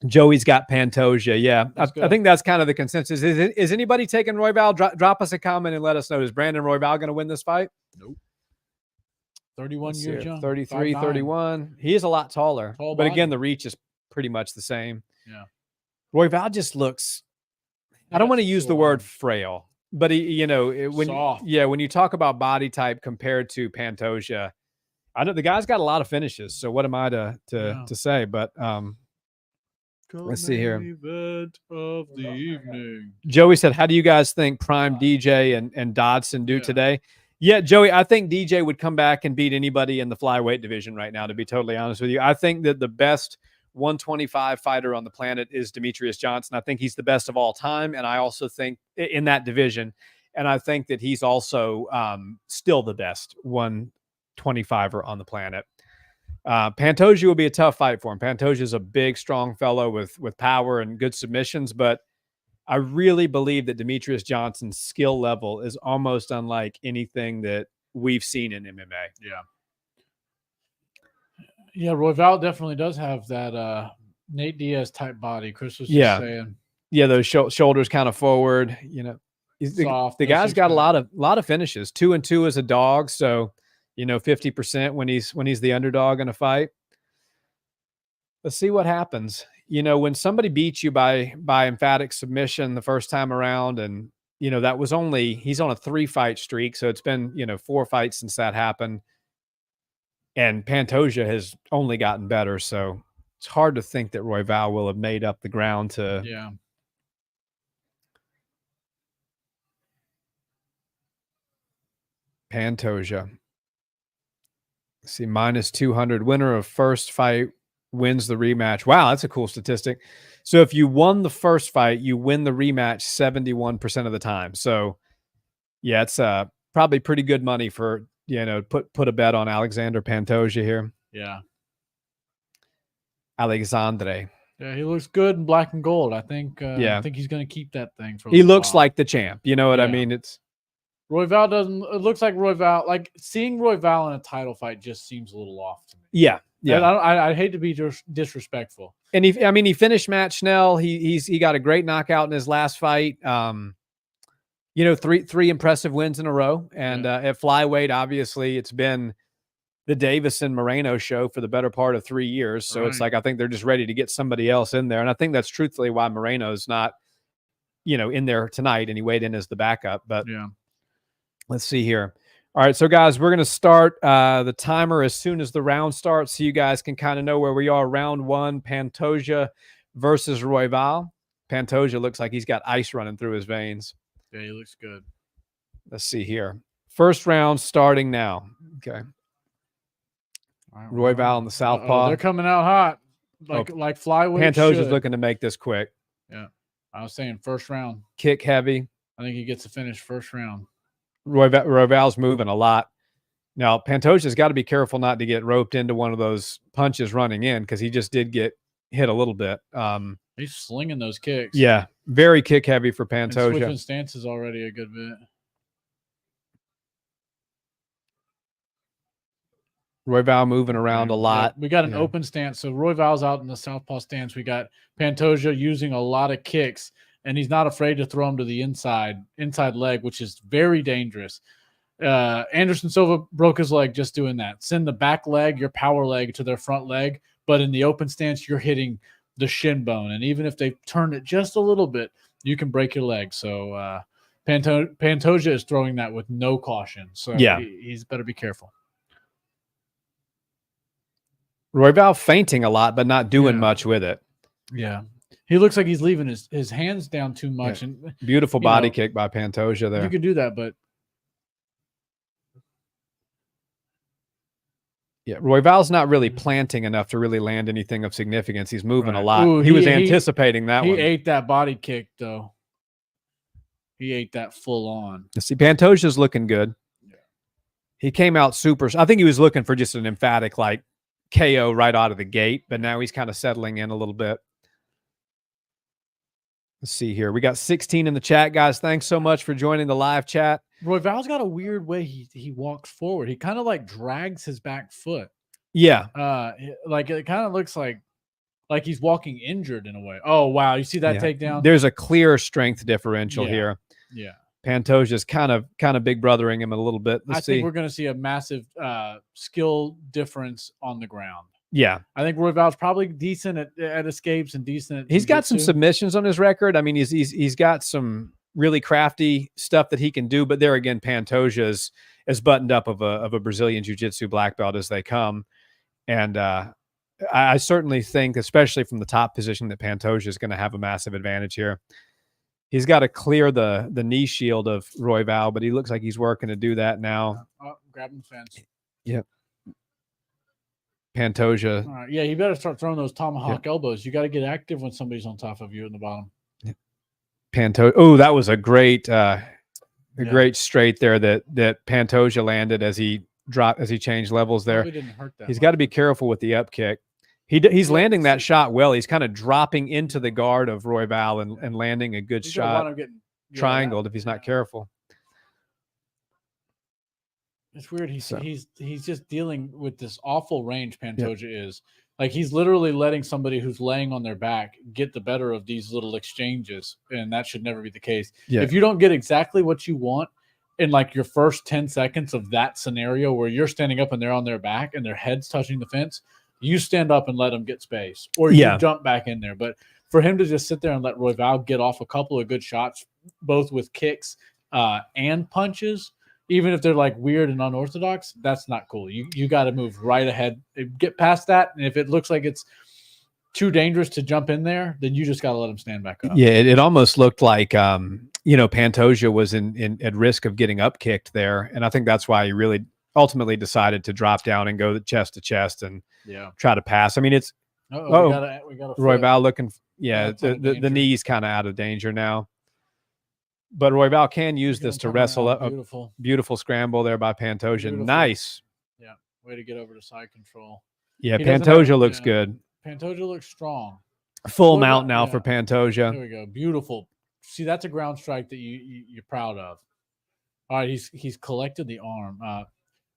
[SPEAKER 1] Joey's got Pantoja. Yeah, I think that's kind of the consensus. Is anybody taking Royval? Drop us a comment and let us know. Is Brandon Royval going to win this fight?
[SPEAKER 2] Nope. 31 years young.
[SPEAKER 1] 33, 31. He is a lot taller. But again, the reach is pretty much the same.
[SPEAKER 2] Yeah.
[SPEAKER 1] Royval just looks, I don't want to use the word frail, but when you talk about body type compared to Pantoja, I know the guy's got a lot of finishes. So what am I to say? But let's see here.
[SPEAKER 2] Event of the evening.
[SPEAKER 1] Joey said, how do you guys think Prime DJ and Dodson do today? Yeah, Joey, I think DJ would come back and beat anybody in the flyweight division right now, to be totally honest with you. I think that the best 125 fighter on the planet is Demetrius Johnson. I think he's the best of all time, and I also think in that division, and I think that he's also still the best 125er on the planet. Pantoja will be a tough fight for him. Pantoja is a big, strong fellow with power and good submissions, but I really believe that Demetrius Johnson's skill level is almost unlike anything that we've seen in MMA.
[SPEAKER 2] Yeah. Yeah, Royval definitely does have that Nate Diaz type body. Chris was just saying.
[SPEAKER 1] Yeah, those shoulders kind of forward. The guy's got a lot of finishes. 2-2 as a dog, so 50% when he's the underdog in a fight. Let's see what happens. When somebody beats you by emphatic submission the first time around, and that was he's on a 3-fight streak, so it's been 4 fights since that happened. And Pantoja has only gotten better, so it's hard to think that Royval will have made up the ground to.
[SPEAKER 2] Yeah.
[SPEAKER 1] Pantoja. See, -200. Winner of first fight wins the rematch. Wow, that's a cool statistic. So if you won the first fight, you win the rematch 71% of the time. So yeah, it's probably pretty good money for put a bet on Alexander Pantoja here.
[SPEAKER 2] Yeah.
[SPEAKER 1] Alexandre.
[SPEAKER 2] Yeah, he looks good in black and gold. I think I think he's going to keep that thing for a
[SPEAKER 1] He looks
[SPEAKER 2] while.
[SPEAKER 1] like the champ. You know what I mean? It's
[SPEAKER 2] Royval doesn't. It looks like Royval. Like seeing Royval in a title fight just seems a little off to me.
[SPEAKER 1] Yeah.
[SPEAKER 2] And I hate to be disrespectful.
[SPEAKER 1] And he finished Matt Schnell. He got a great knockout in his last fight. Three impressive wins in a row. And at flyweight, obviously, it's been the Davis and Moreno show for the better part of 3 years. So it's like I think they're just ready to get somebody else in there. And I think that's truthfully why Moreno's not, in there tonight, and he weighed in as the backup. But Let's see here. All right, so guys, we're going to start the timer as soon as the round starts, so you guys can kind of know where we are. Round 1, Pantoja versus Royval. Pantoja looks like he's got ice running through his veins.
[SPEAKER 2] Yeah, he looks good.
[SPEAKER 1] Let's see here. First round starting now. Okay.
[SPEAKER 2] Right,
[SPEAKER 1] Royval and the southpaw.
[SPEAKER 2] They're coming out hot, like flyweight.
[SPEAKER 1] Pantoja's looking to make this quick.
[SPEAKER 2] Yeah, I was saying first round.
[SPEAKER 1] Kick heavy.
[SPEAKER 2] I think he gets to finish first round.
[SPEAKER 1] Royval's moving a lot. Now, Pantoja's got to be careful not to get roped into one of those punches running in, because he just did get hit a little bit.
[SPEAKER 2] He's slinging those kicks.
[SPEAKER 1] Yeah, very kick heavy for Pantoja.
[SPEAKER 2] And switching stances already a good bit.
[SPEAKER 1] Royval moving around a lot.
[SPEAKER 2] Yeah, we got an open stance. So Royval's out in the southpaw stance. We got Pantoja using a lot of kicks, and he's not afraid to throw him to the inside leg, which is very dangerous. Anderson Silva broke his leg just doing that. Send the back leg, your power leg, to their front leg, but in the open stance, you're hitting the shin bone. And even if they turn it just a little bit, you can break your leg. So Pantoja is throwing that with no caution. So
[SPEAKER 1] yeah,
[SPEAKER 2] he's better be careful.
[SPEAKER 1] Royval feinting a lot, but not doing much with it.
[SPEAKER 2] Yeah. He looks like he's leaving his hands down too much.
[SPEAKER 1] Yeah.
[SPEAKER 2] And
[SPEAKER 1] beautiful body kick by Pantoja there.
[SPEAKER 2] You could do that, but
[SPEAKER 1] yeah, Royval's not really planting enough to really land anything of significance. He's moving a lot.
[SPEAKER 2] Ooh,
[SPEAKER 1] he was anticipating that one.
[SPEAKER 2] He ate that body kick, though. He ate that full on.
[SPEAKER 1] See, Pantoja's looking good.
[SPEAKER 2] Yeah.
[SPEAKER 1] He came out super. I think he was looking for just an emphatic KO right out of the gate, but now he's kind of settling in a little bit. Let's see here. We got 16 in the chat, guys. Thanks so much for joining the live chat.
[SPEAKER 2] Royval's got a weird way he walks forward. He kind of drags his back foot.
[SPEAKER 1] Yeah.
[SPEAKER 2] It kind of looks like he's walking injured in a way. Oh, wow. You see that takedown?
[SPEAKER 1] There's a clear strength differential here.
[SPEAKER 2] Yeah.
[SPEAKER 1] Pantoja's kind of big brothering him a little bit.
[SPEAKER 2] I think we're going to see a massive skill difference on the ground.
[SPEAKER 1] Yeah.
[SPEAKER 2] I think Royval's probably decent at escapes and decent at
[SPEAKER 1] he's got some submissions on his record. I mean, he's got some really crafty stuff that he can do, but there again, Pantoja's as buttoned up of a Brazilian jiu-jitsu black belt as they come. And I certainly think, especially from the top position, that Pantoja is going to have a massive advantage here. He's got to clear the knee shield of Royval, but he looks like he's working to do that now.
[SPEAKER 2] Oh, grabbing the fence.
[SPEAKER 1] Yep. Pantoja.
[SPEAKER 2] All right. Yeah, you better start throwing those tomahawk elbows. You got to get active when somebody's on top of you in the bottom.
[SPEAKER 1] Pantoja. Oh, that was a great great straight there that Pantoja landed as he changed levels there.
[SPEAKER 2] Didn't hurt that
[SPEAKER 1] He's got to be careful with the up kick. He's landing that shot well. He's kind of dropping into the guard of Royval and landing a good shot. Triangled if he's not careful.
[SPEAKER 2] It's weird. He's just dealing with this awful range. Pantoja is he's literally letting somebody who's laying on their back get the better of these little exchanges, and that should never be the case.
[SPEAKER 1] Yeah.
[SPEAKER 2] If you don't get exactly what you want in your first 10 seconds of that scenario where you're standing up and they're on their back and their head's touching the fence, you stand up and let them get space, or you jump back in there. But for him to just sit there and let Royval get off a couple of good shots, both with kicks and punches, even if they're weird and unorthodox, that's not cool. You got to move right ahead, get past that. And if it looks like it's too dangerous to jump in there, then you just got to let him stand back up.
[SPEAKER 1] Yeah, it almost looked like, Pantoja was at risk of getting up kicked there. And I think that's why he really ultimately decided to drop down and go chest to chest and try to pass. I mean, it's
[SPEAKER 2] we got a
[SPEAKER 1] Royval looking. Yeah, the knee's kind of out of danger now. But Royval can use this to wrestle up. Beautiful scramble there by Pantoja. Beautiful. Nice.
[SPEAKER 2] Yeah, way to get over to side control.
[SPEAKER 1] Yeah, Pantoja looks good.
[SPEAKER 2] Pantoja looks strong.
[SPEAKER 1] Full mount now for Pantoja.
[SPEAKER 2] There we go. Beautiful. See, that's a ground strike that you're proud of. All right, he's collected the arm.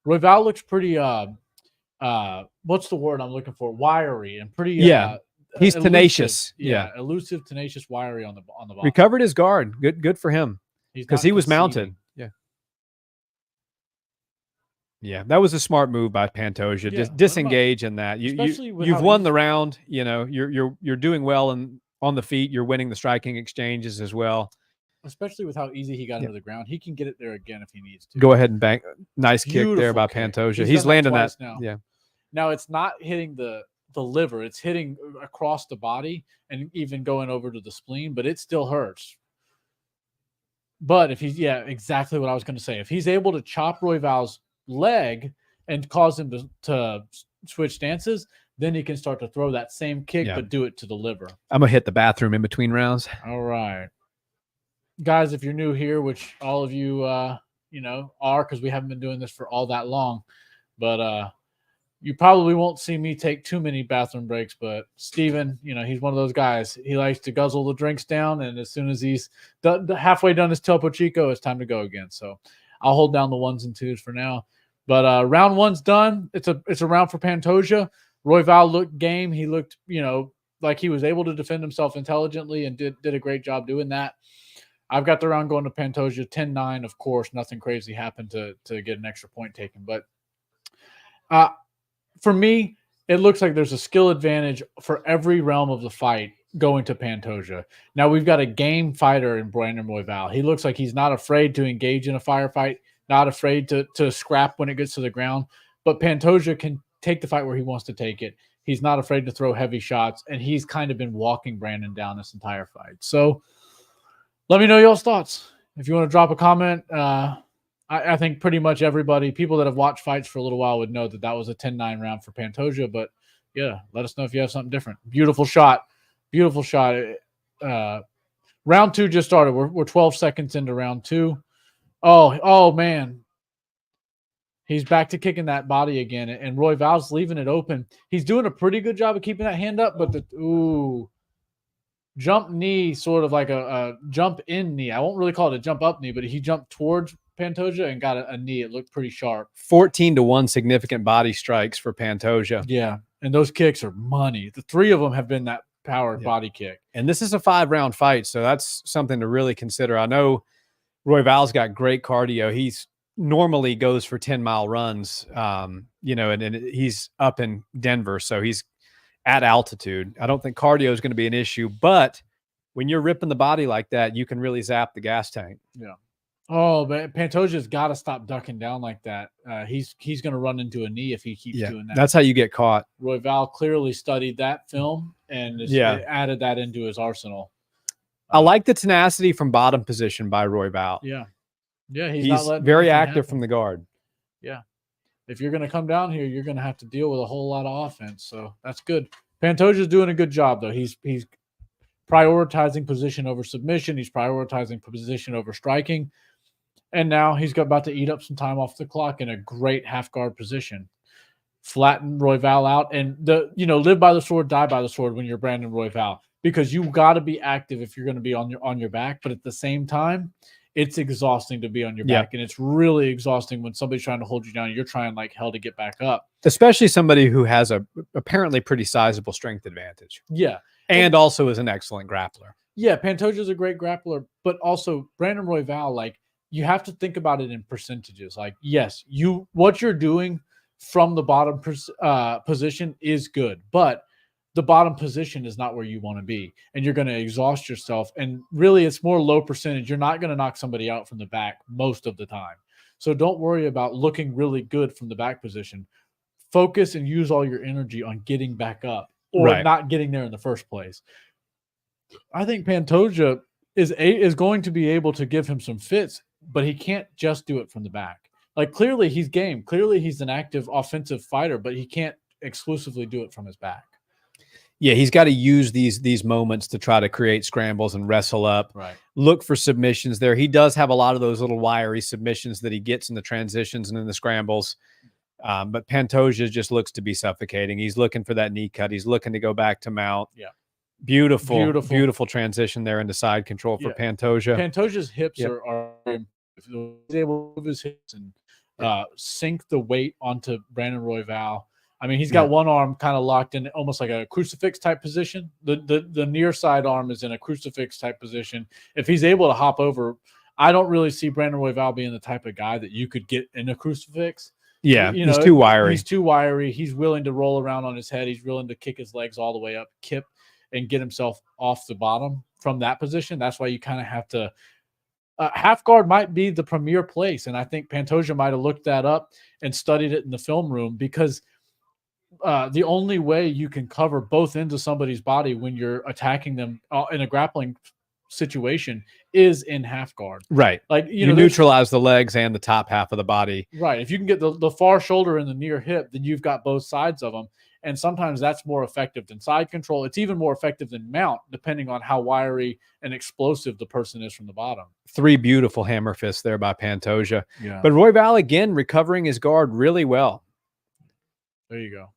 [SPEAKER 2] Royval looks pretty. What's the word I'm looking for? Wiry and pretty.
[SPEAKER 1] He's
[SPEAKER 2] elusive.
[SPEAKER 1] Tenacious.
[SPEAKER 2] Elusive, tenacious, wiry on the bottom.
[SPEAKER 1] Recovered his guard. Good for him. Because he was mounted. Yeah, that was a smart move by Pantoja. Just disengage in that. You've won the round. You're doing well on the feet. You're winning the striking exchanges as well.
[SPEAKER 2] especially with how easy he got into the ground. He can get it there again if he needs to.
[SPEAKER 1] Go ahead and bank. Nice kick there by
[SPEAKER 2] kick.
[SPEAKER 1] Pantoja. He's landing that.
[SPEAKER 2] Now.
[SPEAKER 1] Yeah.
[SPEAKER 2] Now it's not hitting the liver. It's hitting across the body and even going over to the spleen, but it still hurts. But if he's, exactly what I was going to say. If he's able to chop Royval's leg and cause him to switch stances, then he can start to throw that same kick, but do it to the liver.
[SPEAKER 1] I'm going to hit the bathroom in between rounds.
[SPEAKER 2] All right. Guys, if you're new here, which all of you, are, because we haven't been doing this for all that long, but you probably won't see me take too many bathroom breaks, but Steven, he's one of those guys. He likes to guzzle the drinks down, and as soon as he's halfway done his Topo Chico, it's time to go again. So I'll hold down the 1s and 2s for now. But round 1's done. It's a round for Pantoja. Royval looked game. He looked, like he was able to defend himself intelligently and did a great job doing that. I've got the round going to Pantoja 10-9. Of course, nothing crazy happened to get an extra point taken. But for me, it looks like there's a skill advantage for every realm of the fight going to Pantoja. Now, we've got a game fighter in Brandon Royval. He looks like he's not afraid to engage in a firefight, not afraid to scrap when it gets to the ground. But Pantoja can take the fight where he wants to take it. He's not afraid to throw heavy shots, and he's kind of been walking Brandon down this entire fight. So let me know y'all's thoughts. If you want to drop a comment, I think pretty much everybody, people that have watched fights for a little while would know that was a 10-9 round for Pantoja. But, yeah, let us know if you have something different. Beautiful shot. Beautiful shot. Round 2 just started. We're 12 seconds into round 2. Oh, man. He's back to kicking that body again, and Royval's leaving it open. He's doing a pretty good job of keeping that hand up, but jump knee, sort of like a jump in knee. I won't really call it a jump up knee, but he jumped towards Pantoja and got a knee. It looked pretty sharp. 14-1
[SPEAKER 1] significant body strikes for Pantoja.
[SPEAKER 2] Yeah, and those kicks are money. The 3 of them have been that powered body kick.
[SPEAKER 1] And this is a 5-round fight, so that's something to really consider. I know Royval's got great cardio. He's normally goes for 10-mile runs, and he's up in Denver, so he's at altitude. I don't think cardio is going to be an issue, but when you're ripping the body like that, you can really zap the gas tank.
[SPEAKER 2] Yeah. Oh, but Pantoja's got to stop ducking down like that. He's going to run into a knee if he keeps doing that.
[SPEAKER 1] That's how you get caught.
[SPEAKER 2] Royval clearly studied that film and added that into his arsenal.
[SPEAKER 1] I like the tenacity from bottom position by Royval.
[SPEAKER 2] Yeah. Yeah, he's
[SPEAKER 1] not very active from the guard.
[SPEAKER 2] Yeah. If you're going to come down here, you're going to have to deal with a whole lot of offense. So that's good. Pantoja's doing a good job, though. He's prioritizing position over submission. He's prioritizing position over striking. And now he's about to eat up some time off the clock in a great half guard position. Flatten Royval out and live by the sword, die by the sword when you're Brandon Royval, because you got to be active if you're going to be on your back. But at the same time, it's exhausting to be on your back, and it's really exhausting when somebody's trying to hold you down. You're trying like hell to get back up.
[SPEAKER 1] Especially somebody who has a apparently pretty sizable strength advantage.
[SPEAKER 2] Yeah.
[SPEAKER 1] And also is an excellent grappler.
[SPEAKER 2] Yeah, Pantoja's a great grappler, but also Brandon Royval, like, you have to think about it in percentages. Like, yes, what you're doing from the bottom position is good, but the bottom position is not where you want to be, and you're going to exhaust yourself. And really, it's more low percentage. You're not going to knock somebody out from the back most of the time. So don't worry about looking really good from the back position. Focus and use all your energy on getting back up or not getting there in the first place. I think Pantoja is going to be able to give him some fits, but he can't just do it from the back. Like, clearly he's game. Clearly he's an active offensive fighter, but he can't exclusively do it from his back.
[SPEAKER 1] Yeah, he's got to use these moments to try to create scrambles and wrestle up.
[SPEAKER 2] Right.
[SPEAKER 1] Look for submissions there. He does have a lot of those little wiry submissions that he gets in the transitions and in the scrambles. But Pantoja just looks to be suffocating. He's looking for that knee cut. He's looking to go back to mount.
[SPEAKER 2] Yeah.
[SPEAKER 1] Beautiful transition there into side control for Pantoja.
[SPEAKER 2] Pantoja's hips are he's able to move his hips and sink the weight onto Brandon Royval. I mean, he's got one arm kind of locked in almost like a crucifix type position. The near side arm is in a crucifix type position. If he's able to hop over, I don't really see Brandon Royval being the type of guy that you could get in a crucifix.
[SPEAKER 1] Yeah, he's too wiry.
[SPEAKER 2] He's too wiry. He's willing to roll around on his head. He's willing to kick his legs all the way up, kip, and get himself off the bottom from that position. That's why you kind of have to half guard might be the premier place. And I think Pantoja might have looked that up and studied it in the film room, because the only way you can cover both ends of somebody's body when you're attacking them in a grappling situation is in half guard.
[SPEAKER 1] Right.
[SPEAKER 2] Like,
[SPEAKER 1] you neutralize the legs and the top half of the body.
[SPEAKER 2] Right. If you can get the far shoulder and the near hip, then you've got both sides of them. And sometimes that's more effective than side control. It's even more effective than mount, depending on how wiry and explosive the person is from the bottom. 3
[SPEAKER 1] beautiful hammer fists there by Pantoja.
[SPEAKER 2] Yeah.
[SPEAKER 1] But Royval, again, recovering his guard really well.
[SPEAKER 2] There you go.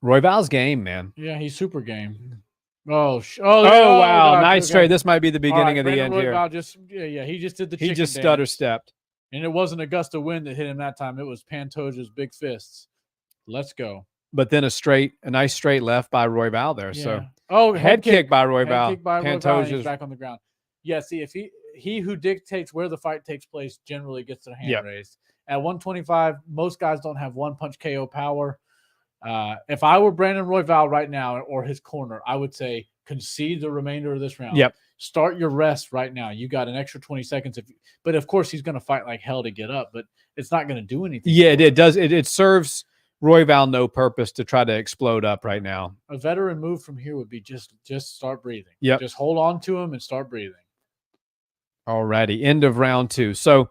[SPEAKER 1] Royval's game, man.
[SPEAKER 2] Yeah, he's super game. Oh,
[SPEAKER 1] wow.
[SPEAKER 2] God,
[SPEAKER 1] Nice straight. This might be the beginning of the end
[SPEAKER 2] Royval
[SPEAKER 1] here.
[SPEAKER 2] He just did the
[SPEAKER 1] He just
[SPEAKER 2] dance.
[SPEAKER 1] stutter stepped.
[SPEAKER 2] And it wasn't a gust of wind that hit him that time. It was Pantoja's big fists. Let's go.
[SPEAKER 1] But then a nice straight left by Royval there. Yeah.
[SPEAKER 2] So
[SPEAKER 1] head kick by Royval.
[SPEAKER 2] Head kick by
[SPEAKER 1] Pantoja's
[SPEAKER 2] back on the ground. Yeah, see, if he who dictates where the fight takes place generally gets their hand raised. At 125, most guys don't have one punch KO power. If I were Brandon Royval right now or his corner, I would say concede the remainder of this round.
[SPEAKER 1] Yep.
[SPEAKER 2] Start your rest right now. You got an extra 20 seconds. But of course, he's going to fight like hell to get up, but it's not going to do anything.
[SPEAKER 1] Yeah, it does. It serves Royval no purpose to try to explode up right now.
[SPEAKER 2] A veteran move from here would be just start breathing.
[SPEAKER 1] Yep.
[SPEAKER 2] Just hold on to him and start breathing.
[SPEAKER 1] Alrighty, end of round 2. So,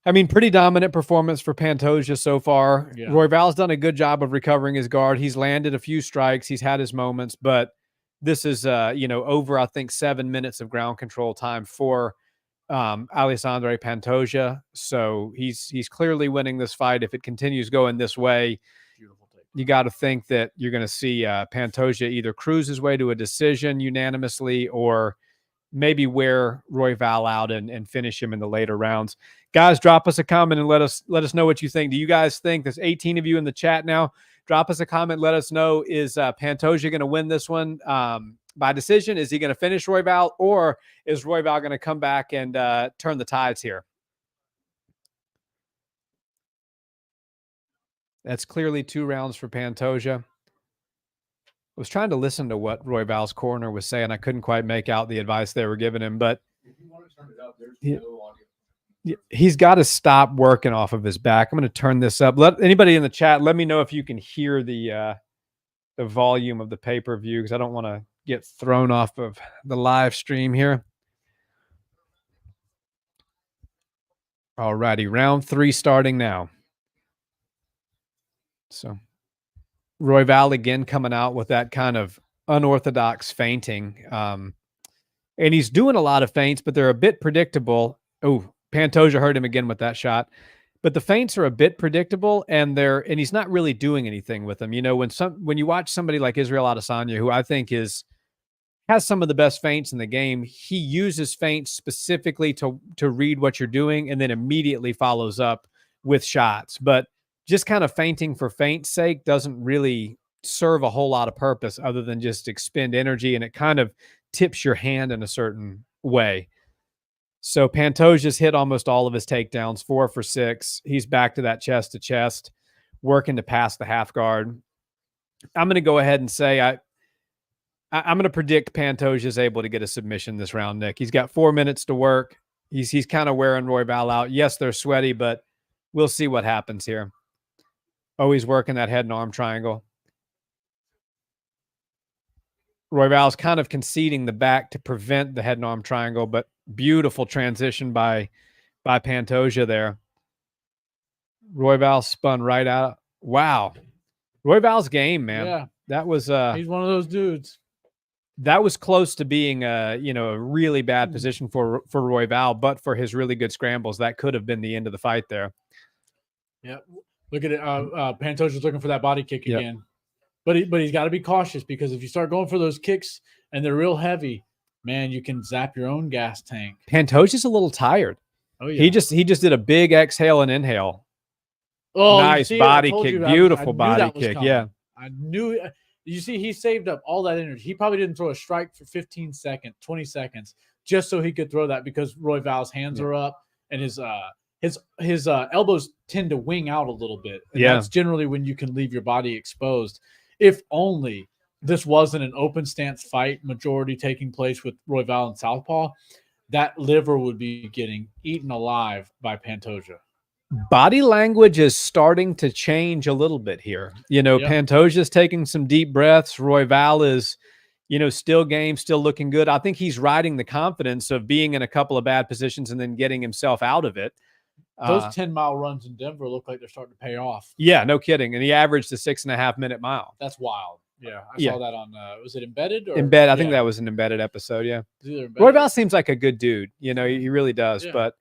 [SPEAKER 1] I mean, pretty dominant performance for Pantoja so far.
[SPEAKER 2] Yeah.
[SPEAKER 1] Royval's done a good job of recovering his guard. He's landed a few strikes. He's had his moments, but this is, over, I think, 7 minutes of ground control time for Alexandre Pantoja. So he's clearly winning this fight. If it continues going this way, you got to think that you're going to see Pantoja either cruise his way to a decision unanimously or maybe wear Royval out and finish him in the later rounds. Guys, drop us a comment and let us know what you think. Do you guys think, there's 18 of you in the chat now, drop us a comment. Let us know, is Pantoja going to win this one by decision? Is he going to finish Royval, or is Royval going to come back and turn the tides here? That's clearly 2 rounds for Pantoja. I was trying to listen to what Royval's corner was saying. I couldn't quite make out the advice they were giving him, but
[SPEAKER 3] if you want to turn it up, there's no audio.
[SPEAKER 1] He's got to stop working off of his back. I'm going to turn this up. Let anybody in the chat, let me know if you can hear the volume of the pay-per-view, because I don't want to get thrown off of the live stream here. All righty, round 3 starting now. So Royval again coming out with that kind of unorthodox feinting. And he's doing a lot of feints, but they're a bit predictable. Oh, Pantoja hurt him again with that shot. But the feints are a bit predictable, and he's not really doing anything with them. When you watch somebody like Israel Adesanya, who I think has some of the best feints in the game, he uses feints specifically to read what you're doing and then immediately follows up with shots. But just kind of feinting for feint's sake doesn't really serve a whole lot of purpose other than just expend energy, and it kind of tips your hand in a certain way. So Pantoja's hit almost all of his takedowns, 4 for 6. He's back to that chest-to-chest, working to pass the half guard. I'm going to go ahead and say I'm going to predict Pantoja's able to get a submission this round, Nick. He's got 4 minutes to work. He's kind of wearing Royval out. Yes, they're sweaty, but we'll see what happens here. Oh, he's working that head and arm triangle. Royval's kind of conceding the back to prevent the head and arm triangle, but beautiful transition by Pantoja there. Royval spun right out. Wow. Royval's game, man.
[SPEAKER 2] Yeah.
[SPEAKER 1] That was
[SPEAKER 2] he's one of those dudes.
[SPEAKER 1] That was close to being a really bad position for Royval, but for his really good scrambles, that could have been the end of the fight there.
[SPEAKER 2] Yeah. Look at it. Pantoja's looking for that body kick again. But he's got to be cautious, because if you start going for those kicks and they're real heavy, man, you can zap your own gas tank.
[SPEAKER 1] Pantoja's a little tired.
[SPEAKER 2] Oh yeah.
[SPEAKER 1] He just did a big exhale and inhale.
[SPEAKER 2] Oh,
[SPEAKER 1] nice body kick, beautiful body kick. Yeah.
[SPEAKER 2] I knew. You see, he saved up all that energy. He probably didn't throw a strike for 15 seconds, 20 seconds, just so he could throw that, because Royval's hands are up and his elbows tend to wing out a little bit. And that's generally when you can leave your body exposed. If only this wasn't an open stance fight, majority taking place with Royval and southpaw, that liver would be getting eaten alive by Pantoja.
[SPEAKER 1] Body language is starting to change a little bit here. Pantoja's taking some deep breaths. Royval is, still game, still looking good. I think he's riding the confidence of being in a couple of bad positions and then getting himself out of it.
[SPEAKER 2] Those 10-mile runs in Denver look like they're starting to pay off.
[SPEAKER 1] Yeah, no kidding. And he averaged a 6.5-minute mile.
[SPEAKER 2] That's wild. Yeah, I saw that on, was it Embedded? Or?
[SPEAKER 1] Embed. I think that was an Embedded episode, yeah. Royval seems like a good dude. He really does, but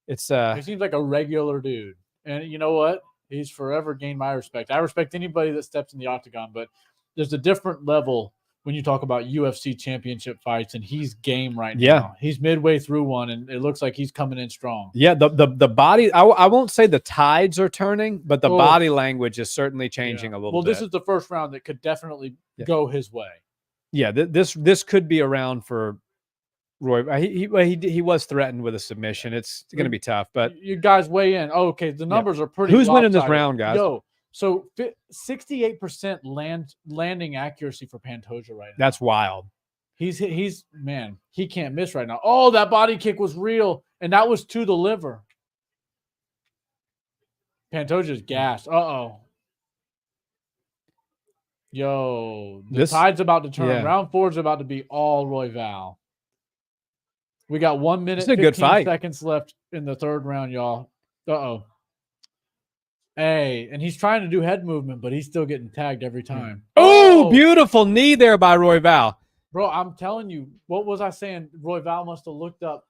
[SPEAKER 1] it's
[SPEAKER 2] he seems like a regular dude. And you know what? He's forever gained my respect. I respect anybody that steps in the octagon, but there's a different level when you talk about UFC championship fights, and he's game right now. He's midway through one, and it looks like he's coming in strong.
[SPEAKER 1] Yeah, the body, I won't say the tides are turning, but the body language is certainly changing a little bit.
[SPEAKER 2] Well, this is the first round that could definitely go his way.
[SPEAKER 1] Yeah, this could be a round for Roy. He was threatened with a submission. It's going to be tough, but
[SPEAKER 2] you guys weigh in. Oh, okay, the numbers are pretty.
[SPEAKER 1] Who's winning this round, guys?
[SPEAKER 2] So 68% landing accuracy for Pantoja right now.
[SPEAKER 1] That's wild.
[SPEAKER 2] He's man, he can't miss right now. Oh, that body kick was real, and that was to the liver. Pantoja's gassed. Uh-oh. Yo, the tide's about to turn. Round 4 is about to be all Royval. We got 1 minute, 15 seconds left in the third round, y'all. Uh-oh. Hey, and he's trying to do head movement, but he's still getting tagged every time.
[SPEAKER 1] Oh, beautiful knee there by Royval.
[SPEAKER 2] Bro, I'm telling you, what was I saying? Royval must have looked up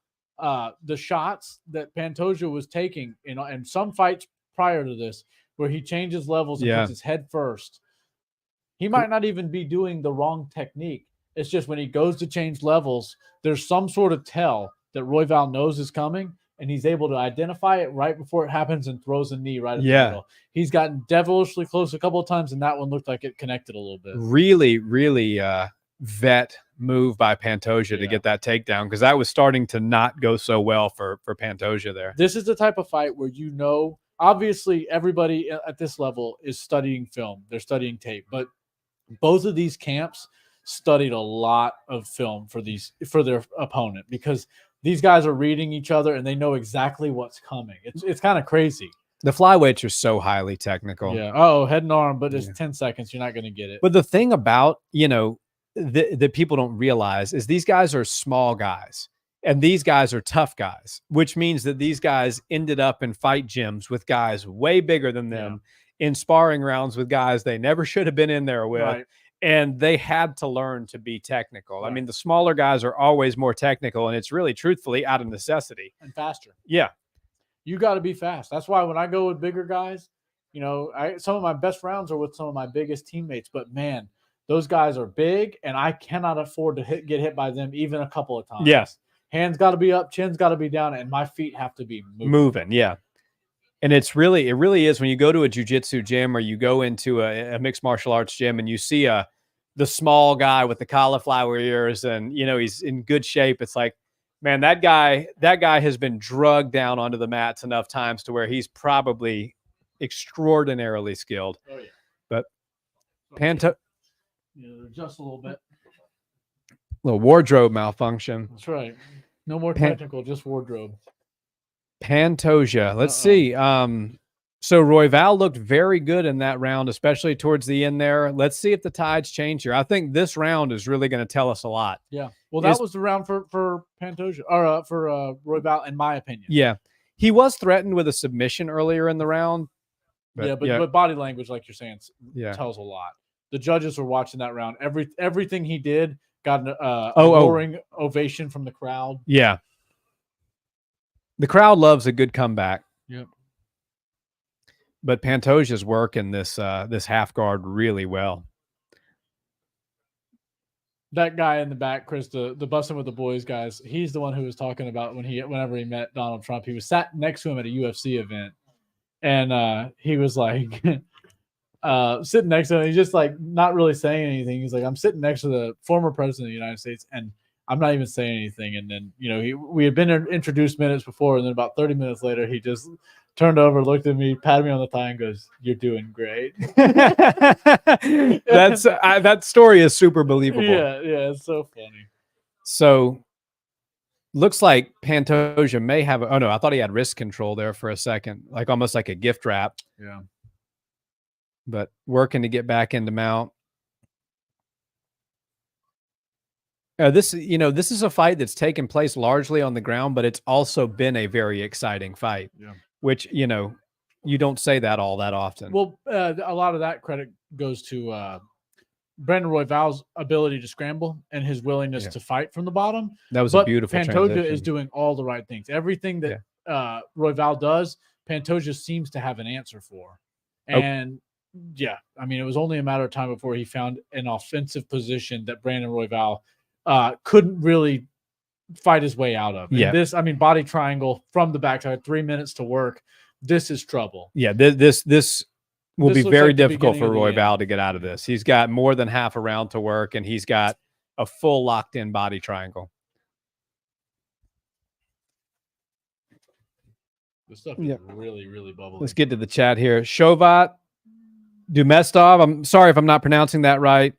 [SPEAKER 2] the shots that Pantoja was taking in some fights prior to this, where he changes levels and puts his head first. He might not even be doing the wrong technique. It's just when he goes to change levels, there's some sort of tell that Royval knows is coming, and he's able to identify it right before it happens and throws a knee right at the middle. He's gotten devilishly close a couple of times, and that one looked like it connected a little bit.
[SPEAKER 1] Really, really vet move by Pantoja to get that takedown, because that was starting to not go so well for Pantoja there.
[SPEAKER 2] This is the type of fight where obviously everybody at this level is studying film. They're studying tape, but both of these camps studied a lot of film for their opponent, because these guys are reading each other and they know exactly what's coming. It's kind of crazy.
[SPEAKER 1] The flyweights are so highly technical.
[SPEAKER 2] Yeah. Oh, head and arm, but it's 10 seconds. You're not going to get it.
[SPEAKER 1] But the thing about, that people don't realize is these guys are small guys, and these guys are tough guys, which means that these guys ended up in fight gyms with guys way bigger than them, in sparring rounds with guys they never should have been in there with.
[SPEAKER 2] Right.
[SPEAKER 1] And they had to learn to be technical. Right. I mean, the smaller guys are always more technical, and it's really, truthfully, out of necessity.
[SPEAKER 2] And faster.
[SPEAKER 1] Yeah.
[SPEAKER 2] You got to be fast. That's why when I go with bigger guys, some of my best rounds are with some of my biggest teammates. But, man, those guys are big, and I cannot afford to get hit by them even a couple of times.
[SPEAKER 1] Yes.
[SPEAKER 2] Hands got to be up, chin's got to be down, and my feet have to be
[SPEAKER 1] moving. Yeah. And it really is when you go to a jiu-jitsu gym or you go into a mixed martial arts gym and you see the small guy with the cauliflower ears and, he's in good shape. It's like, man, that guy has been drugged down onto the mats enough times to where he's probably extraordinarily skilled.
[SPEAKER 2] Oh, yeah.
[SPEAKER 1] But
[SPEAKER 2] just a little bit.
[SPEAKER 1] Little wardrobe malfunction.
[SPEAKER 2] That's right. No more technical, just wardrobe.
[SPEAKER 1] Pantoja. Let's see. So Royval looked very good in that round, especially towards the end there. Let's see if the tides change here. I think this round is really going to tell us a lot.
[SPEAKER 2] Yeah. Well, that was the round for Pantoja, or for Royval, in my opinion.
[SPEAKER 1] Yeah. He was threatened with a submission earlier in the round.
[SPEAKER 2] But body language, like you're saying, tells a lot. The judges were watching that round. Everything he did got a roaring ovation from the crowd.
[SPEAKER 1] Yeah. The crowd loves a good comeback.
[SPEAKER 2] Yep.
[SPEAKER 1] But Pantoja's working this half guard really well.
[SPEAKER 2] That guy in the back, Chris, the Bussin' with the Boys guys, he's the one who was talking about whenever he met Donald Trump. He was sat next to him at a UFC event, and he was like sitting next to him. He's just like not really saying anything. He's like, I'm sitting next to the former president of the United States, and I'm not even saying anything. And then, we had been introduced minutes before, and then about 30 minutes later, he just turned over, looked at me, patted me on the thigh, and goes, "You're doing great."
[SPEAKER 1] That story is super believable.
[SPEAKER 2] Yeah, it's so funny.
[SPEAKER 1] So Looks like Pantoja may have. Oh no, I thought he had wrist control there for a second, like almost like a gift wrap.
[SPEAKER 2] Yeah.
[SPEAKER 1] But working to get back into mount. This is a fight that's taken place largely on the ground, but it's also been a very exciting fight.
[SPEAKER 2] Yeah.
[SPEAKER 1] Which you don't say that all that often.
[SPEAKER 2] Well, a lot of that credit goes to Brandon Royval's ability to scramble and his willingness to fight from the bottom.
[SPEAKER 1] That was a beautiful
[SPEAKER 2] Pantoja
[SPEAKER 1] transition.
[SPEAKER 2] is doing all the right things. Everything that Royval does, Pantoja seems to have an answer for. And I mean, it was only a matter of time before he found an offensive position that Brandon Royval couldn't really fight his way out of.
[SPEAKER 1] Yeah.
[SPEAKER 2] This, I mean, body triangle from the backside, 3 minutes to work. This is trouble.
[SPEAKER 1] Yeah, this will be very difficult for Royval to get out of this. He's got more than half a round to work, and he's got a full locked-in body triangle.
[SPEAKER 2] This stuff is really, really bubbly.
[SPEAKER 1] Let's get to the chat here. Shovat Dumestov. I'm sorry if I'm not pronouncing that right.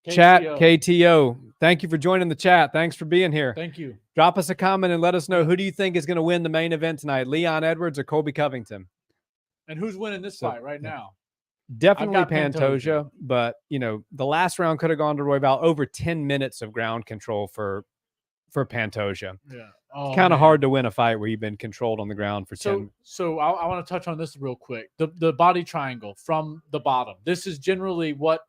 [SPEAKER 2] KTO.
[SPEAKER 1] Chat KTO. Thank you for joining the chat. Thanks for being here.
[SPEAKER 2] Thank you.
[SPEAKER 1] Drop us a comment and let us know, who do you think is going to win the main event tonight, Leon Edwards or Colby Covington?
[SPEAKER 2] And who's winning this fight right now?
[SPEAKER 1] Definitely Pantoja, but the last round could have gone to Royval. Over 10 minutes of ground control for Pantoja.
[SPEAKER 2] Yeah.
[SPEAKER 1] It's kind of hard to win a fight where you've been controlled on the ground for 10.
[SPEAKER 2] So I want to touch on this real quick. The body triangle from the bottom. This is generally what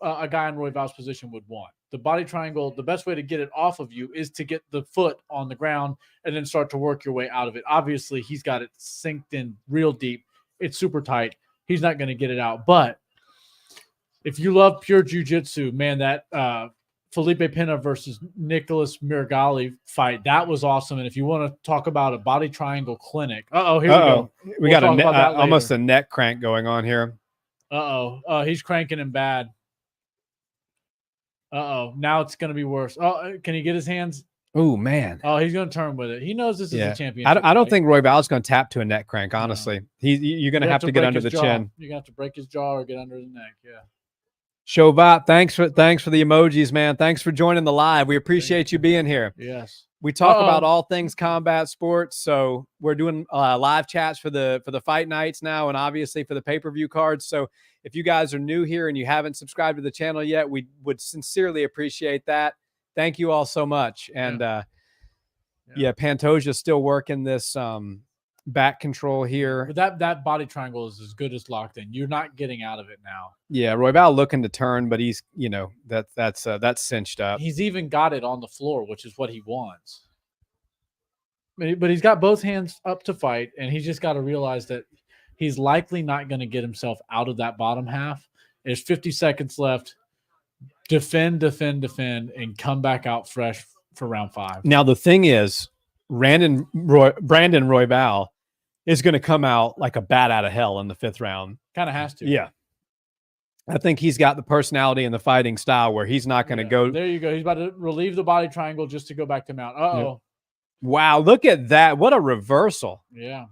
[SPEAKER 2] a guy in Royval's position would want. The body triangle, the best way to get it off of you is to get the foot on the ground and then start to work your way out of it. Obviously, he's got it synced in real deep. It's super tight. He's not going to get it out. But if you love pure jiu-jitsu, man, that Felipe Pena versus Nicholas Miragali fight, that was awesome. And if you want to talk about a body triangle clinic, here we go.
[SPEAKER 1] We got almost a neck crank going on here.
[SPEAKER 2] He's cranking him bad. Now it's going to be worse. Can he get his hands?
[SPEAKER 1] Oh, man.
[SPEAKER 2] He's going to turn with it. He knows this is a championship.
[SPEAKER 1] I don't think Royval's going to tap to a neck crank, honestly. No. You're going to have to get under the chin.
[SPEAKER 2] You're going to have to break his jaw or get under the neck,
[SPEAKER 1] Shovat, thanks for the emojis, man. Thanks for joining the live. We appreciate you being here.
[SPEAKER 2] Yes.
[SPEAKER 1] We talk about all things combat sports, so we're doing live chats for the fight nights now, and obviously for the pay-per-view cards. So if you guys are new here and you haven't subscribed to the channel yet, we would sincerely appreciate that. Thank you all so much. And Pantoja's still working this back control here.
[SPEAKER 2] But that body triangle is as good as locked in. You're not getting out of it now.
[SPEAKER 1] Yeah, Royval looking to turn, but he's that's cinched up.
[SPEAKER 2] He's even got it on the floor, which is what he wants. But he's got both hands up to fight, and he's just got to realize that he's likely not going to get himself out of that bottom half. There's 50 seconds left. Defend, and come back out fresh for round 5.
[SPEAKER 1] Now, the thing is, Brandon Royval is going to come out like a bat out of hell in the 5th round.
[SPEAKER 2] Kind of has to.
[SPEAKER 1] Yeah. I think he's got the personality and the fighting style where he's not going to go.
[SPEAKER 2] There you go. He's about to relieve the body triangle just to go back to mount.
[SPEAKER 1] Yeah. Wow, look at that. What a reversal.
[SPEAKER 2] Yeah.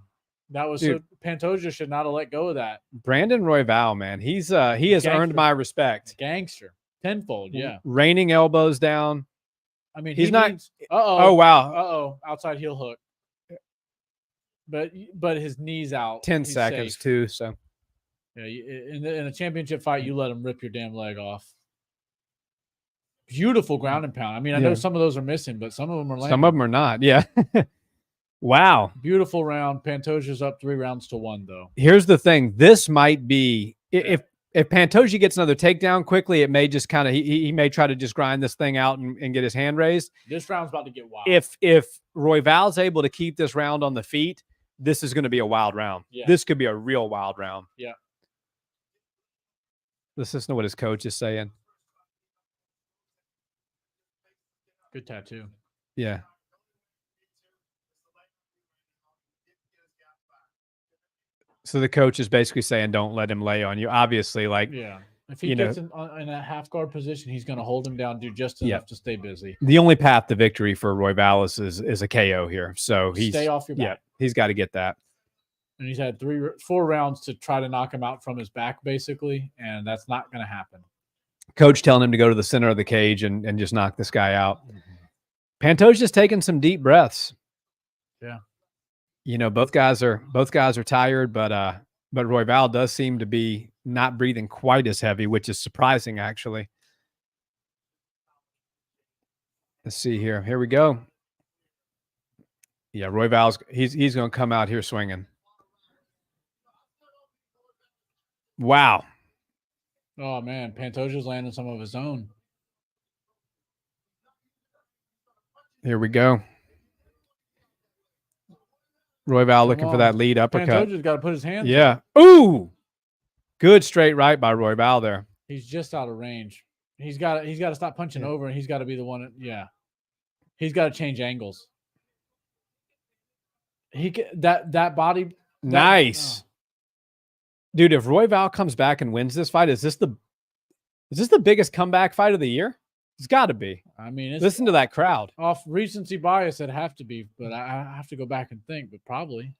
[SPEAKER 2] That was Pantoja should not have let go of that.
[SPEAKER 1] Brandon Royval, man. He has earned my respect.
[SPEAKER 2] Gangster. Tenfold, yeah.
[SPEAKER 1] Raining elbows down.
[SPEAKER 2] I mean,
[SPEAKER 1] he's not.
[SPEAKER 2] Oh
[SPEAKER 1] wow.
[SPEAKER 2] Outside heel hook. But his knees out.
[SPEAKER 1] 10 seconds
[SPEAKER 2] safe.
[SPEAKER 1] too. So
[SPEAKER 2] yeah, in a championship fight, you let him rip your damn leg off. Beautiful ground and pound. I mean, I know some of those are missing, but some of them are landing.
[SPEAKER 1] Some of them are not. Yeah. Wow.
[SPEAKER 2] Beautiful round. Pantoja's up 3-1 though.
[SPEAKER 1] Here's the thing. This might be if Pantoja gets another takedown quickly, it may just kind of he may try to just grind this thing out and get his hand raised.
[SPEAKER 2] This round's about to get wild.
[SPEAKER 1] If Royval's able to keep this round on the feet, this is going to be a wild round.
[SPEAKER 2] Yeah.
[SPEAKER 1] This could be a real wild round.
[SPEAKER 2] Yeah.
[SPEAKER 1] Let's listen to what his coach is saying.
[SPEAKER 2] Good tattoo.
[SPEAKER 1] Yeah. So the coach is basically saying, don't let him lay on you. Obviously,
[SPEAKER 2] if he gets in a half guard position, he's going to hold him down, do just enough to stay busy.
[SPEAKER 1] The only path to victory for Royval is a KO here. So
[SPEAKER 2] stay off your back.
[SPEAKER 1] Yeah, he's got to get that.
[SPEAKER 2] And he's had 4 rounds to try to knock him out from his back, basically, and that's not going to happen.
[SPEAKER 1] Coach telling him to go to the center of the cage and just knock this guy out. Pantoja's taking some deep breaths.
[SPEAKER 2] Yeah.
[SPEAKER 1] You know, both guys are tired, but Royval does seem to be not breathing quite as heavy, which is surprising, actually. Let's see here. Here we go. Yeah, Royval's he's going to come out here swinging. Wow.
[SPEAKER 2] Oh man, Pantoja's landing some of his own.
[SPEAKER 1] Here we go. Royval looking for that lead uppercut.
[SPEAKER 2] Pantoja's got to put his hands.
[SPEAKER 1] Yeah. Ooh. Good straight right by Royval there.
[SPEAKER 2] He's just out of range. He's got to stop punching over, and he's got to be the one. He's got to change angles. That body.
[SPEAKER 1] Nice. Dude, if Royval comes back and wins this fight, is this the biggest comeback fight of the year? It's got to be.
[SPEAKER 2] I mean,
[SPEAKER 1] listen to that crowd.
[SPEAKER 2] Off recency bias, it'd have to be, but I have to go back and think, but probably.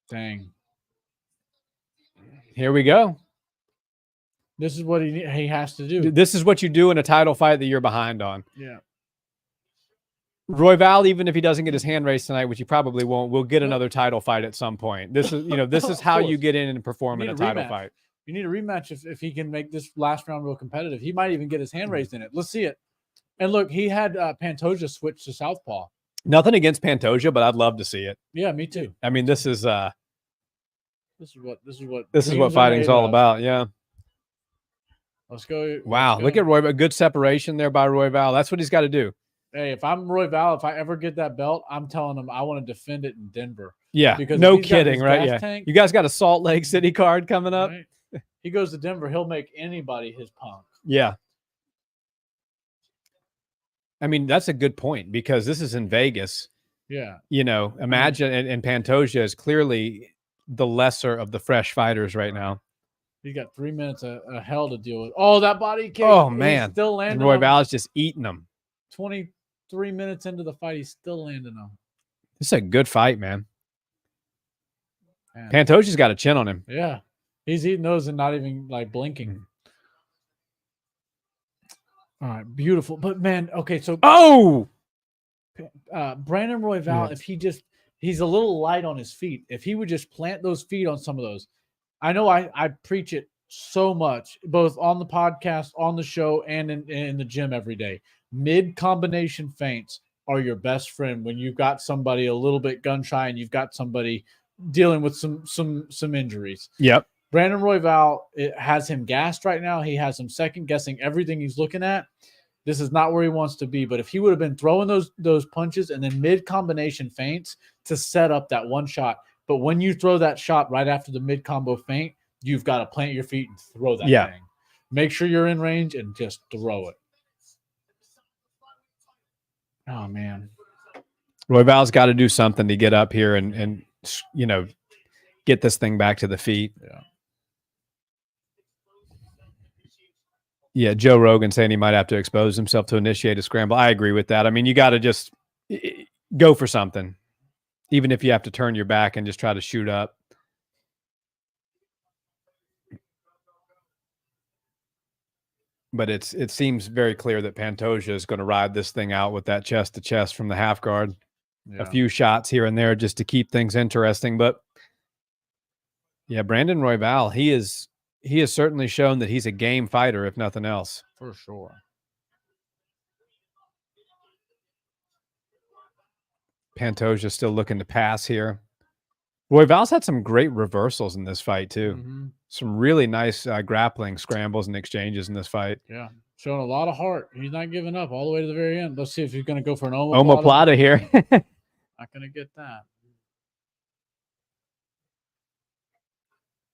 [SPEAKER 2] Dang.
[SPEAKER 1] Here we go.
[SPEAKER 2] This is what he has to do.
[SPEAKER 1] Dude, this is what you do in a title fight that you're behind on.
[SPEAKER 2] Yeah.
[SPEAKER 1] Royval, even if he doesn't get his hand raised tonight, which he probably won't, will get another title fight at some point. This is, this is how you get in and perform in a title fight.
[SPEAKER 2] You need a rematch if he can make this last round real competitive. He might even get his hand raised in it. Let's see it. And look, he had Pantoja switch to southpaw.
[SPEAKER 1] Nothing against Pantoja, but I'd love to see it.
[SPEAKER 2] Yeah, me too.
[SPEAKER 1] I mean, this is
[SPEAKER 2] what
[SPEAKER 1] fighting's all about. Yeah.
[SPEAKER 2] Let's go.
[SPEAKER 1] Wow, look at Royval. Good separation there by Royval. That's what he's got to do.
[SPEAKER 2] Hey, if I'm Royval, if I ever get that belt, I'm telling him I want to defend it in Denver.
[SPEAKER 1] Yeah,
[SPEAKER 2] because
[SPEAKER 1] no kidding, right? Yeah,
[SPEAKER 2] tank,
[SPEAKER 1] you guys got a Salt Lake City card coming up.
[SPEAKER 2] Right? He goes to Denver, he'll make anybody his punk.
[SPEAKER 1] Yeah. I mean, that's a good point because this is in Vegas.
[SPEAKER 2] Yeah.
[SPEAKER 1] Imagine, and Pantoja is clearly the lesser of the fresh fighters right now.
[SPEAKER 2] He got 3 minutes of hell to deal with. Oh, that body kick.
[SPEAKER 1] Oh, man.
[SPEAKER 2] He's still landing.
[SPEAKER 1] Royval is just eating them.
[SPEAKER 2] 23 minutes into the fight, he's still landing them.
[SPEAKER 1] This is a good fight, man. Pantoja's got a chin on him.
[SPEAKER 2] Yeah. He's eating those and not even like blinking. All right, beautiful. But man, okay, so Brandon Royval, if he's a little light on his feet. If he would just plant those feet on some of those. I know I preach it so much, both on the podcast, on the show, and in the gym every day. Mid combination feints are your best friend when you've got somebody a little bit gun shy and you've got somebody dealing with some injuries.
[SPEAKER 1] Yep.
[SPEAKER 2] Brandon Royval, it has him gassed right now. He has him second guessing everything he's looking at. This is not where he wants to be. But if he would have been throwing those punches and then mid combination feints to set up that one shot. But when you throw that shot right after the mid combo feint, you've got to plant your feet and throw that thing. Make sure you're in range and just throw it. Oh man.
[SPEAKER 1] Royval's got to do something to get up here and get this thing back to the feet.
[SPEAKER 2] Yeah.
[SPEAKER 1] Yeah, Joe Rogan saying he might have to expose himself to initiate a scramble. I agree with that. I mean, you got to just go for something, even if you have to turn your back and just try to shoot up. But it seems very clear that Pantoja is going to ride this thing out with that chest to chest from the half guard. Yeah. A few shots here and there just to keep things interesting. But yeah, Brandon Royval, he has certainly shown that he's a game fighter, if nothing else.
[SPEAKER 2] For sure.
[SPEAKER 1] Pantoja still looking to pass here. Royval's had some great reversals in this fight, too.
[SPEAKER 2] Mm-hmm.
[SPEAKER 1] Some really nice grappling scrambles and exchanges in this fight.
[SPEAKER 2] Yeah. Showing a lot of heart. He's not giving up all the way to the very end. Let's see if he's going to go for an
[SPEAKER 1] omoplata here.
[SPEAKER 2] Not going to get that.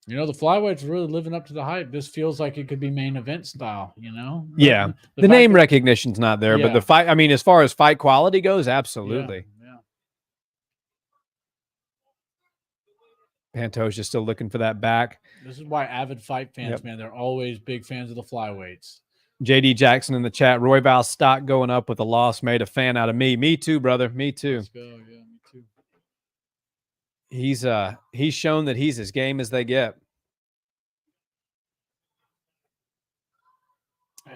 [SPEAKER 2] The flyweights really living up to the hype. This feels like it could be main event style,
[SPEAKER 1] Yeah. The name recognition's not there, but the fight, I mean, as far as fight quality goes, absolutely.
[SPEAKER 2] Yeah.
[SPEAKER 1] Pantoja's still looking for that back.
[SPEAKER 2] This is why avid fight fans, man, they're always big fans of the flyweights.
[SPEAKER 1] JD Jackson in the chat. Royval's stock going up with a loss made a fan out of me. Me too, brother. Me too.
[SPEAKER 2] Let's go. Yeah, me too.
[SPEAKER 1] He's shown that he's as game as they get.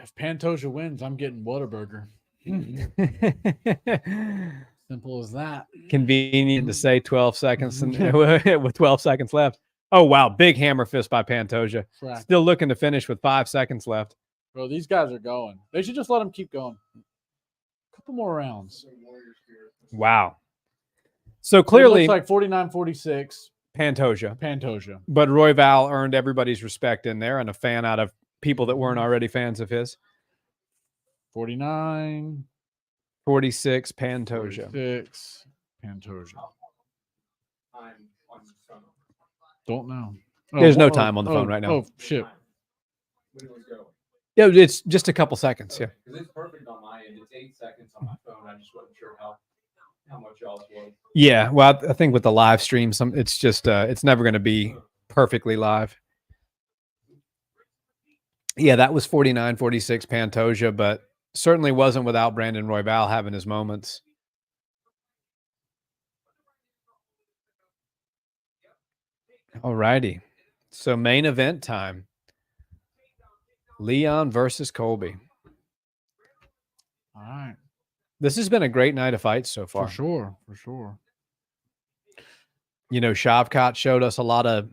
[SPEAKER 2] If Pantoja wins, I'm getting Whataburger. Simple as that.
[SPEAKER 1] Convenient to say 12 seconds and with 12 seconds left. Oh, wow. Big hammer fist by Pantoja.
[SPEAKER 2] Correct.
[SPEAKER 1] Still looking to finish with 5 seconds left.
[SPEAKER 2] Bro, these guys are going. They should just let them keep going. A couple more rounds.
[SPEAKER 1] Wow. So clearly,
[SPEAKER 2] it looks like 49-46.
[SPEAKER 1] Pantoja. But Royval earned everybody's respect in there and a fan out of people that weren't already fans of his.
[SPEAKER 2] 49.
[SPEAKER 1] 46, Pantoja.
[SPEAKER 2] 46, Pantoja. Don't know.
[SPEAKER 1] There's no time on the phone right now.
[SPEAKER 2] Oh, shit.
[SPEAKER 1] Yeah, it's just a couple seconds. Yeah.
[SPEAKER 3] Because it's perfect on my end. It's 8 seconds on my phone. I just wasn't sure how much y'all's was.
[SPEAKER 1] Yeah. Well, I think with the live stream, it's just it's never going to be perfectly live. Yeah, that was 49-46 Pantoja, but certainly wasn't without Brandon Royval having his moments. All righty. So main event time. Leon versus Colby.
[SPEAKER 2] All right.
[SPEAKER 1] This has been a great night of fights so far.
[SPEAKER 2] For sure.
[SPEAKER 1] You know, Shavkat showed us a lot of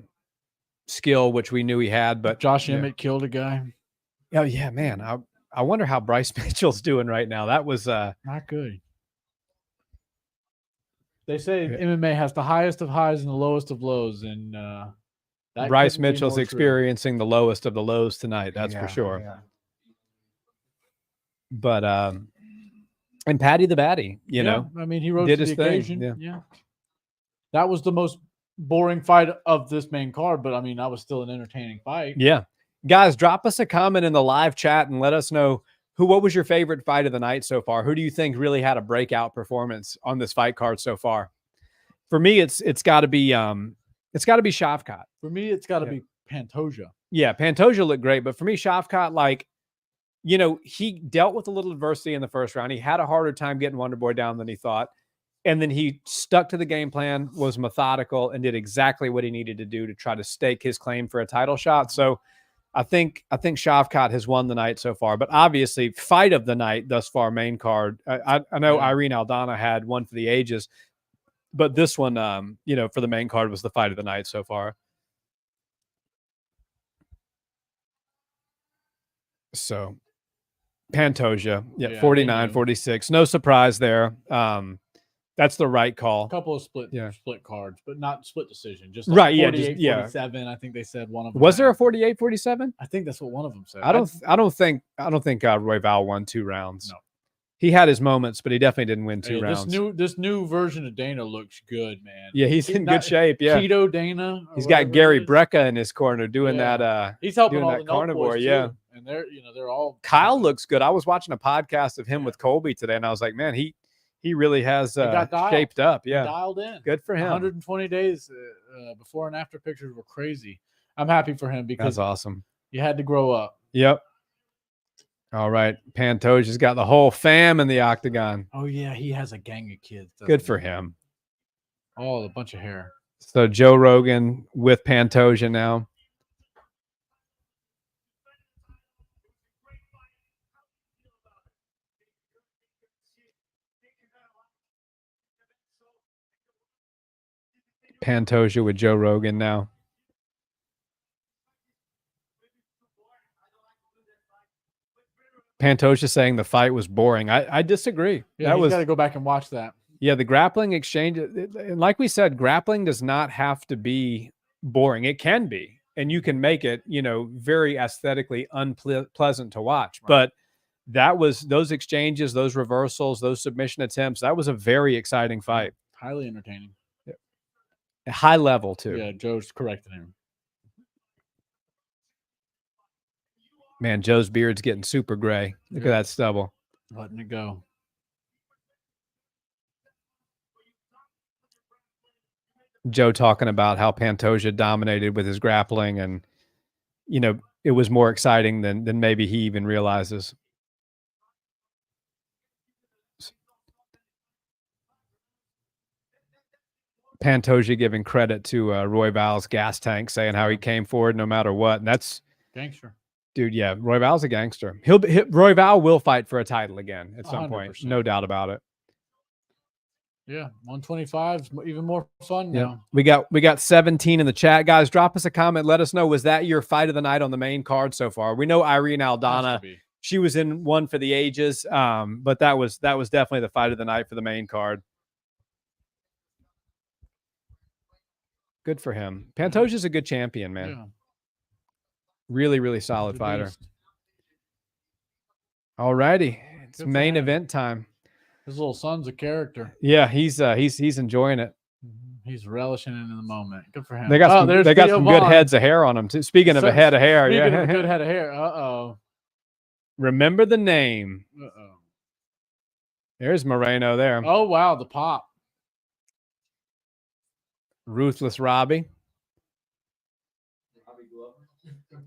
[SPEAKER 1] skill, which we knew he had, but
[SPEAKER 2] Josh Emmett killed a guy.
[SPEAKER 1] Oh, yeah, man. I wonder how Bryce Mitchell's doing right now. That was
[SPEAKER 2] not good. They say MMA has the highest of highs and the lowest of lows, and
[SPEAKER 1] Bryce Mitchell's experiencing the lowest of the lows tonight. That's for sure.
[SPEAKER 2] Yeah.
[SPEAKER 1] But and Patty the Batty, you know,
[SPEAKER 2] I mean, he rose
[SPEAKER 1] did
[SPEAKER 2] to the
[SPEAKER 1] his thing.
[SPEAKER 2] occasion. Yeah. That was the most boring fight of this main card, but I mean, that was still an entertaining fight.
[SPEAKER 1] Yeah. Guys, drop us a comment in the live chat and let us know what was your favorite fight of the night so far? Who do you think really had a breakout performance on this fight card so far? For me, it's got to be Shavkat.
[SPEAKER 2] For me, it's got to be Pantoja.
[SPEAKER 1] Yeah, Pantoja looked great, but for me, Shavkat, like, you know, he dealt with a little adversity in the first round. He had a harder time getting Wonderboy down than he thought. And then he stuck to the game plan, was methodical, and did exactly what he needed to do to try to stake his claim for a title shot. So I think Shavkat has won the night so far. But obviously, fight of the night thus far, main card. I know Irene Aldana had one for the ages, but this one, you know, for the main card was the fight of the night so far. So Pantoja, 49-46. No surprise there. That's the right call.
[SPEAKER 2] A couple of split cards, but not split decision. Just
[SPEAKER 1] right,
[SPEAKER 2] 48-47. I think they said one of them.
[SPEAKER 1] Was there a 48-47?
[SPEAKER 2] I think that's what one of them said.
[SPEAKER 1] I don't think Royval won 2 rounds.
[SPEAKER 2] No.
[SPEAKER 1] He had his moments, but he definitely didn't win 2 rounds.
[SPEAKER 2] This new version of Dana looks good, man.
[SPEAKER 1] Yeah, he's in good shape. Yeah,
[SPEAKER 2] Keto Dana.
[SPEAKER 1] He's got Gary Brecka in his corner doing that.
[SPEAKER 2] He's helping
[SPEAKER 1] doing
[SPEAKER 2] all
[SPEAKER 1] that
[SPEAKER 2] the
[SPEAKER 1] carnivore.
[SPEAKER 2] boys
[SPEAKER 1] Yeah,
[SPEAKER 2] too. And they're all.
[SPEAKER 1] Kyle looks good. I was watching a podcast of him with Colby today, and I was like, man, he really has shaped up. Yeah,
[SPEAKER 2] dialed in.
[SPEAKER 1] Good for him.
[SPEAKER 2] 120 days before and after pictures were crazy. I'm happy for him because
[SPEAKER 1] that's awesome.
[SPEAKER 2] You had to grow up.
[SPEAKER 1] Yep. All right, Pantoja's got the whole fam in the octagon.
[SPEAKER 2] Oh yeah, he has a gang of kids.
[SPEAKER 1] Good for him.
[SPEAKER 2] Oh, a bunch of hair.
[SPEAKER 1] So Joe Rogan with Pantoja now. Pantoja with Joe Rogan now. Pantoja saying the fight was boring. I disagree.
[SPEAKER 2] Yeah, you got to go back and watch that.
[SPEAKER 1] Yeah, the grappling exchange, and like we said, grappling does not have to be boring. It can be, and you can make it, you know, very aesthetically unpleasant to watch. Right. But those exchanges, those reversals, those submission attempts, that was a very exciting fight.
[SPEAKER 2] Highly entertaining.
[SPEAKER 1] Yeah. High level too.
[SPEAKER 2] Yeah, Joe's correcting him.
[SPEAKER 1] Man, Joe's beard's getting super gray. Look at that stubble.
[SPEAKER 2] Letting it go.
[SPEAKER 1] Joe talking about how Pantoja dominated with his grappling, and, you know, it was more exciting than maybe he even realizes. Pantoja giving credit to Royval's gas tank, saying how he came forward no matter what. And that's
[SPEAKER 2] gangster.
[SPEAKER 1] Dude, yeah, Royval's a gangster. Royval will fight for a title again at some
[SPEAKER 2] 100%.
[SPEAKER 1] point. No doubt about it.
[SPEAKER 2] Yeah, 125 is even more fun
[SPEAKER 1] Yeah.
[SPEAKER 2] now.
[SPEAKER 1] We got 17 in the chat. Guys, drop us a comment. Let us know, was that your fight of the night on the main card so far? We know Irene Aldana, she was in one for the ages, but that was definitely the fight of the night for the main card. Good for him. Pantoja's a good champion, man.
[SPEAKER 2] Yeah.
[SPEAKER 1] Really, really solid fighter. All righty. It's main event time.
[SPEAKER 2] His little son's a character.
[SPEAKER 1] Yeah, he's enjoying it.
[SPEAKER 2] He's relishing it in the moment. Good for him.
[SPEAKER 1] They got some good heads of hair on him too. Speaking of a head of hair,
[SPEAKER 2] Speaking of a good head of hair.
[SPEAKER 1] Remember the name. There's Moreno there.
[SPEAKER 2] Oh wow, the pop.
[SPEAKER 1] Ruthless Robbie.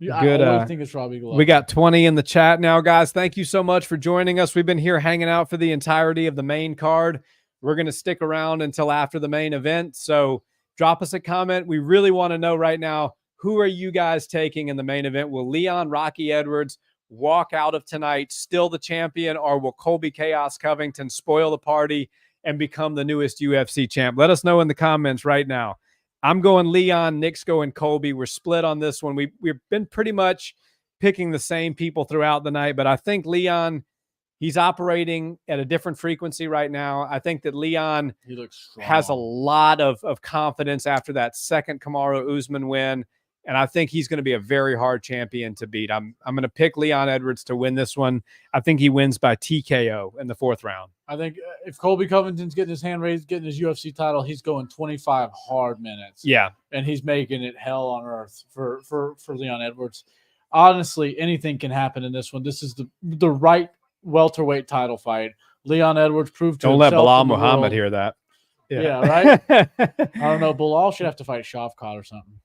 [SPEAKER 2] Yeah,
[SPEAKER 1] good.
[SPEAKER 2] I always think it's Robbie Glover.
[SPEAKER 1] We got 20 in the chat now, guys. Thank you so much for joining us. We've been here hanging out for the entirety of the main card. We're going to stick around until after the main event. So drop us a comment. We really want to know right now, who are you guys taking in the main event? Will Leon Rocky Edwards walk out of tonight still the champion, or will Colby Chaos Covington spoil the party and become the newest UFC champ? Let us know in the comments right now. I'm going Leon. Nick's going Colby. We're split on this one. We've been pretty much picking the same people throughout the night, but I think Leon, he's operating at a different frequency right now. I think that Leon has a lot of confidence after that second Kamaru Usman win, and I think he's going to be a very hard champion to beat. I'm going to pick Leon Edwards to win this one. I think he wins by TKO in the 4th round.
[SPEAKER 2] I think if Colby Covington's getting his hand raised, getting his UFC title, he's going 25 hard minutes.
[SPEAKER 1] Yeah.
[SPEAKER 2] And he's making it hell on earth for Leon Edwards. Honestly, anything can happen in this one. This is the right welterweight title fight. Leon Edwards proved to
[SPEAKER 1] Don't let Bilal Muhammad hear that.
[SPEAKER 2] Yeah, right? I don't know. Bilal should have to fight Shavkat or something.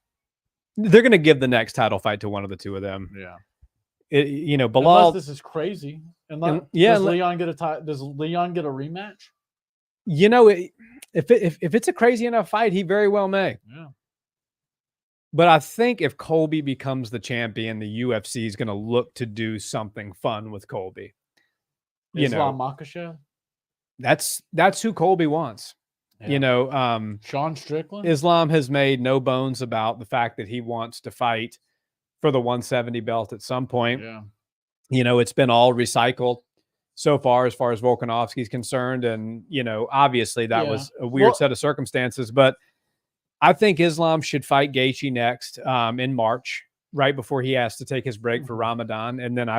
[SPEAKER 1] They're going to give the next title fight to one of the two of them.
[SPEAKER 2] Yeah.
[SPEAKER 1] Bilal.
[SPEAKER 2] Unless this is crazy. Does Leon get a rematch?
[SPEAKER 1] If it's a crazy enough fight, he very well may.
[SPEAKER 2] Yeah.
[SPEAKER 1] But I think if Colby becomes the champion, the UFC is going to look to do something fun with Colby.
[SPEAKER 2] Islam Makhachev?
[SPEAKER 1] That's who Colby wants. Yeah.
[SPEAKER 2] Sean Strickland?
[SPEAKER 1] Islam has made no bones about the fact that he wants to fight for the 170 belt at some point.
[SPEAKER 2] Yeah.
[SPEAKER 1] It's been all recycled so far as Volkanovski's concerned. And, obviously that was a weird set of circumstances. But I think Islam should fight Gaethje next in March, right before he has to take his break for Ramadan. And then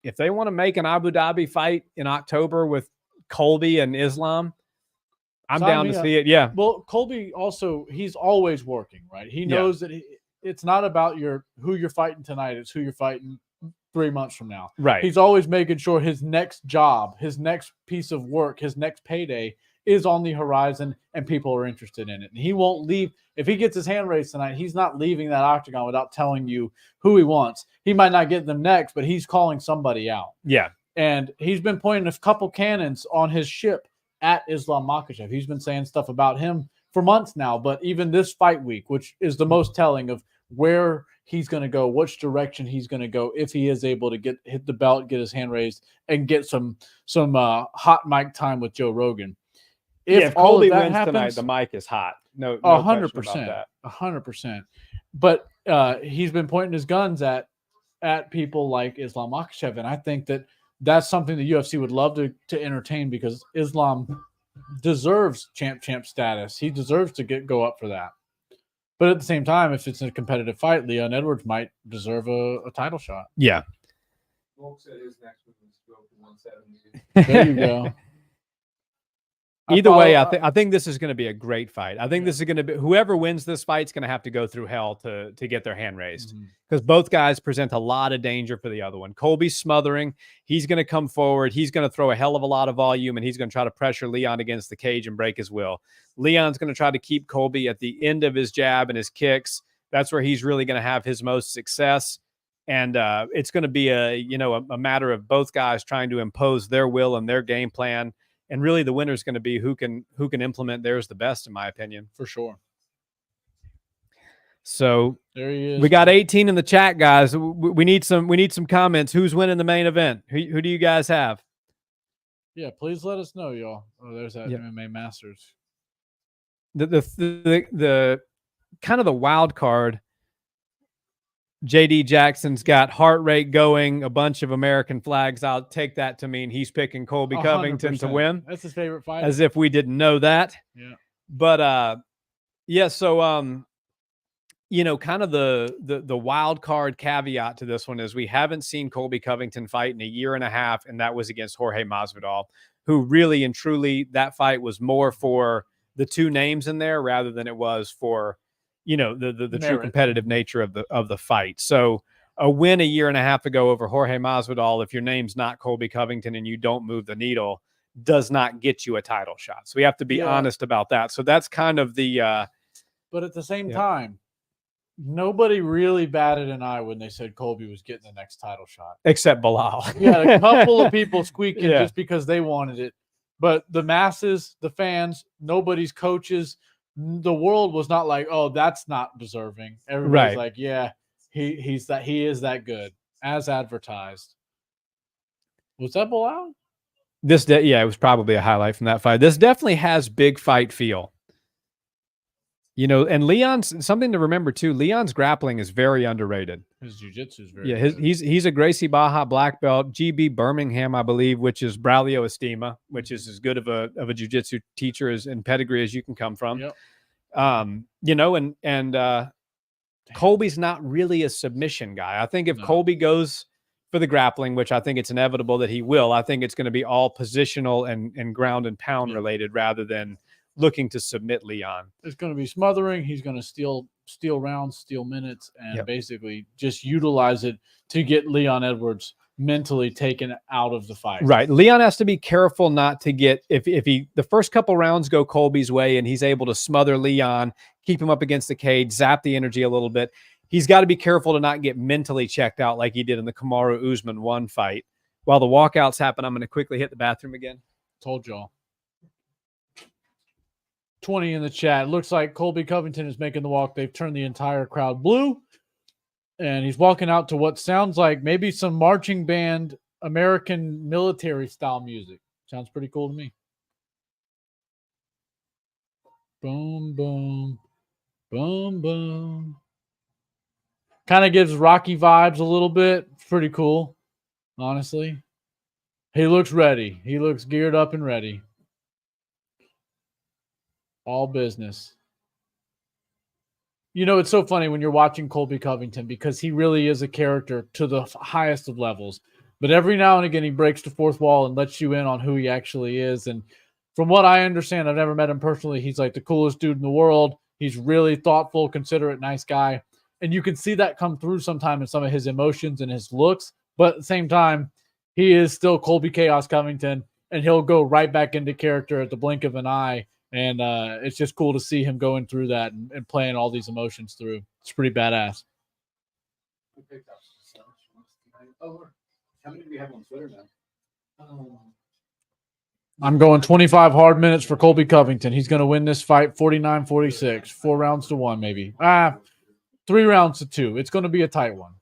[SPEAKER 1] if they want to make an Abu Dhabi fight in October with Colby and Islam, I'm down to see it. Yeah.
[SPEAKER 2] Well, Colby also, he's always working, right? He knows that it's not about who you're fighting tonight. It's who you're fighting 3 months from now.
[SPEAKER 1] Right.
[SPEAKER 2] He's always making sure his next job, his next piece of work, his next payday is on the horizon and people are interested in it. And he won't leave. If he gets his hand raised tonight, he's not leaving that octagon without telling you who he wants. He might not get them next, but he's calling somebody out.
[SPEAKER 1] Yeah.
[SPEAKER 2] And he's been pointing a couple cannons on his ship at Islam Makhachev. He's been saying stuff about him for months now, but even this fight week, which is the most telling of where he's going to go, which direction he's going to go, if he is able to hit the belt, get his hand raised, and get some hot mic time with Joe Rogan.
[SPEAKER 1] If Colby wins tonight, the mic is hot. No,
[SPEAKER 2] 100%, 100%. But he's been pointing his guns at people like Islam Makhachev, and I think that's something the UFC would love to entertain, because Islam deserves champ status. He deserves to go up for that. But at the same time, if it's a competitive fight, Leon Edwards might deserve a title shot.
[SPEAKER 1] Yeah.
[SPEAKER 3] Volk said his next one was to go for 170.
[SPEAKER 2] There you go.
[SPEAKER 1] Either way, I think this is going to be a great fight. I think this is going to be, whoever wins this fight is going to have to go through hell to get their hand raised, because both guys present a lot of danger for the other one. Colby's smothering. He's going to come forward. He's going to throw a hell of a lot of volume, and he's going to try to pressure Leon against the cage and break his will. Leon's going to try to keep Colby at the end of his jab and his kicks. That's where he's really going to have his most success. And it's going to be a matter of both guys trying to impose their will and their game plan. And really, the winner is going to be who can implement theirs the best, in my opinion.
[SPEAKER 2] For sure.
[SPEAKER 1] So
[SPEAKER 2] there he is.
[SPEAKER 1] We got 18 in the chat, guys. We need some comments. Who's winning the main event? Who do you guys have?
[SPEAKER 2] Yeah, please let us know, y'all. Oh, there's that MMA Masters.
[SPEAKER 1] The kind of the wild card. JD Jackson's got heart rate going, a bunch of American flags. I'll take that to mean he's picking Colby Covington to win.
[SPEAKER 2] That's his favorite fight.
[SPEAKER 1] As if we didn't know that.
[SPEAKER 2] Yeah.
[SPEAKER 1] But yeah, so you know, kind of the wild card caveat to this one is we haven't seen Colby Covington fight in a year and a half, and that was against Jorge Masvidal, who really and truly that fight was more for the two names in there rather than it was for, you know, the true competitive nature of the fight. So a win a year and a half ago over Jorge Masvidal, if your name's not Colby Covington and you don't move the needle, does not get you a title shot. So we have to be honest about that. So that's kind of the
[SPEAKER 2] but at the same time, nobody really batted an eye when they said Colby was getting the next title shot.
[SPEAKER 1] Except Bilal.
[SPEAKER 2] Yeah, a couple of people squeaking just because they wanted it. But the masses, the fans, nobody's coaches, the world was not like, oh, that's not deserving. Everybody's like, yeah, he is that good, as advertised. Was that Bilal?
[SPEAKER 1] It was probably a highlight from that fight. This definitely has big fight feel. You know, and Leon's something to remember too. Leon's grappling is very underrated.
[SPEAKER 2] His jiu-jitsu is very good.
[SPEAKER 1] He's a Gracie Baja black belt, GB Birmingham, I believe, which is Braulio Estima, which is as good of a jiu-jitsu teacher and pedigree as you can come from.
[SPEAKER 2] Yep.
[SPEAKER 1] You know, and Colby's not really a submission guy. I think if Colby goes for the grappling, which I think it's inevitable that he will, I think it's going to be all positional and ground and pound related rather than looking to submit Leon.
[SPEAKER 2] It's going to be smothering. He's going to steal rounds, steal minutes, and basically just utilize it to get Leon Edwards mentally taken out of the fight.
[SPEAKER 1] Right. Leon has to be careful not to get, if the first couple rounds go Colby's way and he's able to smother Leon, keep him up against the cage, zap the energy a little bit, he's got to be careful to not get mentally checked out like he did in the Kamaru Usman 1 fight. While the walkouts happen, I'm going to quickly hit the bathroom again.
[SPEAKER 2] Told y'all. 20 in the chat. Looks like Colby Covington is making the walk. They've turned the entire crowd blue. And he's walking out to what sounds like maybe some marching band, American military style music. Sounds pretty cool to me. Boom, boom, boom, boom. Kind of gives Rocky vibes a little bit. Pretty cool, honestly. He looks ready. He looks geared up and ready. All business. You know, it's so funny when you're watching Colby Covington because he really is a character to the highest of levels. But every now and again, he breaks the fourth wall and lets you in on who he actually is. And from what I understand, I've never met him personally. He's like the coolest dude in the world. He's really thoughtful, considerate, nice guy. And you can see that come through sometime in some of his emotions and his looks. But at the same time, he is still Colby Chaos Covington, and he'll go right back into character at the blink of an eye. And it's just cool to see him going through that and playing all these emotions through. It's pretty badass.
[SPEAKER 3] How many do we have on Twitter now?
[SPEAKER 2] I'm going 25 hard minutes for Colby Covington. He's going to win this fight 49-46. 4 rounds to 1, maybe. 3 rounds to 2. It's going to be a tight one.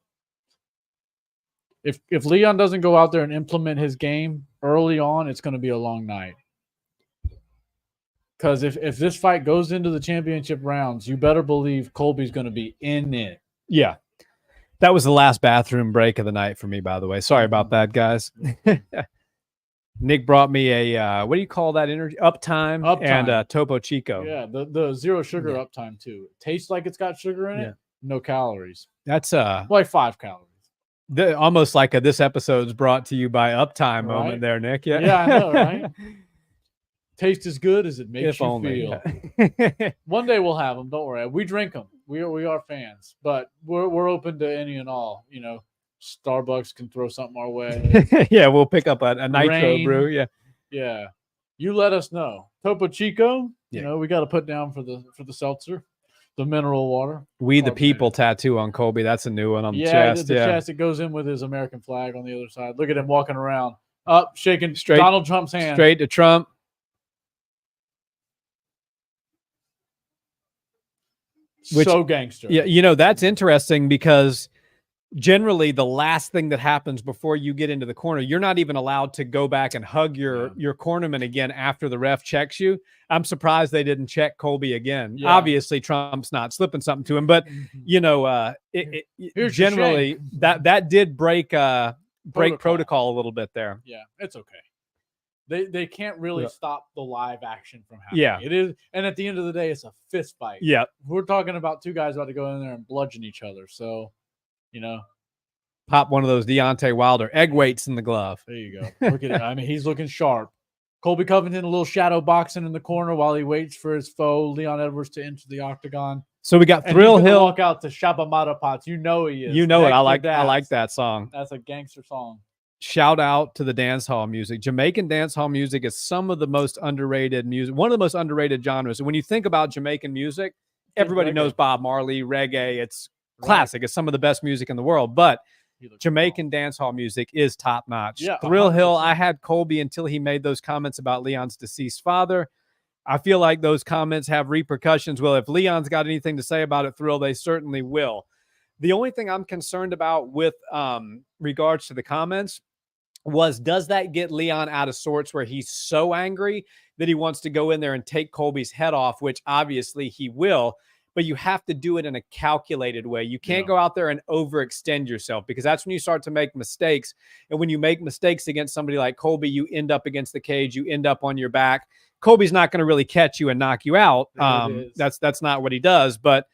[SPEAKER 2] If Leon doesn't go out there and implement his game early on, it's going to be a long night. Because if this fight goes into the championship rounds, you better believe Colby's going to be in it.
[SPEAKER 1] Yeah. That was the last bathroom break of the night for me, by the way. Sorry about that, guys. Nick brought me a, what do you call that energy? Uptime. And Topo Chico.
[SPEAKER 2] Yeah, the zero sugar Uptime, too. It tastes like it's got sugar in it. No calories.
[SPEAKER 1] That's
[SPEAKER 2] like 5 calories.
[SPEAKER 1] Almost like this episode's brought to you by Uptime moment there, Nick.
[SPEAKER 2] Yeah, I know, right? Taste as good as it makes you feel. One day we'll have them. Don't worry. We drink them. We are fans, but we're open to any and all. You know, Starbucks can throw something our way.
[SPEAKER 1] Yeah, we'll pick up a nitro brew.
[SPEAKER 2] Yeah. You let us know. Topo Chico. You know, we got to put down for the seltzer, the mineral water.
[SPEAKER 1] We the people tattoo on Colby. That's a new one on the chest.
[SPEAKER 2] The chest. It goes in with his American flag on the other side. Look at him walking around, up, shaking straight Donald Trump's hand.
[SPEAKER 1] Straight to Trump.
[SPEAKER 2] so gangster.
[SPEAKER 1] Yeah, that's interesting because generally the last thing that happens before you get into the corner, you're not even allowed to go back and hug your cornerman again after the ref checks you. I'm surprised they didn't check Colby again. Yeah. Obviously Trump's not slipping something to him, but generally that did break protocol a little bit there.
[SPEAKER 2] Yeah, it's okay. They can't really stop the live action from happening.
[SPEAKER 1] Yeah.
[SPEAKER 2] It is, and at the end of the day, it's a fist fight.
[SPEAKER 1] Yeah.
[SPEAKER 2] We're talking about two guys about to go in there and bludgeon each other. So,
[SPEAKER 1] pop one of those Deontay Wilder egg weights in the glove.
[SPEAKER 2] There you go. Look at it. I mean, he's looking sharp. Colby Covington, a little shadow boxing in the corner while he waits for his foe, Leon Edwards, to enter the octagon.
[SPEAKER 1] So we got Thrill Hill.
[SPEAKER 2] Walk out to Shabba Matapats. You know he is.
[SPEAKER 1] You know it. I like that song.
[SPEAKER 2] That's a gangster song.
[SPEAKER 1] Shout out to the dance hall music. Jamaican dance hall music is some of the most underrated music, one of the most underrated genres. And when you think about Jamaican music, everybody knows Bob Marley, reggae. It's classic. It's some of the best music in the world. But Jamaican dance hall music is top notch. Yeah, Thrill Hill. I had Colby until he made those comments about Leon's deceased father. I feel like those comments have repercussions. Well, if Leon's got anything to say about it, Thrill, they certainly will. The only thing I'm concerned about with regards to the comments was, does that get Leon out of sorts where he's so angry that he wants to go in there and take Colby's head off, which obviously he will. But you have to do it in a calculated way. You can't go out there and overextend yourself, because that's when you start to make mistakes. And when you make mistakes against somebody like Colby, you end up against the cage, you end up on your back. Colby's not going to really catch you and knock you out. That's not what he does. But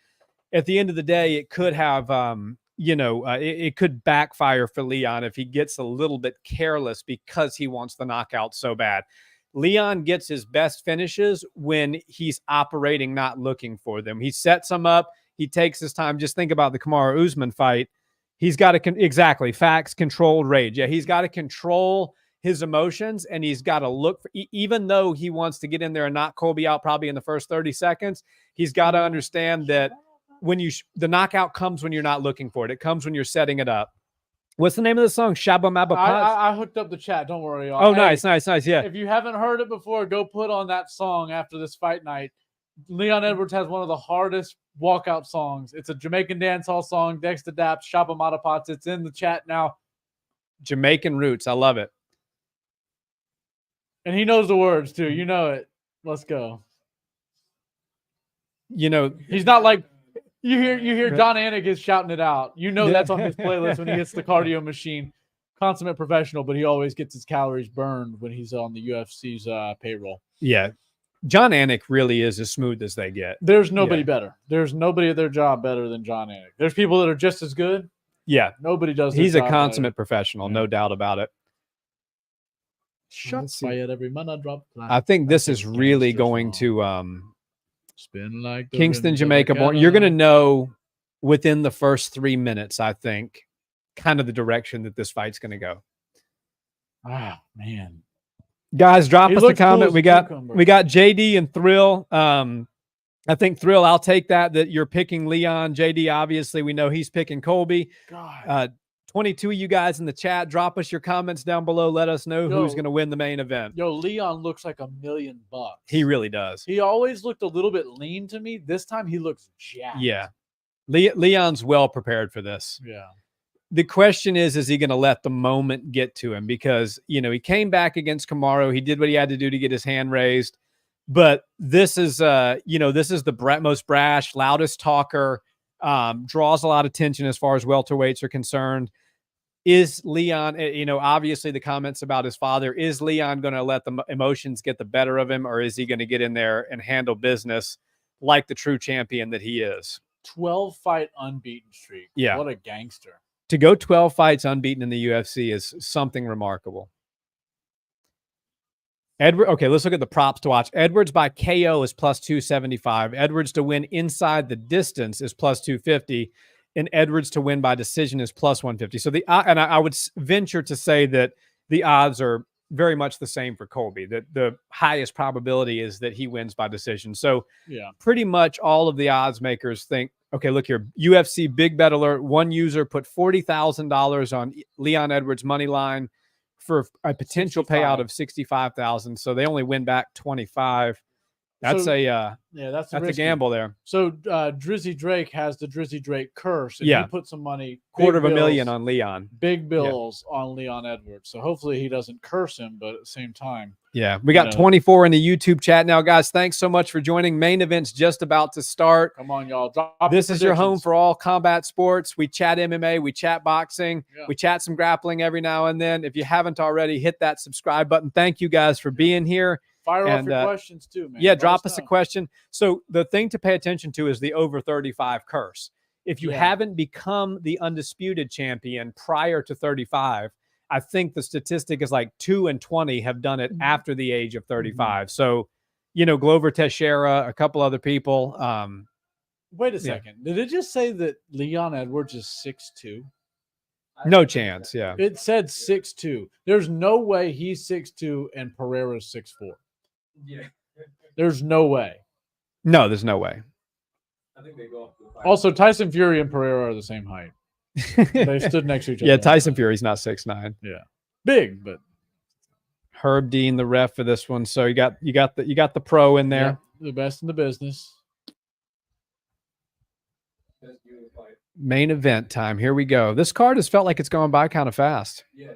[SPEAKER 1] at the end of the day, it could have, it could backfire for Leon if he gets a little bit careless because he wants the knockout so bad. Leon gets his best finishes when he's operating, not looking for them. He sets them up. He takes his time. Just think about the Kamaru Usman fight. He's got to facts, controlled rage. Yeah, he's got to control his emotions, and he's got to look for, even though he wants to get in there and knock Colby out probably in the first 30 seconds, he's got to understand that when the knockout comes when you're not looking for it. It comes when you're setting it up. What's the name of the song? Shabba Mabba Paz?
[SPEAKER 2] I hooked up the chat. Don't worry.
[SPEAKER 1] Oh, nice. Yeah.
[SPEAKER 2] If you haven't heard it before, go put on that song after this fight night. Leon Edwards has one of the hardest walkout songs. It's a Jamaican dancehall song. Dexter Daps, Shabba Matapats. It's in the chat now.
[SPEAKER 1] Jamaican roots. I love it.
[SPEAKER 2] And he knows the words too. You know it. Let's go. He's not like, You hear John Anik is shouting it out. That's on his playlist when he hits the cardio machine. Consummate professional, but he always gets his calories burned when he's on the UFC's payroll.
[SPEAKER 1] Yeah. John Anik really is as smooth as they get.
[SPEAKER 2] There's nobody better. There's nobody at their job better than John Anik. There's people that are just as good.
[SPEAKER 1] Yeah.
[SPEAKER 2] Nobody does.
[SPEAKER 1] He's a consummate professional, no doubt about it.
[SPEAKER 2] Shots fired every man I drop.
[SPEAKER 1] I think this is really going to
[SPEAKER 2] spin like
[SPEAKER 1] Kingston, Jamaica born. You're going to know within the first 3 minutes, I think, kind of the direction that this fight's going to go.
[SPEAKER 2] Ah, man.
[SPEAKER 1] Guys, drop us a comment. We got JD and Thrill. I think Thrill, I'll take that you're picking Leon. JD, obviously, we know he's picking Colby.
[SPEAKER 2] God.
[SPEAKER 1] 22 of you guys in the chat, drop us your comments down below. Let us know who's going to win the main event.
[SPEAKER 2] Leon looks like $1 million.
[SPEAKER 1] He really does.
[SPEAKER 2] He always looked a little bit lean to me. This time he looks jacked.
[SPEAKER 1] Yeah. Leon's well prepared for this.
[SPEAKER 2] Yeah.
[SPEAKER 1] The question is he going to let the moment get to him? Because, he came back against Kamaru. He did what he had to do to get his hand raised. But this is, this is the most brash, loudest talker, draws a lot of attention as far as welterweights are concerned. Is Leon, obviously the comments about his father, is Leon going to let the emotions get the better of him, or is he going to get in there and handle business like the true champion that he is?
[SPEAKER 2] 12-fight unbeaten streak.
[SPEAKER 1] Yeah.
[SPEAKER 2] What a gangster.
[SPEAKER 1] To go 12 fights unbeaten in the UFC is something remarkable. Okay, let's look at the props to watch. Edwards by KO is plus 275. Edwards to win inside the distance is plus 250. And Edwards to win by decision is plus 150. So I would venture to say that the odds are very much the same for Colby. That the highest probability is that he wins by decision. So pretty much all of the odds makers think, okay, look here, UFC big bet alert. One user put $40,000 on Leon Edwards money line for a potential payout of $65,000. So they only win back 25. That's
[SPEAKER 2] that's
[SPEAKER 1] a gamble there.
[SPEAKER 2] So Drizzy Drake has the Drizzy Drake curse, and
[SPEAKER 1] Yeah.
[SPEAKER 2] he put some money,
[SPEAKER 1] $250,000 on Leon.
[SPEAKER 2] big bills on Leon Edwards. So hopefully he doesn't curse him, but at the same time,
[SPEAKER 1] yeah, we got 24 in the YouTube chat now, guys. Thanks so much for joining. Main event's just about to start.
[SPEAKER 2] Come on, y'all.
[SPEAKER 1] This is your home for all combat sports. We chat MMA, we chat boxing,
[SPEAKER 2] Yeah.
[SPEAKER 1] we chat some grappling every now and then. If you haven't already, hit that subscribe button. Thank you guys for being here.
[SPEAKER 2] Fire off your questions too, man.
[SPEAKER 1] Yeah, drop us a question. So the thing to pay attention to is the over 35 curse. If you haven't become the undisputed champion prior to 35, I think the statistic is like 2 and 20 have done it after the age of 35. So, Glover Teixeira, a couple other people.
[SPEAKER 2] Wait a second. Did it just say that Leon Edwards is 6'2"?
[SPEAKER 1] No chance. Yeah.
[SPEAKER 2] It said 6'2". There's no way he's 6'2" and Pereira's 6'4".
[SPEAKER 3] Yeah.
[SPEAKER 2] There's no way.
[SPEAKER 1] No, there's no way.
[SPEAKER 3] I think they go off the fight.
[SPEAKER 2] Also, Tyson Fury and Pereira are the same height. They stood next to each other.
[SPEAKER 1] Yeah, Tyson Fury's not 6'9".
[SPEAKER 2] Yeah, big, but
[SPEAKER 1] Herb Dean, the ref for this one. So you got the pro in there.
[SPEAKER 2] Yeah, the best in the business.
[SPEAKER 1] Main event time. Here we go. This card has felt like it's going by kind of fast.
[SPEAKER 3] Yeah.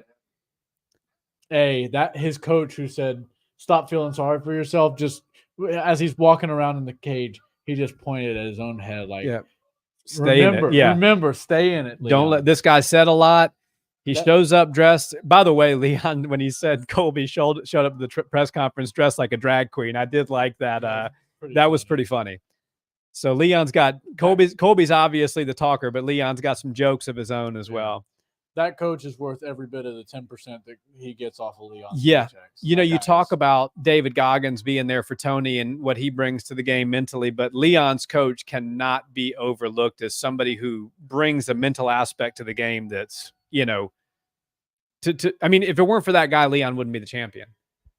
[SPEAKER 2] Hey, that his coach who said, "Stop feeling sorry for yourself." Just as he's walking around in the cage, he just pointed at his own head, like,
[SPEAKER 1] Stay in it. Yeah.
[SPEAKER 2] Remember, stay in it. Leon.
[SPEAKER 1] Don't let this guy said a lot. He shows up dressed. By the way, Leon, when he said Colby showed up at the press conference dressed like a drag queen, I did like that. That was pretty funny. So Leon's got Colby's obviously the talker, but Leon's got some jokes of his own as well.
[SPEAKER 2] That coach is worth every bit of the 10% that he gets off of Leon.
[SPEAKER 1] Yeah.
[SPEAKER 2] Paychecks.
[SPEAKER 1] You talk about David Goggins being there for Tony and what he brings to the game mentally, but Leon's coach cannot be overlooked as somebody who brings a mental aspect to the game that's, I mean, if it weren't for that guy, Leon wouldn't be the champion.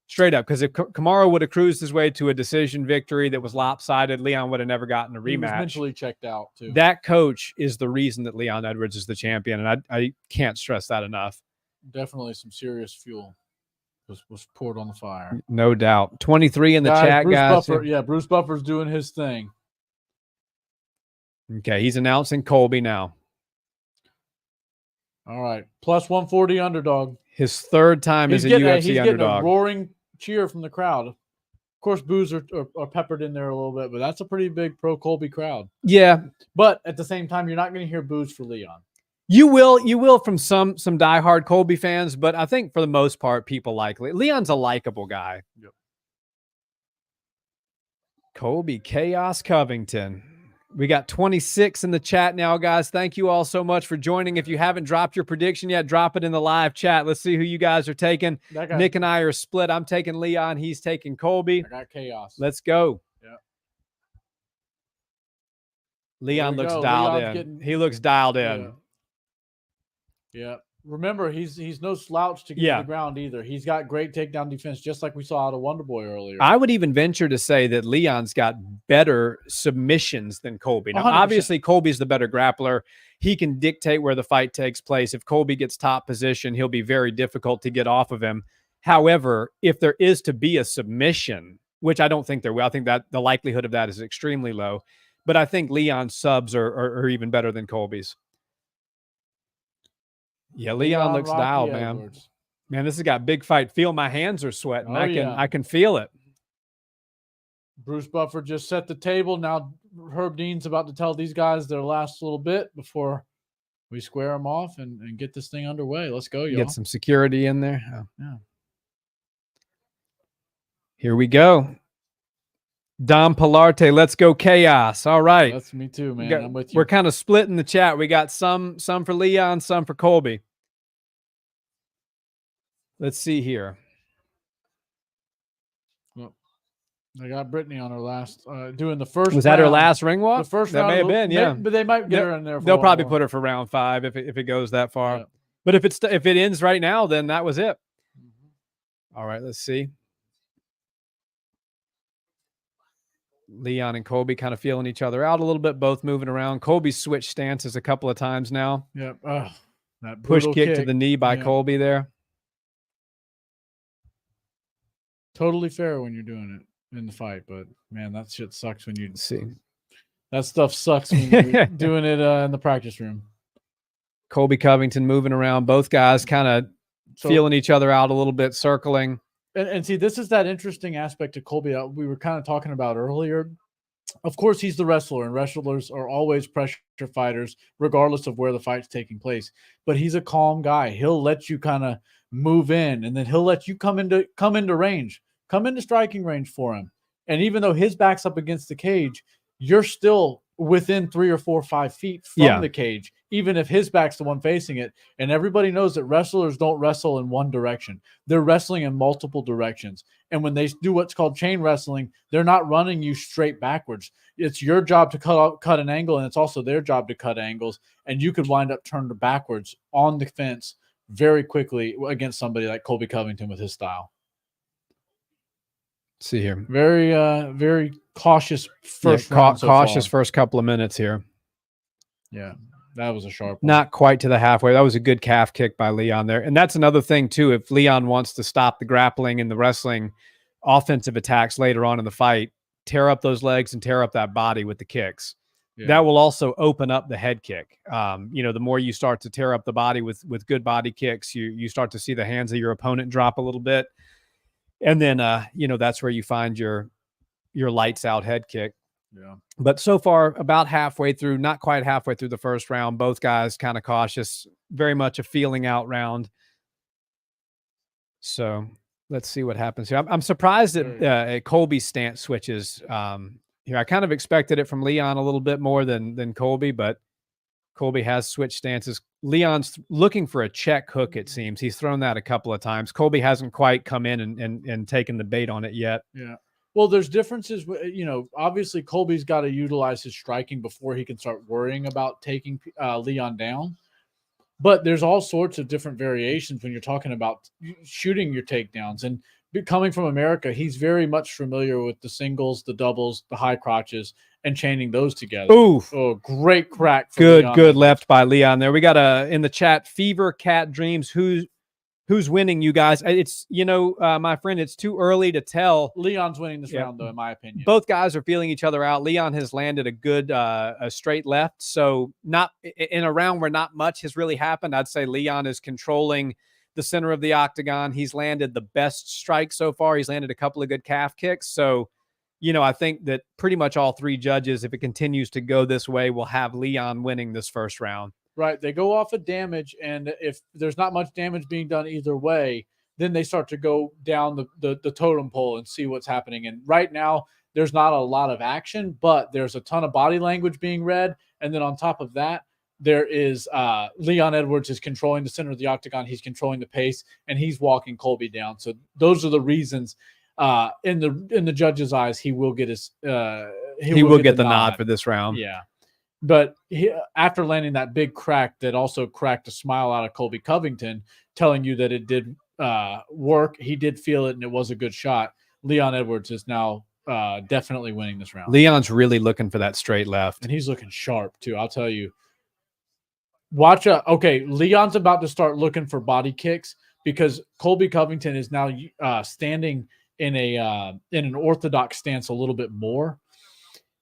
[SPEAKER 1] Straight up, because if Kamaru would have cruised his way to a decision victory that was lopsided, Leon would have never gotten a rematch. He was
[SPEAKER 2] mentally checked out, too.
[SPEAKER 1] That coach is the reason that Leon Edwards is the champion, and I can't stress that enough.
[SPEAKER 2] Definitely some serious fuel was poured on the fire.
[SPEAKER 1] No doubt. 23 in the chat,
[SPEAKER 2] Bruce
[SPEAKER 1] guys.
[SPEAKER 2] Buffer, yeah, Bruce Buffer's doing his thing.
[SPEAKER 1] Okay, he's announcing Colby now.
[SPEAKER 2] All right, plus 140 underdog.
[SPEAKER 1] His third time as a UFC underdog.
[SPEAKER 2] He's getting a roaring cheer from the crowd. Of course, boos are peppered in there a little bit, but that's a pretty big pro Colby crowd.
[SPEAKER 1] Yeah,
[SPEAKER 2] but at the same time, you're not going to hear boos for Leon.
[SPEAKER 1] You will from some diehard Colby fans, but I think for the most part, people like Leon's a likable guy.
[SPEAKER 2] Yep.
[SPEAKER 1] Colby Chaos Covington. We got 26 in the chat now, guys. Thank you all so much for joining. If you haven't dropped your prediction yet, drop it in the live chat. Let's see who you guys are taking. Nick and I are split. I'm taking Leon. He's taking Colby.
[SPEAKER 2] I got Chaos.
[SPEAKER 1] Let's go.
[SPEAKER 2] Yeah.
[SPEAKER 1] Leon looks dialed in. He looks dialed in.
[SPEAKER 2] Yeah. Remember, he's no slouch to get to the ground either. He's got great takedown defense, just like we saw out of Wonderboy earlier.
[SPEAKER 1] I would even venture to say that Leon's got better submissions than Colby. Now,
[SPEAKER 2] 100%.
[SPEAKER 1] Obviously, Colby's the better grappler. He can dictate where the fight takes place. If Colby gets top position, he'll be very difficult to get off of him. However, if there is to be a submission, which I don't think there will, I think that the likelihood of that is extremely low. But I think Leon's subs are even better than Colby's. Yeah, Leon looks dialed, man.
[SPEAKER 2] Edwards.
[SPEAKER 1] Man, this has got big fight feel. My hands are sweating.
[SPEAKER 2] Oh,
[SPEAKER 1] I can feel it.
[SPEAKER 2] Bruce Buffer just set the table. Now Herb Dean's about to tell these guys their last little bit before we square them off and get this thing underway. Let's go, y'all.
[SPEAKER 1] Get some security in there. Oh. Yeah. Here we go. Dom Pilarte, let's go Chaos. All right.
[SPEAKER 2] That's me too, man. I'm with you.
[SPEAKER 1] We're kind of split in the chat. We got some for Leon, some for Colby. Let's see here.
[SPEAKER 2] Well, they got Brittany on her last, doing the first.
[SPEAKER 1] Was that her last ring walk?
[SPEAKER 2] The first
[SPEAKER 1] that
[SPEAKER 2] round
[SPEAKER 1] may have been, yeah.
[SPEAKER 2] But they might get her in there.
[SPEAKER 1] They'll probably put her for round 5 if it goes that far. Yeah. But if it ends right now, then that was it. Mm-hmm. All right, let's see. Leon and Colby kind of feeling each other out a little bit, both moving around. Colby switched stances a couple of times now.
[SPEAKER 2] Yep. That
[SPEAKER 1] push kick to the knee by Colby there.
[SPEAKER 2] Totally fair when you're doing it. in the fight. But man, that shit sucks when you
[SPEAKER 1] see.
[SPEAKER 2] That stuff sucks when you're doing it in the practice room.
[SPEAKER 1] Colby Covington moving around, both guys kind of feeling each other out a little bit, circling.
[SPEAKER 2] And see, this is that interesting aspect of Colby that we were kind of talking about earlier. Of course, he's the wrestler, and wrestlers are always pressure fighters, regardless of where the fight's taking place. But he's a calm guy. He'll let you kind of move in, and then he'll let you come into range, come into striking range for him. And even though his back's up against the cage, you're still within 3 or 4 or 5 feet from the cage, even if his back's the one facing it. And everybody knows that wrestlers don't wrestle in one direction. They're wrestling in multiple directions. And when they do what's called chain wrestling, they're not running you straight backwards. It's your job to cut an angle, and it's also their job to cut angles. And you could wind up turned backwards on the fence very quickly against somebody like Colby Covington with his style.
[SPEAKER 1] Let's see here.
[SPEAKER 2] Very, very cautious first round so
[SPEAKER 1] cautious
[SPEAKER 2] far.
[SPEAKER 1] First couple of minutes here.
[SPEAKER 2] Yeah, that was a sharp one.
[SPEAKER 1] Not quite to the halfway. That was a good calf kick by Leon there. And that's another thing, too. If Leon wants to stop the grappling and the wrestling offensive attacks later on in the fight, tear up those legs and tear up that body with the kicks. Yeah. That will also open up the head kick. The more you start to tear up the body with good body kicks, you start to see the hands of your opponent drop a little bit. And then, that's where you find your lights out head kick.
[SPEAKER 2] Yeah.
[SPEAKER 1] But so far, about halfway through, not quite halfway through the first round, both guys kind of cautious, very much a feeling out round. So let's see what happens here. I'm surprised that Colby's stance switches here. I kind of expected it from Leon a little bit more than Colby, but Colby has switched stances. Leon's looking for a check hook, it seems. He's thrown that a couple of times. Colby hasn't quite come in and taken the bait on it yet.
[SPEAKER 2] Yeah. Well, there's differences. Obviously Colby's got to utilize his striking before he can start worrying about taking Leon down. But there's all sorts of different variations when you're talking about shooting your takedowns. And coming from America, he's very much familiar with the singles, the doubles, the high crotches, and chaining those together.
[SPEAKER 1] Ooh.
[SPEAKER 2] Oh, great crack.
[SPEAKER 1] Good left by Leon there. We got in the chat, Fever Cat Dreams. Who's winning, you guys? It's, my friend, it's too early to tell.
[SPEAKER 2] Leon's winning this round, though, in my opinion.
[SPEAKER 1] Both guys are feeling each other out. Leon has landed a good a straight left. So not in a round where not much has really happened. I'd say Leon is controlling the center of the octagon. He's landed the best strike so far. He's landed a couple of good calf kicks. So, I think that pretty much all three judges, if it continues to go this way, will have Leon winning this first round.
[SPEAKER 2] Right. They go off of damage, and if there's not much damage being done either way, then they start to go down the totem pole and see what's happening. And right now, there's not a lot of action, but there's a ton of body language being read. And then on top of that, there is Leon Edwards is controlling the center of the octagon. He's controlling the pace, and he's walking Colby down. So those are the reasons in the judge's eyes, he will get his he will get the nod
[SPEAKER 1] for this round.
[SPEAKER 2] Yeah. But after landing that big crack that also cracked a smile out of Colby Covington, telling you that it did work, he did feel it, and it was a good shot. Leon Edwards is now definitely winning this round.
[SPEAKER 1] Leon's really looking for that straight left.
[SPEAKER 2] And he's looking sharp, too. I'll tell you. Okay, Leon's about to start looking for body kicks because Colby Covington is now standing in an orthodox stance a little bit more.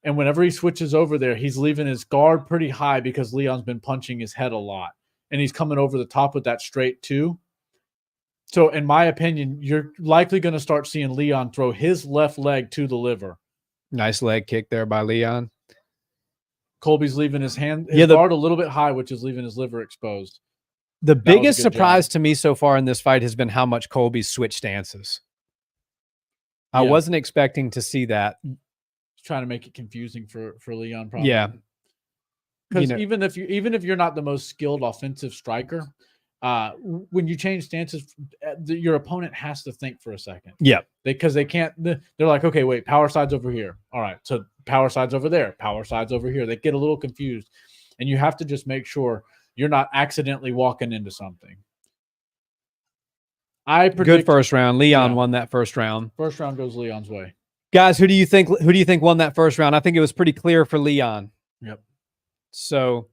[SPEAKER 2] And whenever he switches over there, he's leaving his guard pretty high because Leon's been punching his head a lot. And he's coming over the top with that straight too. So in my opinion, you're likely going to start seeing Leon throw his left leg to the liver.
[SPEAKER 1] Nice leg kick there by Leon.
[SPEAKER 2] Colby's leaving his guard a little bit high, which is leaving his liver exposed.
[SPEAKER 1] The biggest surprise to me so far in this fight has been how much Colby's switched stances. I wasn't expecting to see that.
[SPEAKER 2] Trying to make it confusing for Leon, probably.
[SPEAKER 1] Yeah,
[SPEAKER 2] because even if you're not the most skilled offensive striker, when you change stances, your opponent has to think for a second.
[SPEAKER 1] Yeah,
[SPEAKER 2] because they can't. They're like, okay, wait, power side's over here. All right, so power side's over there. Power side's over here. They get a little confused, and you have to just make sure you're not accidentally walking into something. I predict
[SPEAKER 1] good first round. Leon won that first round.
[SPEAKER 2] First round goes Leon's way.
[SPEAKER 1] Guys, who do you think won that first round? I think it was pretty clear for Leon.
[SPEAKER 2] Yep.
[SPEAKER 1] So,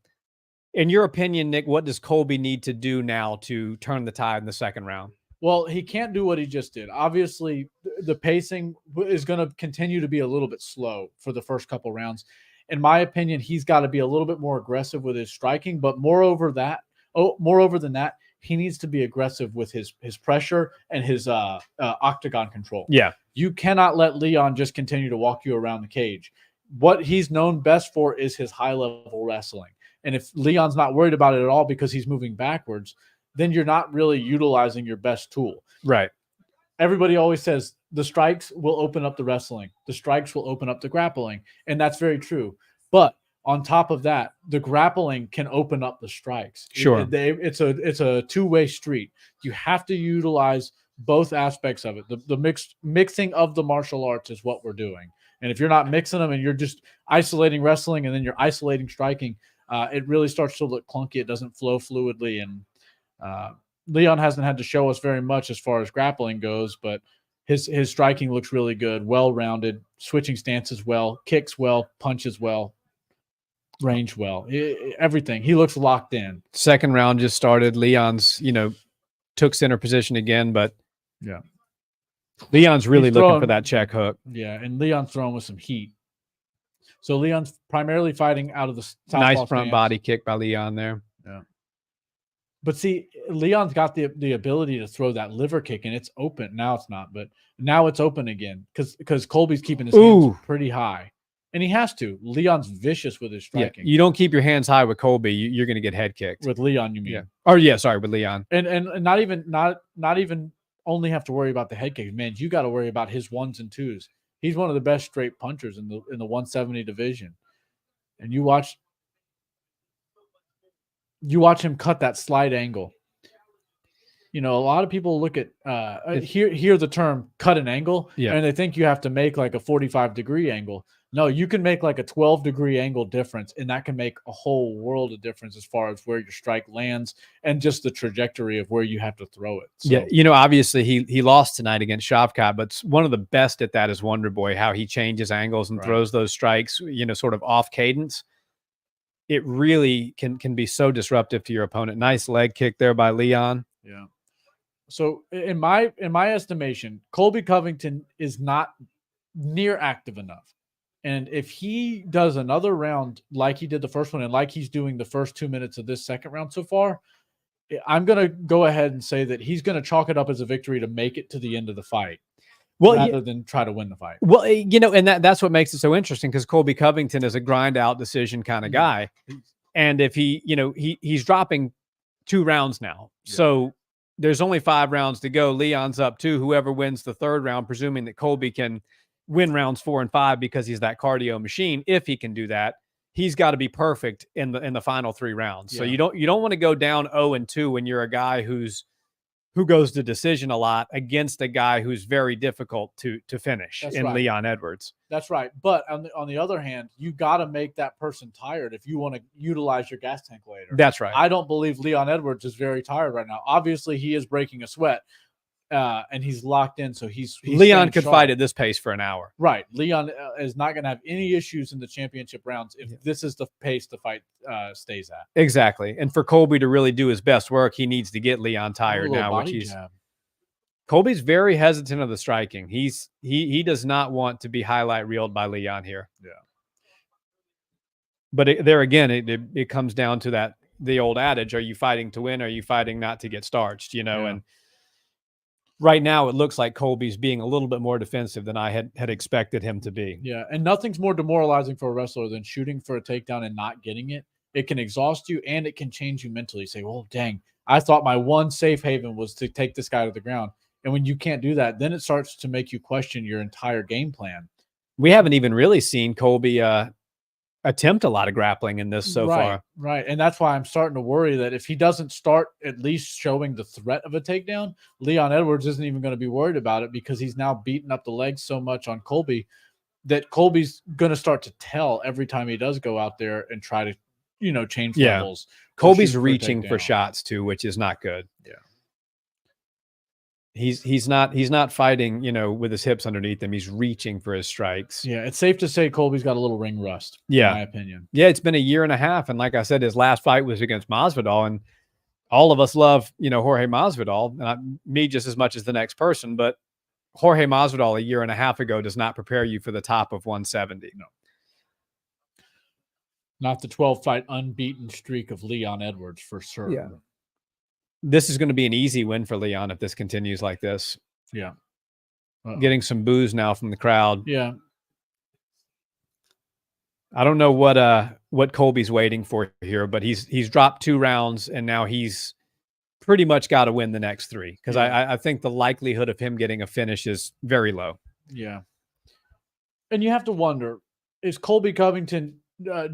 [SPEAKER 1] in your opinion, Nick, what does Colby need to do now to turn the tide in the second round?
[SPEAKER 2] Well, he can't do what he just did. Obviously, the pacing is going to continue to be a little bit slow for the first couple rounds. In my opinion, he's got to be a little bit more aggressive with his striking, but moreover than that, he needs to be aggressive with his pressure and his octagon control.
[SPEAKER 1] Yeah.
[SPEAKER 2] You cannot let Leon just continue to walk you around the cage. What he's known best for is his high-level wrestling. And if Leon's not worried about it at all because he's moving backwards, then you're not really utilizing your best tool.
[SPEAKER 1] Right.
[SPEAKER 2] Everybody always says the strikes will open up the wrestling. The strikes will open up the grappling. And that's very true. But on top of that, the grappling can open up the strikes.
[SPEAKER 1] Sure.
[SPEAKER 2] It's a two-way street. You have to utilize both aspects of it. The mixing of the martial arts is what we're doing. And if you're not mixing them and you're just isolating wrestling and then you're isolating striking, it really starts to look clunky. It doesn't flow fluidly. And Leon hasn't had to show us very much as far as grappling goes, but his striking looks really good, well-rounded, switching stances well, kicks well, punches well, range well, everything. He looks locked in.
[SPEAKER 1] Second round just started. Leon's, took center position again, but
[SPEAKER 2] yeah,
[SPEAKER 1] Leon's really looking for that check hook.
[SPEAKER 2] Yeah, and Leon's throwing with some heat. So Leon's primarily fighting out of the southpaw
[SPEAKER 1] nice front
[SPEAKER 2] stance.
[SPEAKER 1] body kick by Leon there.
[SPEAKER 2] Yeah. But see, Leon's got the ability to throw that liver kick, and it's open. Now it's not, but now it's open again because Colby's keeping his hands pretty high. And he has to. Leon's vicious with his striking.
[SPEAKER 1] Yeah, you don't keep your hands high with Colby, you're going to get head kicked.
[SPEAKER 2] With Leon, you mean?
[SPEAKER 1] Yeah. Or yeah, sorry, with Leon.
[SPEAKER 2] And not even only have to worry about the head kick. Man, you got to worry about his ones and twos. He's one of the best straight punchers in the 170 division. And you watch him cut that slight angle. A lot of people look at hear the term cut an angle, and they think you have to make like a 45-degree angle. No, you can make like a 12-degree angle difference, and that can make a whole world of difference as far as where your strike lands and just the trajectory of where you have to throw it. So,
[SPEAKER 1] yeah, obviously he lost tonight against Shavkat, but one of the best at that is Wonder Boy, how he changes angles and throws those strikes, sort of off cadence. It really can be so disruptive to your opponent. Nice leg kick there by Leon.
[SPEAKER 2] Yeah. So in my estimation, Colby Covington is not near active enough. And if he does another round like he did the first one and like he's doing the first 2 minutes of this second round so far, I'm going to go ahead and say that he's going to chalk it up as a victory to make it to the end of the fight rather than try to win the fight.
[SPEAKER 1] Well, and that's what makes it so interesting because Colby Covington is a grind out decision kind of guy. And if he's dropping 2 rounds now. Yeah. So there's only 5 rounds to go. Leon's up 2. Whoever wins the 3rd round, presuming that Colby can win rounds 4 and 5 because he's that cardio machine. If he can do that, he's got to be perfect in the final 3 rounds. Yeah. So you don't want to go down 0-2 when you're a guy who goes to decision a lot against a guy who's very difficult to finish Leon Edwards.
[SPEAKER 2] That's right. But on the other hand, you got to make that person tired if you want to utilize your gas tank later.
[SPEAKER 1] That's right.
[SPEAKER 2] I don't believe Leon Edwards is very tired right now. Obviously, he is breaking a sweat. And he's locked in, so he's
[SPEAKER 1] Leon could fight at this pace for an hour.
[SPEAKER 2] Right. Leon is not going to have any issues in the championship rounds if this is the pace the fight stays at.
[SPEAKER 1] Exactly. And for Colby to really do his best work, he needs to get Leon tired now, Colby's very hesitant of the striking. He does not want to be highlight reeled by Leon here.
[SPEAKER 2] Yeah.
[SPEAKER 1] But there again, it comes down to the old adage: are you fighting to win? Or are you fighting not to get starched? And right now, it looks like Colby's being a little bit more defensive than I had expected him to be.
[SPEAKER 2] Yeah, and nothing's more demoralizing for a wrestler than shooting for a takedown and not getting it. It can exhaust you, and it can change you mentally. You say, well, dang, I thought my one safe haven was to take this guy to the ground. And when you can't do that, then it starts to make you question your entire game plan.
[SPEAKER 1] We haven't even really seen Colby attempt a lot of grappling in this so far.
[SPEAKER 2] Right. And that's why I'm starting to worry that if he doesn't start at least showing the threat of a takedown, Leon Edwards isn't even going to be worried about it because he's now beating up the legs so much on Colby that Colby's going to start to tell every time he does go out there and try to, change levels.
[SPEAKER 1] Colby's reaching for shots too, which is not good.
[SPEAKER 2] Yeah.
[SPEAKER 1] He's not fighting, with his hips underneath him. He's reaching for his strikes.
[SPEAKER 2] Yeah, it's safe to say Colby's got a little ring rust, in my opinion.
[SPEAKER 1] Yeah, it's been a year and a half. And like I said, his last fight was against Masvidal. And all of us love, Jorge Masvidal, not me just as much as the next person, but Jorge Masvidal a year and a half ago does not prepare you for the top of 170.
[SPEAKER 2] No. Not the 12-fight unbeaten streak of Leon Edwards for sure.
[SPEAKER 1] Yeah. This is going to be an easy win for Leon if this continues like this.
[SPEAKER 2] Yeah.
[SPEAKER 1] Getting some boos now from the crowd.
[SPEAKER 2] Yeah.
[SPEAKER 1] I don't know what Colby's waiting for here, but he's dropped 2 rounds and now he's pretty much got to win the next 3 because I think the likelihood of him getting a finish is very low.
[SPEAKER 2] Yeah. And you have to wonder, is Colby Covington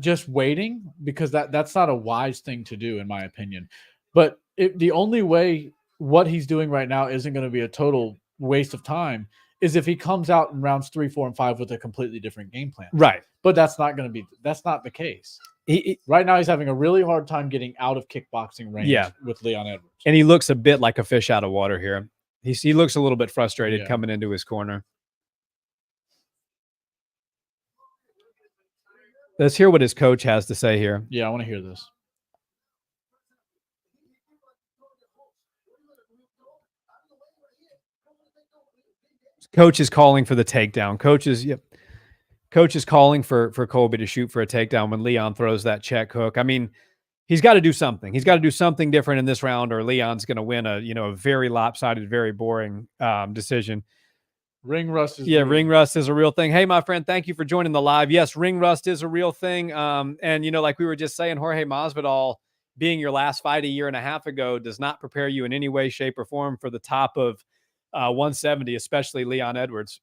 [SPEAKER 2] just waiting? Because that's not a wise thing to do, in my opinion. But the only way what he's doing right now isn't going to be a total waste of time is if he comes out in rounds 3, 4, and 5 with a completely different game plan.
[SPEAKER 1] Right.
[SPEAKER 2] But that's not the case. Right now, he's having a really hard time getting out of kickboxing range with Leon Edwards.
[SPEAKER 1] And he looks a bit like a fish out of water here. He looks a little bit frustrated coming into his corner. Let's hear what his coach has to say here.
[SPEAKER 2] Yeah, I want to hear this.
[SPEAKER 1] Coach is calling for the takedown. Coach is calling for Colby to shoot for a takedown when Leon throws that check hook. I mean, he's got to do something. He's got to do something different in this round, or Leon's going to win a very lopsided, very boring decision.
[SPEAKER 2] Ring rust is
[SPEAKER 1] ring rust is a real thing. Hey, my friend, thank you for joining the live. Yes, ring rust is a real thing. And like we were just saying, Jorge Masvidal being your last fight a year and a half ago does not prepare you in any way, shape, or form for the top of 170, especially Leon Edwards.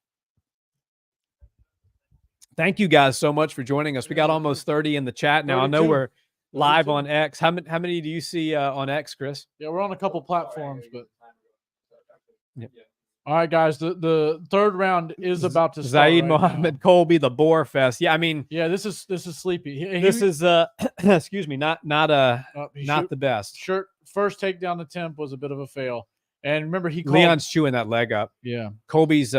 [SPEAKER 1] Thank you guys so much for joining us. We got almost 30 in the chat now. 32. I know we're live 32. On X. How many do you see on X, Chris?
[SPEAKER 2] Yeah, we're on a couple platforms, but all right, guys. The third round is about to start.
[SPEAKER 1] Zaid Mohammed Colby, the Boar Fest. Yeah, I mean,
[SPEAKER 2] this is sleepy.
[SPEAKER 1] This is excuse me, not the best.
[SPEAKER 2] First takedown attempt was a bit of a fail. And remember,
[SPEAKER 1] Leon's chewing that leg up.
[SPEAKER 2] Yeah.
[SPEAKER 1] Colby's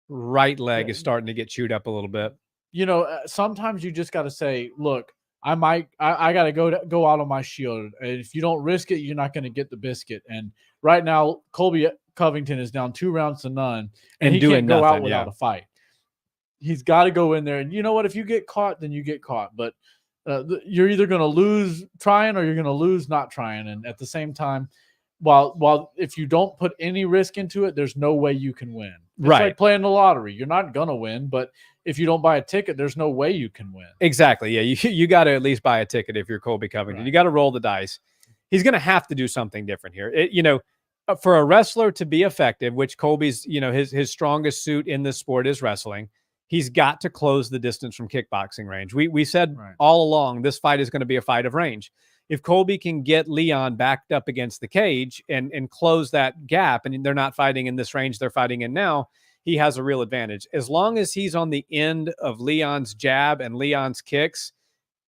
[SPEAKER 1] right leg is starting to get chewed up a little bit.
[SPEAKER 2] Sometimes you just got to say, look, I got to go out on my shield. And if you don't risk it, you're not going to get the biscuit. And right now, Colby Covington is down 2 rounds to none. And he can't go out without a fight. He's got to go in there. And you know what? If you get caught, then you get caught. But you're either going to lose trying or you're going to lose not trying. And at the same time, while if you don't put any risk into it, there's no way you can win. It's like playing the lottery. You're not going to win, but if you don't buy a ticket, there's no way you can win.
[SPEAKER 1] Exactly. Yeah, you got to at least buy a ticket if you're Colby Covington. Right. You got to roll the dice. He's going to have to do something different here. For a wrestler to be effective, which Colby's, his strongest suit in this sport is wrestling, he's got to close the distance from kickboxing range. We said all along this fight is going to be a fight of range. If Colby can get Leon backed up against the cage and close that gap, and they're not fighting in this range they're fighting in now, he has a real advantage. As long as he's on the end of Leon's jab and Leon's kicks,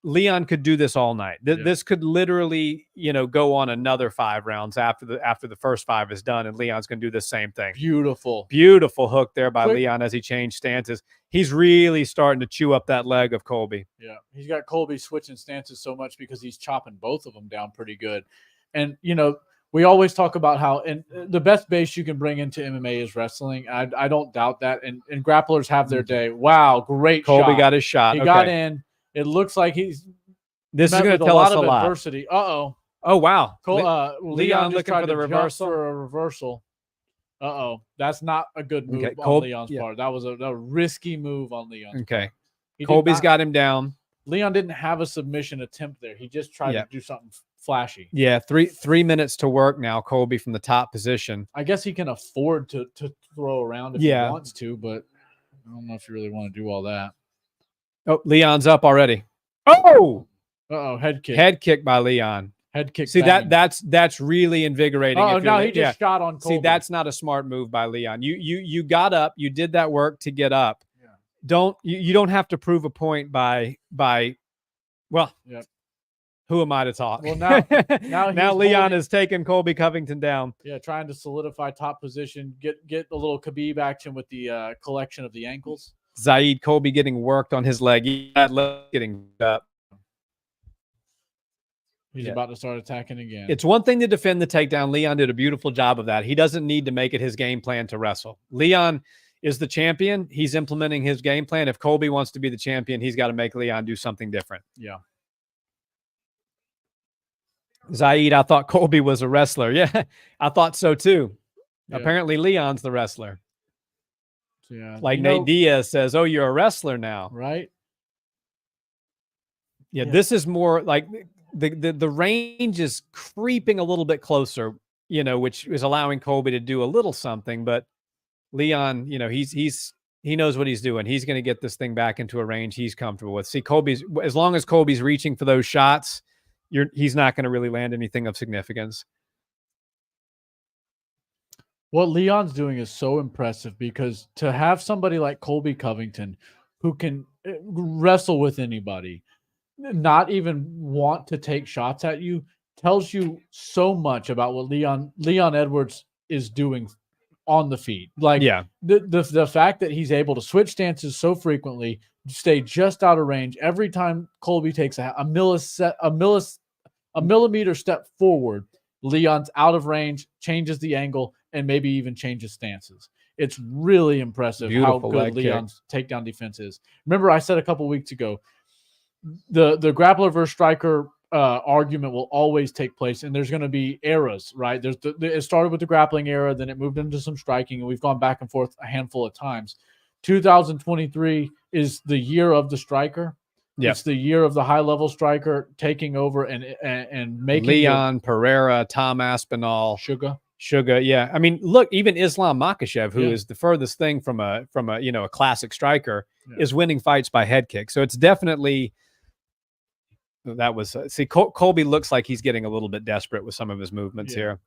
[SPEAKER 1] Leon could do this all night. This could literally, go on another 5 rounds after the first 5 is done, and Leon's going to do the same thing.
[SPEAKER 2] Beautiful
[SPEAKER 1] hook there by Leon as he changed stances. He's really starting to chew up that leg of Colby.
[SPEAKER 2] Yeah, he's got Colby switching stances so much because he's chopping both of them down pretty good. And, we always talk about how the best base you can bring into MMA is wrestling. I don't doubt that. And grapplers have their day. Wow, great
[SPEAKER 1] Colby got his shot.
[SPEAKER 2] He got in. It looks like
[SPEAKER 1] this is going to tell us a lot.
[SPEAKER 2] Adversity.
[SPEAKER 1] Oh, wow.
[SPEAKER 2] Leon
[SPEAKER 1] looking for the reversal.
[SPEAKER 2] For a reversal. That's not a good move on Leon's part. That was a risky move on Leon's part.
[SPEAKER 1] Colby's got him down.
[SPEAKER 2] Leon didn't have a submission attempt there. He just tried to do something flashy.
[SPEAKER 1] Yeah, 3 minutes to work now, Colby from the top position.
[SPEAKER 2] I guess he can afford to throw around if he wants to, but I don't know if you really want to do all that.
[SPEAKER 1] Oh, Leon's up already. Oh!
[SPEAKER 2] Head kick.
[SPEAKER 1] Head kick by Leon.
[SPEAKER 2] Head kick.
[SPEAKER 1] See, that's really invigorating.
[SPEAKER 2] Oh, now he just shot on Colby.
[SPEAKER 1] See, that's not a smart move by Leon. You got up. You did that work to get up. Yeah. You don't have to prove a point by well, who am I to talk?
[SPEAKER 2] Well,
[SPEAKER 1] now Leon has taken Colby Covington down.
[SPEAKER 2] Yeah, trying to solidify top position, get a little Khabib action with the collection of the ankles.
[SPEAKER 1] Zaid Colby getting worked on his leg. That leg getting up.
[SPEAKER 2] He's about to start attacking again.
[SPEAKER 1] It's one thing to defend the takedown. Leon did a beautiful job of that. He doesn't need to make it his game plan to wrestle. Leon is the champion. He's implementing his game plan. If Colby wants to be the champion, he's got to make Leon do something different.
[SPEAKER 2] Yeah.
[SPEAKER 1] Zaid, I thought Colby was a wrestler. Yeah, I thought so too.
[SPEAKER 2] Yeah.
[SPEAKER 1] Apparently Leon's the wrestler.
[SPEAKER 2] Yeah.
[SPEAKER 1] Like Nate Diaz says, oh, you're a wrestler now.
[SPEAKER 2] Right.
[SPEAKER 1] Yeah, this is more like the range is creeping a little bit closer, you know, which is allowing Colby to do a little something. But Leon, you know, he knows what he's doing. He's going to get this thing back into a range he's comfortable with. See, as long as Colby's reaching for those shots, he's not going to really land anything of significance.
[SPEAKER 2] What Leon's doing is so impressive because to have somebody like Colby Covington who can wrestle with anybody, not even want to take shots at you, tells you so much about what Leon Edwards is doing on the feet. Like the fact that he's able to switch stances so frequently, stay just out of range every time Colby takes a millimeter step forward, Leon's out of range, changes the angle, and maybe even changes stances. It's really impressive how good Leon's takedown defense is. Remember, I said a couple weeks ago, the grappler versus striker argument will always take place, and there's going to be eras, right? It started with the grappling era, then it moved into some striking, and we've gone back and forth a handful of times. 2023 is the year of the striker. Yep. It's the year of the high-level striker taking over and making
[SPEAKER 1] Leon, Pereira, Tom Aspinall, Sugar. Yeah. I mean, look, even Islam Makhachev, who is the furthest thing from a a classic striker, is winning fights by head kick. So it's definitely Colby looks like he's getting a little bit desperate with some of his movements here.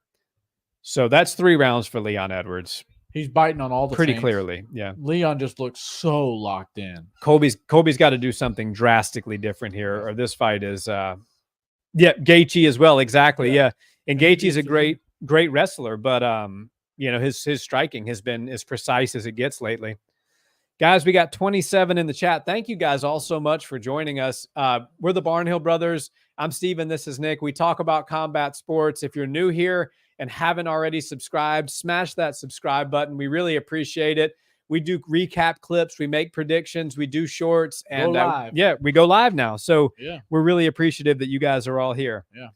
[SPEAKER 1] So that's 3 rounds for Leon Edwards.
[SPEAKER 2] He's biting on all the
[SPEAKER 1] pretty clearly. Yeah.
[SPEAKER 2] Leon just looks so locked in.
[SPEAKER 1] Colby's got to do something drastically different here, or this fight is Gaethje as well. Exactly. Yeah. And Gaethje's a great wrestler, but his striking has been as precise as it gets lately. Guys, we got 27 in the chat. Thank you guys all so much for joining us. We're the Barnhill Brothers. I'm Steven. This is Nick. We talk about combat sports. If you're new here and haven't already subscribed, smash that subscribe button. We really appreciate it. We do recap clips. We make predictions. We do shorts. And we go live now. So we're really appreciative that you guys are all here.
[SPEAKER 2] Yeah.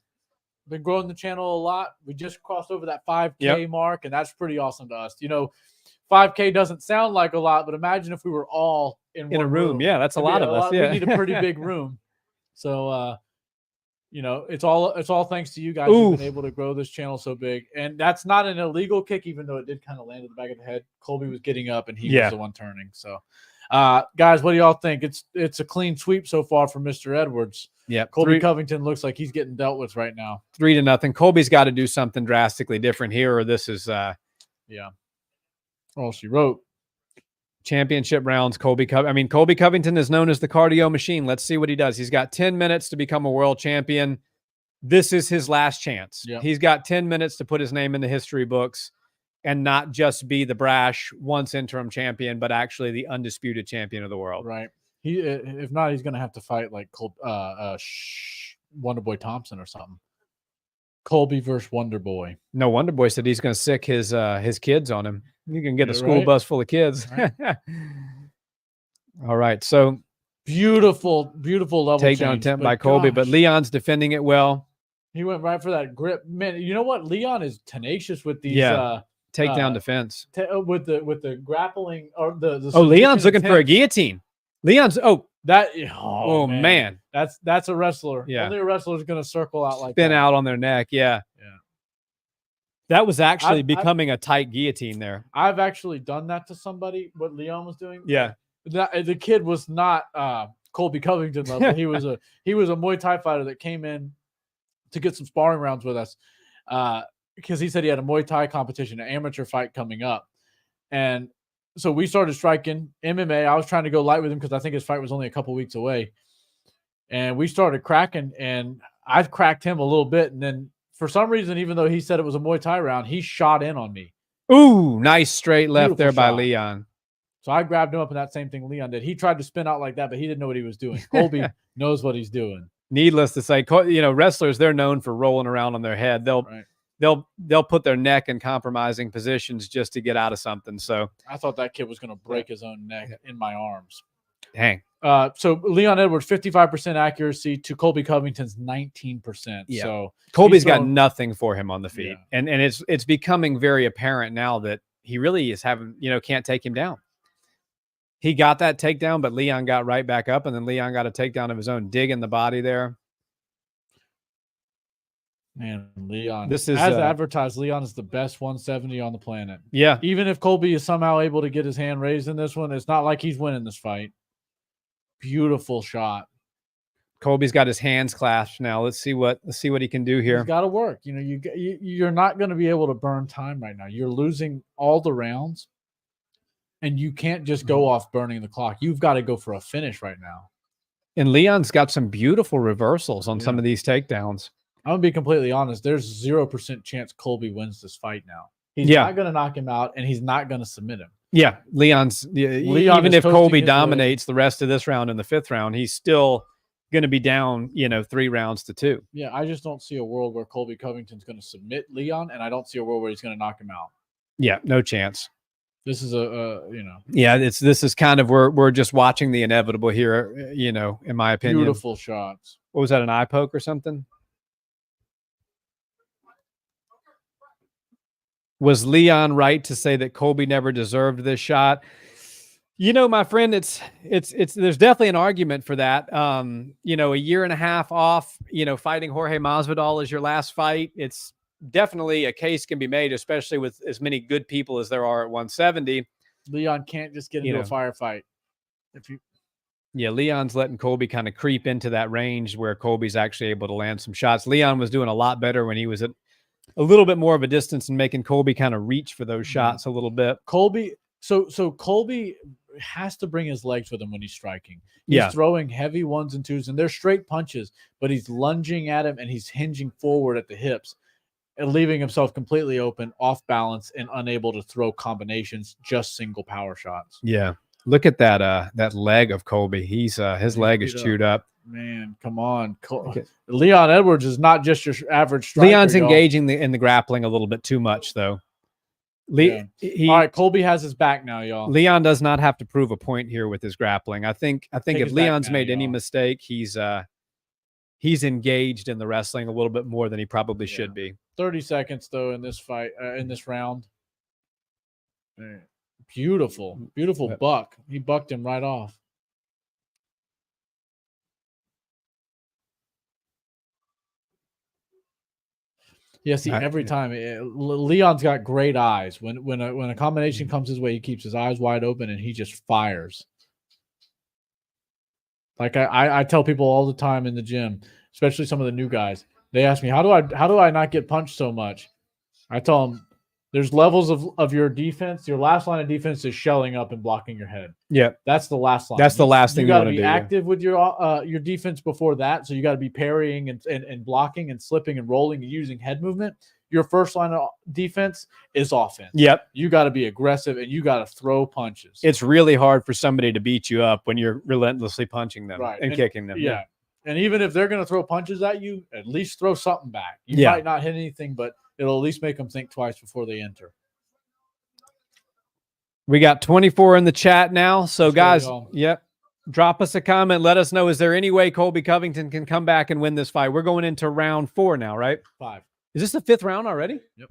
[SPEAKER 2] Been growing the channel a lot. We just crossed over that 5K mark, and that's pretty awesome to us. 5K doesn't sound like a lot, but imagine if we were all in a room.
[SPEAKER 1] Yeah, that's a lot of us. Yeah.
[SPEAKER 2] We need a pretty big room. So, it's all thanks to you guys who've been able to grow this channel so big. And that's not an illegal kick, even though it did kind of land in the back of the head. Colby was getting up, and he was the one turning. So, guys, what do y'all think? It's a clean sweep so far for Mr. Edwards.
[SPEAKER 1] Yeah,
[SPEAKER 2] Colby Covington looks like he's getting dealt with right now.
[SPEAKER 1] 3-0. Colby's got to do something drastically different here, or this is
[SPEAKER 2] all she wrote.
[SPEAKER 1] Championship rounds. Colby Covington is known as the cardio machine. Let's see what he does. He's got 10 minutes to become a world champion. This is his last chance. Yep. He's got 10 minutes to put his name in the history books and not just be the brash once interim champion, but actually the undisputed champion of the world.
[SPEAKER 2] Right. If not, he's going to have to fight like Wonderboy Thompson or something. Colby versus Wonderboy.
[SPEAKER 1] No, Wonderboy said he's going to sick his kids on him. You can get a school bus full of kids. Right. All right. So
[SPEAKER 2] beautiful level
[SPEAKER 1] takedown attempt by Colby, but Leon's defending it well.
[SPEAKER 2] He went right for that grip. Man, you know what? Leon is tenacious with these
[SPEAKER 1] takedown defense.
[SPEAKER 2] With the grappling or the
[SPEAKER 1] Leon's looking for a guillotine. Leon's man.
[SPEAKER 2] That's a wrestler.
[SPEAKER 1] Yeah.
[SPEAKER 2] Only a wrestler is going to circle out like
[SPEAKER 1] spin out on their neck. Yeah. That was actually becoming a tight guillotine there.
[SPEAKER 2] I've actually done that to somebody, what Leon was doing.
[SPEAKER 1] Yeah.
[SPEAKER 2] The kid was not Colby Covington level. He was a Muay Thai fighter that came in to get some sparring rounds with us because he said he had a Muay Thai competition, an amateur fight coming up. And so we started striking MMA. I was trying to go light with him because I think his fight was only a couple weeks away. And we started cracking, and I've cracked him a little bit. And then for some reason, even though he said it was a Muay Thai round, he shot in on me.
[SPEAKER 1] Ooh, nice straight left there by Leon.
[SPEAKER 2] So I grabbed him up, and that same thing Leon did. He tried to spin out like that, but he didn't know what he was doing. Colby knows what he's doing.
[SPEAKER 1] Needless to say, wrestlers, they're known for rolling around on their head. They'll put their neck in compromising positions just to get out of something. So
[SPEAKER 2] I thought that kid was going to break his own neck in my arms.
[SPEAKER 1] Dang.
[SPEAKER 2] So Leon Edwards, 55% accuracy to Colby Covington's 19%.
[SPEAKER 1] Yeah.
[SPEAKER 2] So
[SPEAKER 1] Colby's got nothing for him on the feet.
[SPEAKER 2] Yeah.
[SPEAKER 1] And it's becoming very apparent now that he really is can't take him down. He got that takedown, but Leon got right back up, and then Leon got a takedown of his own, digging the body there.
[SPEAKER 2] Man, Leon.
[SPEAKER 1] This is
[SPEAKER 2] as advertised. Leon is the best 170 on the planet.
[SPEAKER 1] Yeah.
[SPEAKER 2] Even if Colby is somehow able to get his hand raised in this one, it's not like he's winning this fight. Beautiful shot.
[SPEAKER 1] Colby's got his hands clasped now. Let's see what he can do here.
[SPEAKER 2] He's got to work. You're not going to be able to burn time right now. You're losing all the rounds, and you can't just go off burning the clock. You've got to go for a finish right now.
[SPEAKER 1] And Leon's got some beautiful reversals on some of these takedowns.
[SPEAKER 2] I'm going to be completely honest. There's 0% chance Colby wins this fight now. He's not going to knock him out, and he's not going to submit him.
[SPEAKER 1] Yeah, Leon even if Colby dominates the rest of this round in the 5th round, he's still going to be down, 3 rounds to 2.
[SPEAKER 2] Yeah, I just don't see a world where Colby Covington's going to submit Leon, and I don't see a world where he's going to knock him out.
[SPEAKER 1] Yeah, no chance.
[SPEAKER 2] This is
[SPEAKER 1] Yeah, this is kind of we're just watching the inevitable here, in my opinion.
[SPEAKER 2] Beautiful shots.
[SPEAKER 1] What was that, an eye poke or something? Was Leon right to say that Colby never deserved this shot? My friend, it's there's definitely an argument for that. A year and a half off, fighting Jorge Masvidal as your last fight. It's definitely a case can be made, especially with as many good people as there are at 170.
[SPEAKER 2] Leon can't just get into a firefight.
[SPEAKER 1] Leon's letting Colby kind of creep into that range where Colby's actually able to land some shots. Leon was doing a lot better when he was at a little bit more of a distance and making Colby kind of reach for those shots a little bit.
[SPEAKER 2] Colby, so Colby has to bring his legs with him when he's striking. He's throwing heavy 1s and 2s, and they're straight punches, but he's lunging at him and he's hinging forward at the hips and leaving himself completely open, off balance, and unable to throw combinations, just single power shots.
[SPEAKER 1] Yeah. Look at that leg of Colby. His leg is chewed up.
[SPEAKER 2] Man, come on. Leon Edwards is not just your average striker.
[SPEAKER 1] Leon's engaging in the grappling a little bit too much, though.
[SPEAKER 2] All right, Colby has his back now, y'all.
[SPEAKER 1] Leon does not have to prove a point here with his grappling. I think if Leon's made any mistake, he's engaged in the wrestling a little bit more than he probably should be.
[SPEAKER 2] 30 seconds, though, in this fight, in this round. Beautiful buck. He bucked him right off. Yeah, see, every time Leon's got great eyes. When a combination comes his way, he keeps his eyes wide open and he just fires. Like I tell people all the time in the gym, especially some of the new guys. They ask me, how do I not get punched so much? I tell them there's levels of your defense. Your last line of defense is shelling up and blocking your head.
[SPEAKER 1] Yeah,
[SPEAKER 2] that's the last line.
[SPEAKER 1] That's the last thing
[SPEAKER 2] you got to
[SPEAKER 1] be
[SPEAKER 2] active with your defense before that. So you got to be parrying and blocking and slipping and rolling and using head movement. Your first line of defense is offense.
[SPEAKER 1] Yep.
[SPEAKER 2] You got to be aggressive and you got to throw punches.
[SPEAKER 1] It's really hard for somebody to beat you up when you're relentlessly punching them and kicking them.
[SPEAKER 2] Yeah. And even if they're going to throw punches at you, at least throw something back. You might not hit anything, but it'll at least make them think twice before they enter.
[SPEAKER 1] We got 24 in the chat now. So, guys, drop us a comment. Let us know, is there any way Colby Covington can come back and win this fight? We're going into round 4 now, right?
[SPEAKER 2] 5.
[SPEAKER 1] Is this the 5th round already?
[SPEAKER 2] Yep.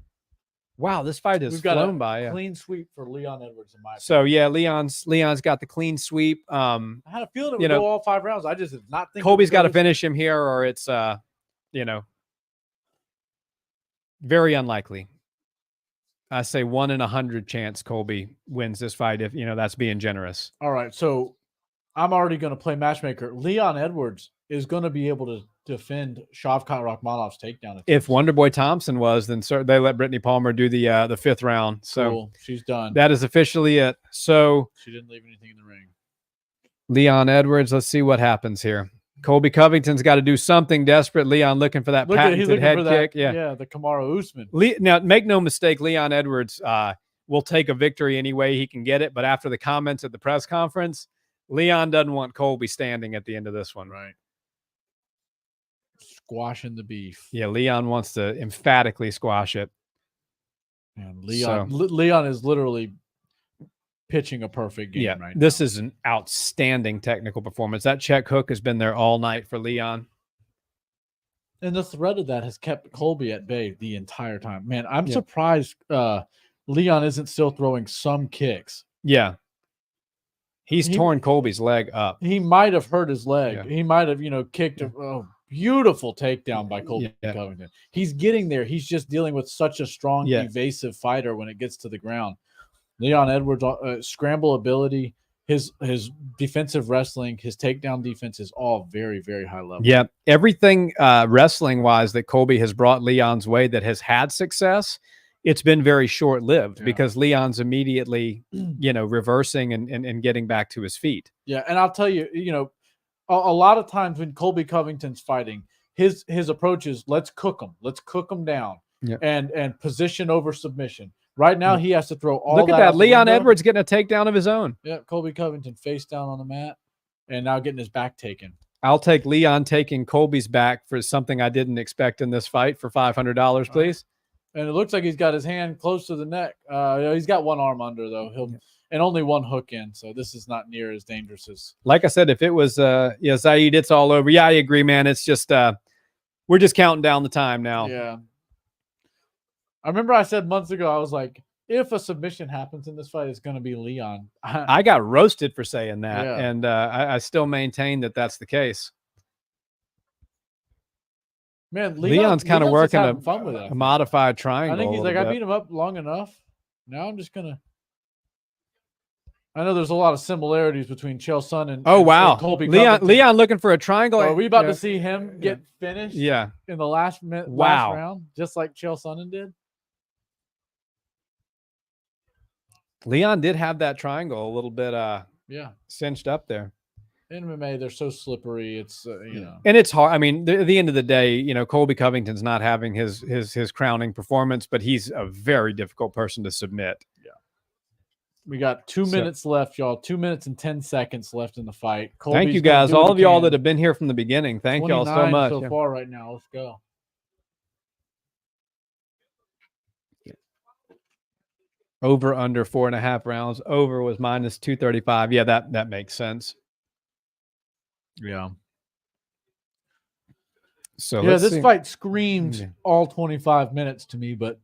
[SPEAKER 1] Wow, this fight has flown by.
[SPEAKER 2] Clean sweep for Leon Edwards in my opinion.
[SPEAKER 1] So, Leon's got the clean sweep.
[SPEAKER 2] I had a feeling it would go all 5 rounds. I just did not think
[SPEAKER 1] Colby's got to finish him here, or it's very unlikely. I say 1 in 100 chance Colby wins this fight, if that's being generous.
[SPEAKER 2] All right, so I'm already going to play matchmaker. Leon Edwards is going to be able to defend Shavkat Rakhmonov's takedown.
[SPEAKER 1] If Wonderboy Thompson was, then they let Brittany Palmer do the 5th round. So
[SPEAKER 2] cool. She's done.
[SPEAKER 1] That is officially it. So
[SPEAKER 2] she didn't leave anything in the ring.
[SPEAKER 1] Leon Edwards, let's see what happens here. Colby Covington's got to do something desperate. Leon looking for that patented head kick.
[SPEAKER 2] Yeah, the Kamaru Usman.
[SPEAKER 1] Now, make no mistake, Leon Edwards will take a victory any way he can get it. But after the comments at the press conference, Leon doesn't want Colby standing at the end of this one.
[SPEAKER 2] Right. squashing the beef.
[SPEAKER 1] Yeah, Leon wants to emphatically squash it.
[SPEAKER 2] And Leon is literally pitching a perfect game right now.
[SPEAKER 1] This is an outstanding technical performance. That check hook has been there all night for Leon.
[SPEAKER 2] And the threat of that has kept Colby at bay the entire time. Man, I'm surprised Leon isn't still throwing some kicks.
[SPEAKER 1] Yeah. He's torn Colby's leg up.
[SPEAKER 2] He might have hurt his leg.
[SPEAKER 1] Yeah.
[SPEAKER 2] He might have, kicked a beautiful takedown by Colby Covington. He's getting there. He's just dealing with such a strong, evasive fighter when it gets to the ground. Leon Edwards' scramble ability, his defensive wrestling, his takedown defense is all very, very high level.
[SPEAKER 1] Yeah, everything wrestling-wise that Colby has brought Leon's way that has had success, it's been very short-lived because Leon's immediately, reversing and getting back to his feet.
[SPEAKER 2] Yeah, and I'll tell you, a lot of times when Colby Covington's fighting, his approach is let's cook him down, and position over submission. Right now, he has to throw all.
[SPEAKER 1] Look at that, Leon Edwards getting a takedown of his own.
[SPEAKER 2] Yeah, Colby Covington face down on the mat, and now getting his back taken.
[SPEAKER 1] I'll take Leon taking Colby's back for something I didn't expect in this fight for $500, please.
[SPEAKER 2] And it looks like he's got his hand close to the neck. He's got one arm under though. And only one hook in, so this is not near as dangerous as.
[SPEAKER 1] Like I said, if it was Zaid, it's all over. Yeah, I agree, man. It's just we're just counting down the time now.
[SPEAKER 2] Yeah. I remember I said months ago, I was like, if a submission happens in this fight, it's going to be Leon.
[SPEAKER 1] I got roasted for saying that, and I still maintain that that's the case.
[SPEAKER 2] Man,
[SPEAKER 1] Leon's kind of working
[SPEAKER 2] fun with
[SPEAKER 1] a modified triangle.
[SPEAKER 2] I think he's like, I beat him up long enough. Now I'm just going to. I know there's a lot of similarities between Chael Sonnen and Colby Covington.
[SPEAKER 1] Leon looking for a triangle.
[SPEAKER 2] Are we about to see him get finished?
[SPEAKER 1] Yeah.
[SPEAKER 2] In the last round, just like Chael Sonnen did?
[SPEAKER 1] Leon did have that triangle a little bit cinched up there.
[SPEAKER 2] In MMA, they're so slippery. It's and
[SPEAKER 1] it's hard. I mean, at the end of the day, Colby Covington's not having his crowning performance, but he's a very difficult person to submit.
[SPEAKER 2] Yeah. We got 2 minutes left, y'all. 2 minutes and 10 seconds left in the fight.
[SPEAKER 1] Thank you guys, all of y'all that have been here from the beginning. Thank y'all so much.
[SPEAKER 2] So far right now. Let's go.
[SPEAKER 1] Over under 4.5 rounds. Over was minus 235. Yeah, that makes sense.
[SPEAKER 2] Yeah.
[SPEAKER 1] So
[SPEAKER 2] this fight screamed all 25 minutes to me, but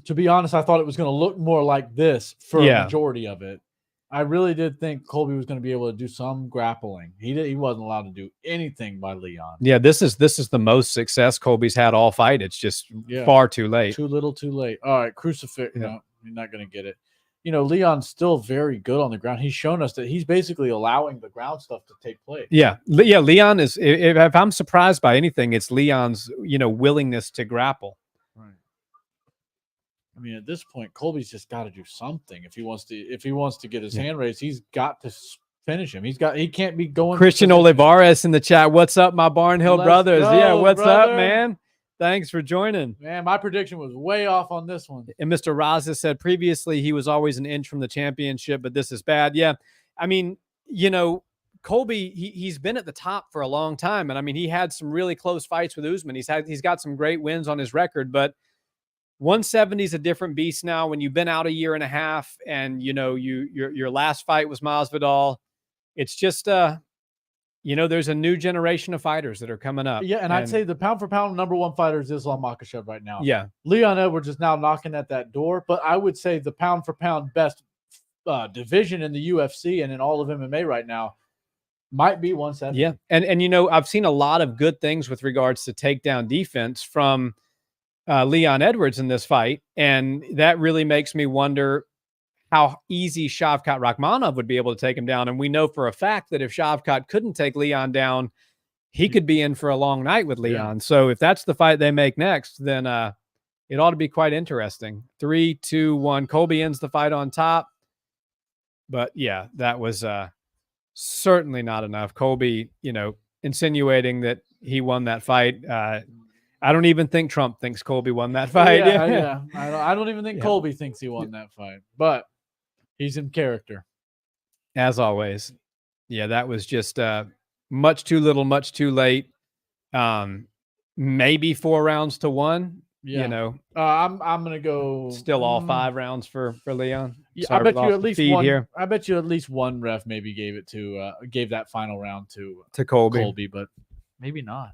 [SPEAKER 2] to be honest, I thought it was going to look more like this for a majority of it. I really did think Colby was going to be able to do some grappling. He wasn't allowed to do anything by Leon.
[SPEAKER 1] Yeah, this is the most success Colby's had all fight. It's just far too late.
[SPEAKER 2] Too little, too late. All right, crucifix. Yeah. No, you're not going to get it. Leon's still very good on the ground. He's shown us that he's basically allowing the ground stuff to take place.
[SPEAKER 1] Yeah. Leon is. If I'm surprised by anything, it's Leon's willingness to grapple.
[SPEAKER 2] Right. I mean, at this point, Colby's just got to do something if he wants to get his hand raised. He's got to finish him. He can't be going.
[SPEAKER 1] Christian Olivares in the chat. What's up, my Barnhill brothers? What's up, man? Thanks for joining.
[SPEAKER 2] Man, my prediction was way off on this one.
[SPEAKER 1] And Mr. Raza said previously he was always an inch from the championship, but this is bad. Yeah. I mean, Colby, he's been at the top for a long time. And I mean, he had some really close fights with Usman. He's got some great wins on his record, but 170 is a different beast now when you've been out a year and a half and your last fight was Masvidal. It's just there's a new generation of fighters that are coming up.
[SPEAKER 2] Yeah, and I'd say the pound for pound number one fighter is Islam Makhachev right now.
[SPEAKER 1] Yeah.
[SPEAKER 2] Leon Edwards is now knocking at that door, but I would say the pound for pound best division in the UFC and in all of MMA right now might be 170.
[SPEAKER 1] Yeah, and I've seen a lot of good things with regards to takedown defense from Leon Edwards in this fight, and that really makes me wonder how easy Shavkat Rachmanov would be able to take him down. And we know for a fact that if Shavkat couldn't take Leon down, he could be in for a long night with Leon. Yeah. So if that's the fight they make next, then it ought to be quite interesting. 3, 2, 1. Colby ends the fight on top. But yeah, that was certainly not enough. Colby, insinuating that he won that fight. I don't even think Trump thinks Colby won that fight.
[SPEAKER 2] Yeah. I don't even think Colby thinks he won that fight. But he's in character.
[SPEAKER 1] As always. Yeah, that was just much too little, much too late. maybe 4 rounds to 1.
[SPEAKER 2] Yeah.
[SPEAKER 1] You know,
[SPEAKER 2] I'm gonna go
[SPEAKER 1] still all 5 rounds for Leon.
[SPEAKER 2] Yeah,
[SPEAKER 1] Sorry,
[SPEAKER 2] I bet
[SPEAKER 1] we
[SPEAKER 2] you
[SPEAKER 1] lost
[SPEAKER 2] at
[SPEAKER 1] the
[SPEAKER 2] least
[SPEAKER 1] feed
[SPEAKER 2] one.
[SPEAKER 1] here
[SPEAKER 2] I bet you at least one ref maybe gave that final round to
[SPEAKER 1] Colby.
[SPEAKER 2] but maybe not.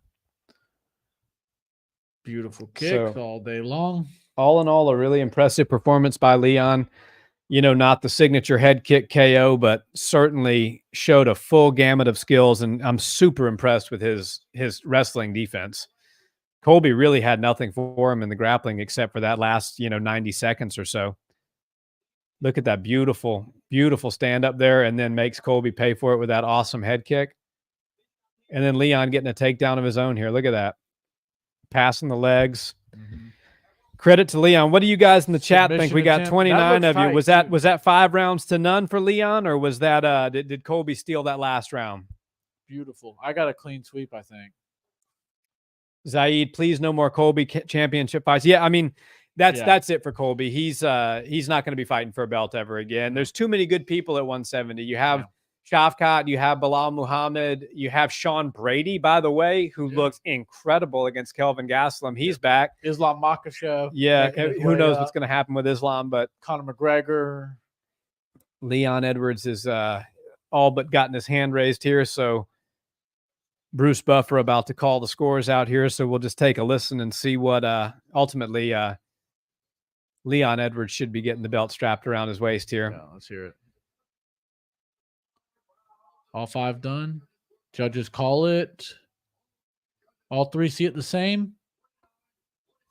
[SPEAKER 2] Beautiful kicks all day long.
[SPEAKER 1] All in all, a really impressive performance by Leon. You know, not the signature head kick KO, but certainly showed a full gamut of skills, and I'm super impressed with his wrestling defense. Colby really had nothing for him in the grappling except for that last, 90 seconds or so. Look at that beautiful, beautiful stand up there, and then makes Colby pay for it with that awesome head kick. And then Leon getting a takedown of his own here. Look at that. Passing the legs.
[SPEAKER 2] Mm-hmm.
[SPEAKER 1] Credit to Leon. What do you guys in the chat think? We got 29 of you. Was that 5 rounds to none for Leon, or was that did Colby steal that last round?
[SPEAKER 2] Beautiful. I got a clean sweep, I think.
[SPEAKER 1] Zaid, please no more Colby championship fights. Yeah, I mean, that's it for Colby. He's not going to be fighting for a belt ever again. There's too many good people at 170. You have Shavkat, you have Bilal Muhammad, you have Sean Brady, by the way, who looks incredible against Kelvin Gastelum. He's back.
[SPEAKER 2] Islam Makhachev.
[SPEAKER 1] Yeah, who knows what's going to happen with Islam, but
[SPEAKER 2] Conor McGregor.
[SPEAKER 1] Leon Edwards is all but gotten his hand raised here, so Bruce Buffer about to call the scores out here, so we'll just take a listen and see what ultimately Leon Edwards should be getting the belt strapped around his waist here.
[SPEAKER 2] Yeah, let's hear it. All 5 done. Judges call it. All 3 see it the same.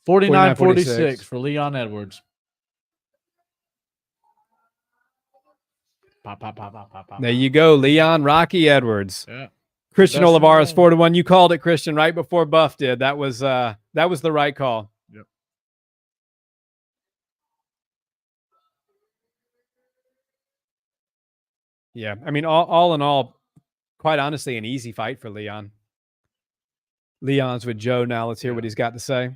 [SPEAKER 2] 49-46 for Leon Edwards. Pop, pop, pop, pop, pop, pop.
[SPEAKER 1] There you go, Leon Rocky Edwards.
[SPEAKER 2] Yeah.
[SPEAKER 1] Christian Olivares 4-1. You called it, Christian, right before Buff did. That was the right call.
[SPEAKER 2] Yep.
[SPEAKER 1] Yeah, I mean, all in all, quite honestly, an easy fight for Leon. Leon's with Joe now. Let's hear what he's got to say.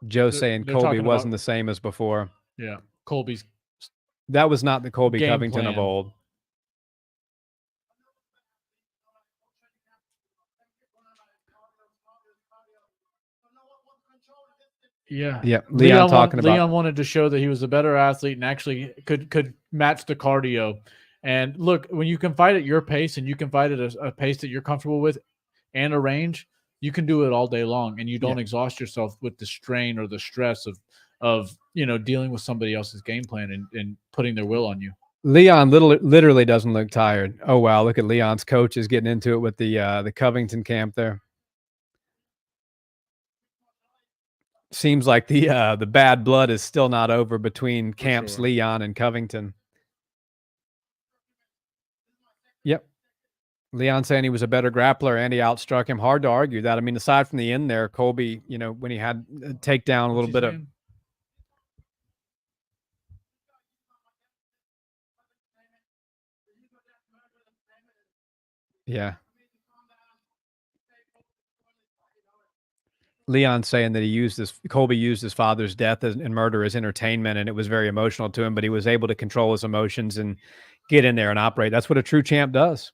[SPEAKER 1] Joe saying Colby wasn't the same as before.
[SPEAKER 2] Yeah, Colby's.
[SPEAKER 1] That was not the Colby Covington of old.
[SPEAKER 2] Yeah.
[SPEAKER 1] Leon
[SPEAKER 2] wanted to show that he was a better athlete and actually could match the cardio. And look, when you can fight at your pace and you can fight at a pace that you're comfortable with and a range, you can do it all day long, and you don't exhaust yourself with the strain or the stress of dealing with somebody else's game plan and putting their will on you.
[SPEAKER 1] Leon literally doesn't look tired. Oh wow, look at Leon's coach is getting into it with the Covington camp there. Seems like the bad blood is still not over between camps Leon and Covington. Yep. Leon saying he was a better grappler and he outstruck him. Hard to argue that. I mean, aside from the end there, Colby, when he had a takedown, a little bit of. Yeah. Leon saying that Colby used his father's death and murder as entertainment, and it was very emotional to him, but he was able to control his emotions and get in there and operate. That's what a true champ does.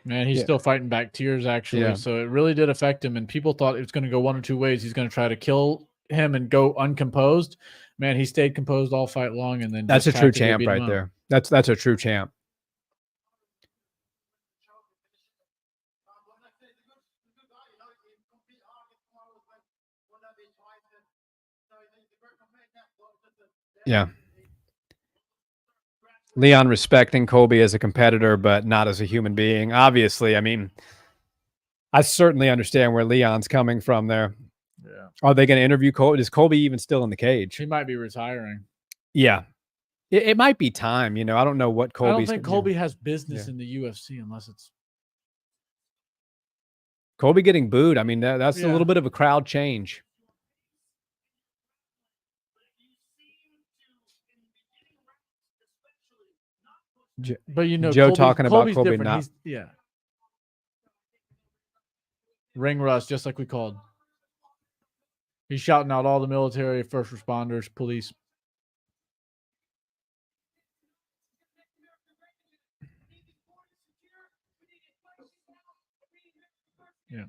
[SPEAKER 2] Man, he's still fighting back tears, actually. Yeah. So it really did affect him, and people thought it was going to go one or two ways. He's going to try to kill him and go uncomposed. Man, he stayed composed all fight long, and then
[SPEAKER 1] that's a true champ right there. That's a true champ. Yeah. Leon respecting Colby as a competitor, but not as a human being. Obviously, I mean, I certainly understand where Leon's coming from there.
[SPEAKER 2] Yeah.
[SPEAKER 1] Are they going to interview Colby? Is Colby even still in the cage?
[SPEAKER 2] He might be retiring.
[SPEAKER 1] Yeah. It might be time. I don't know what Colby's.
[SPEAKER 2] I don't think Colby has business in the UFC unless it's.
[SPEAKER 1] Colby getting booed. I mean, that's a little bit of a crowd change.
[SPEAKER 2] But you know,
[SPEAKER 1] Joe talking about Colby
[SPEAKER 2] different.
[SPEAKER 1] not.
[SPEAKER 2] Ring rust, just like we called. He's shouting out all the military, first responders, police. Yeah.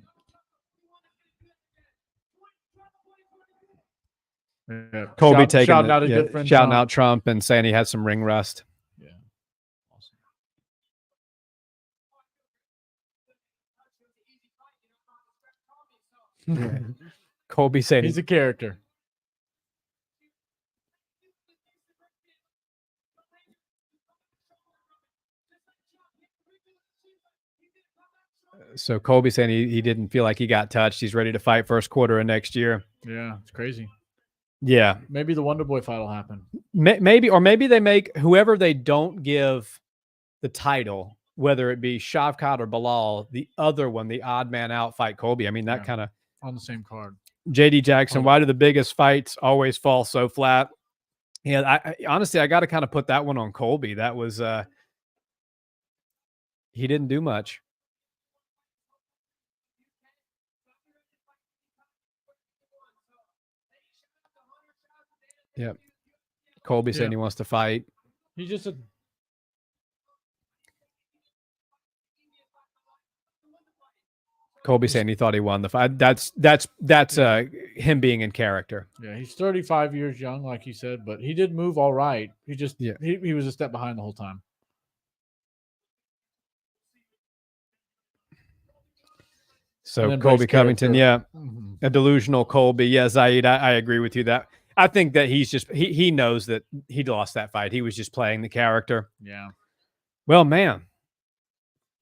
[SPEAKER 1] Colby
[SPEAKER 2] shouting out his good friend,
[SPEAKER 1] shouting out Trump and saying he had some ring rust.
[SPEAKER 2] Yeah. Awesome.
[SPEAKER 1] Colby saying
[SPEAKER 2] he's a character.
[SPEAKER 1] So Colby saying he didn't feel like he got touched. He's ready to fight first quarter of next year.
[SPEAKER 2] Yeah, it's crazy.
[SPEAKER 1] Yeah.
[SPEAKER 2] Maybe the Wonder Boy fight will happen.
[SPEAKER 1] Maybe they make whoever they don't give the title, whether it be Shavkat or Bilal, the other one, the odd man out, fight Colby. I mean, that kind of
[SPEAKER 2] on the same card.
[SPEAKER 1] JD Jackson, why do the biggest fights always fall so flat? Yeah, I honestly, I got to kind of put that one on Colby. That was he didn't do much. Yep. Colby saying he wants to fight.
[SPEAKER 2] He's just a
[SPEAKER 1] Colby saying he thought he won the fight. That's him being in character.
[SPEAKER 2] Yeah, he's 35 years young, like you said, but he did move all right. He just he was a step behind the whole time.
[SPEAKER 1] So Colby Covington, a delusional Colby. Yeah, Zaid, I agree with you that. I think that he's just he knows that he lost that fight. He was just playing the character.
[SPEAKER 2] Yeah.
[SPEAKER 1] Well, man,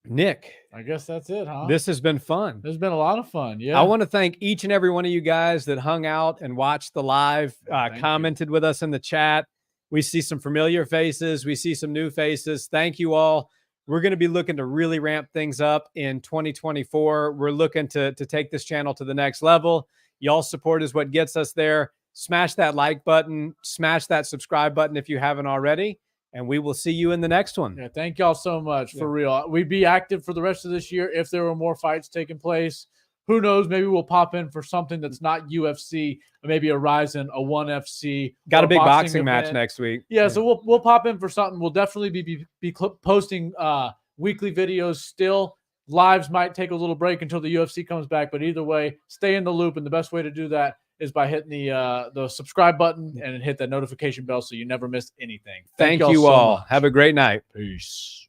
[SPEAKER 1] Nick,
[SPEAKER 2] I guess that's it, huh?
[SPEAKER 1] This has been fun.
[SPEAKER 2] There's been a lot of fun. Yeah.
[SPEAKER 1] I want to thank each and every one of you guys that hung out and watched the live, commented with us in the chat. We see some familiar faces. We see some new faces. Thank you all. We're going to be looking to really ramp things up in 2024. We're looking to take this channel to the next level. Y'all's support is what gets us there. Smash that like button. Smash that subscribe button if you haven't already. And we will see you in the next one.
[SPEAKER 2] Yeah, thank y'all so much, for real. We'd be active for the rest of this year if there were more fights taking place. Who knows? Maybe we'll pop in for something that's not UFC, maybe a Ryzen, a ONE FC.
[SPEAKER 1] Got a big boxing match next week.
[SPEAKER 2] Yeah, so we'll pop in for something. We'll definitely be posting weekly videos still. Lives might take a little break until the UFC comes back, but either way, stay in the loop. And the best way to do that is by hitting the subscribe button and hit that notification bell so you never miss anything.
[SPEAKER 1] Thank you all. Have a great night.
[SPEAKER 2] Peace.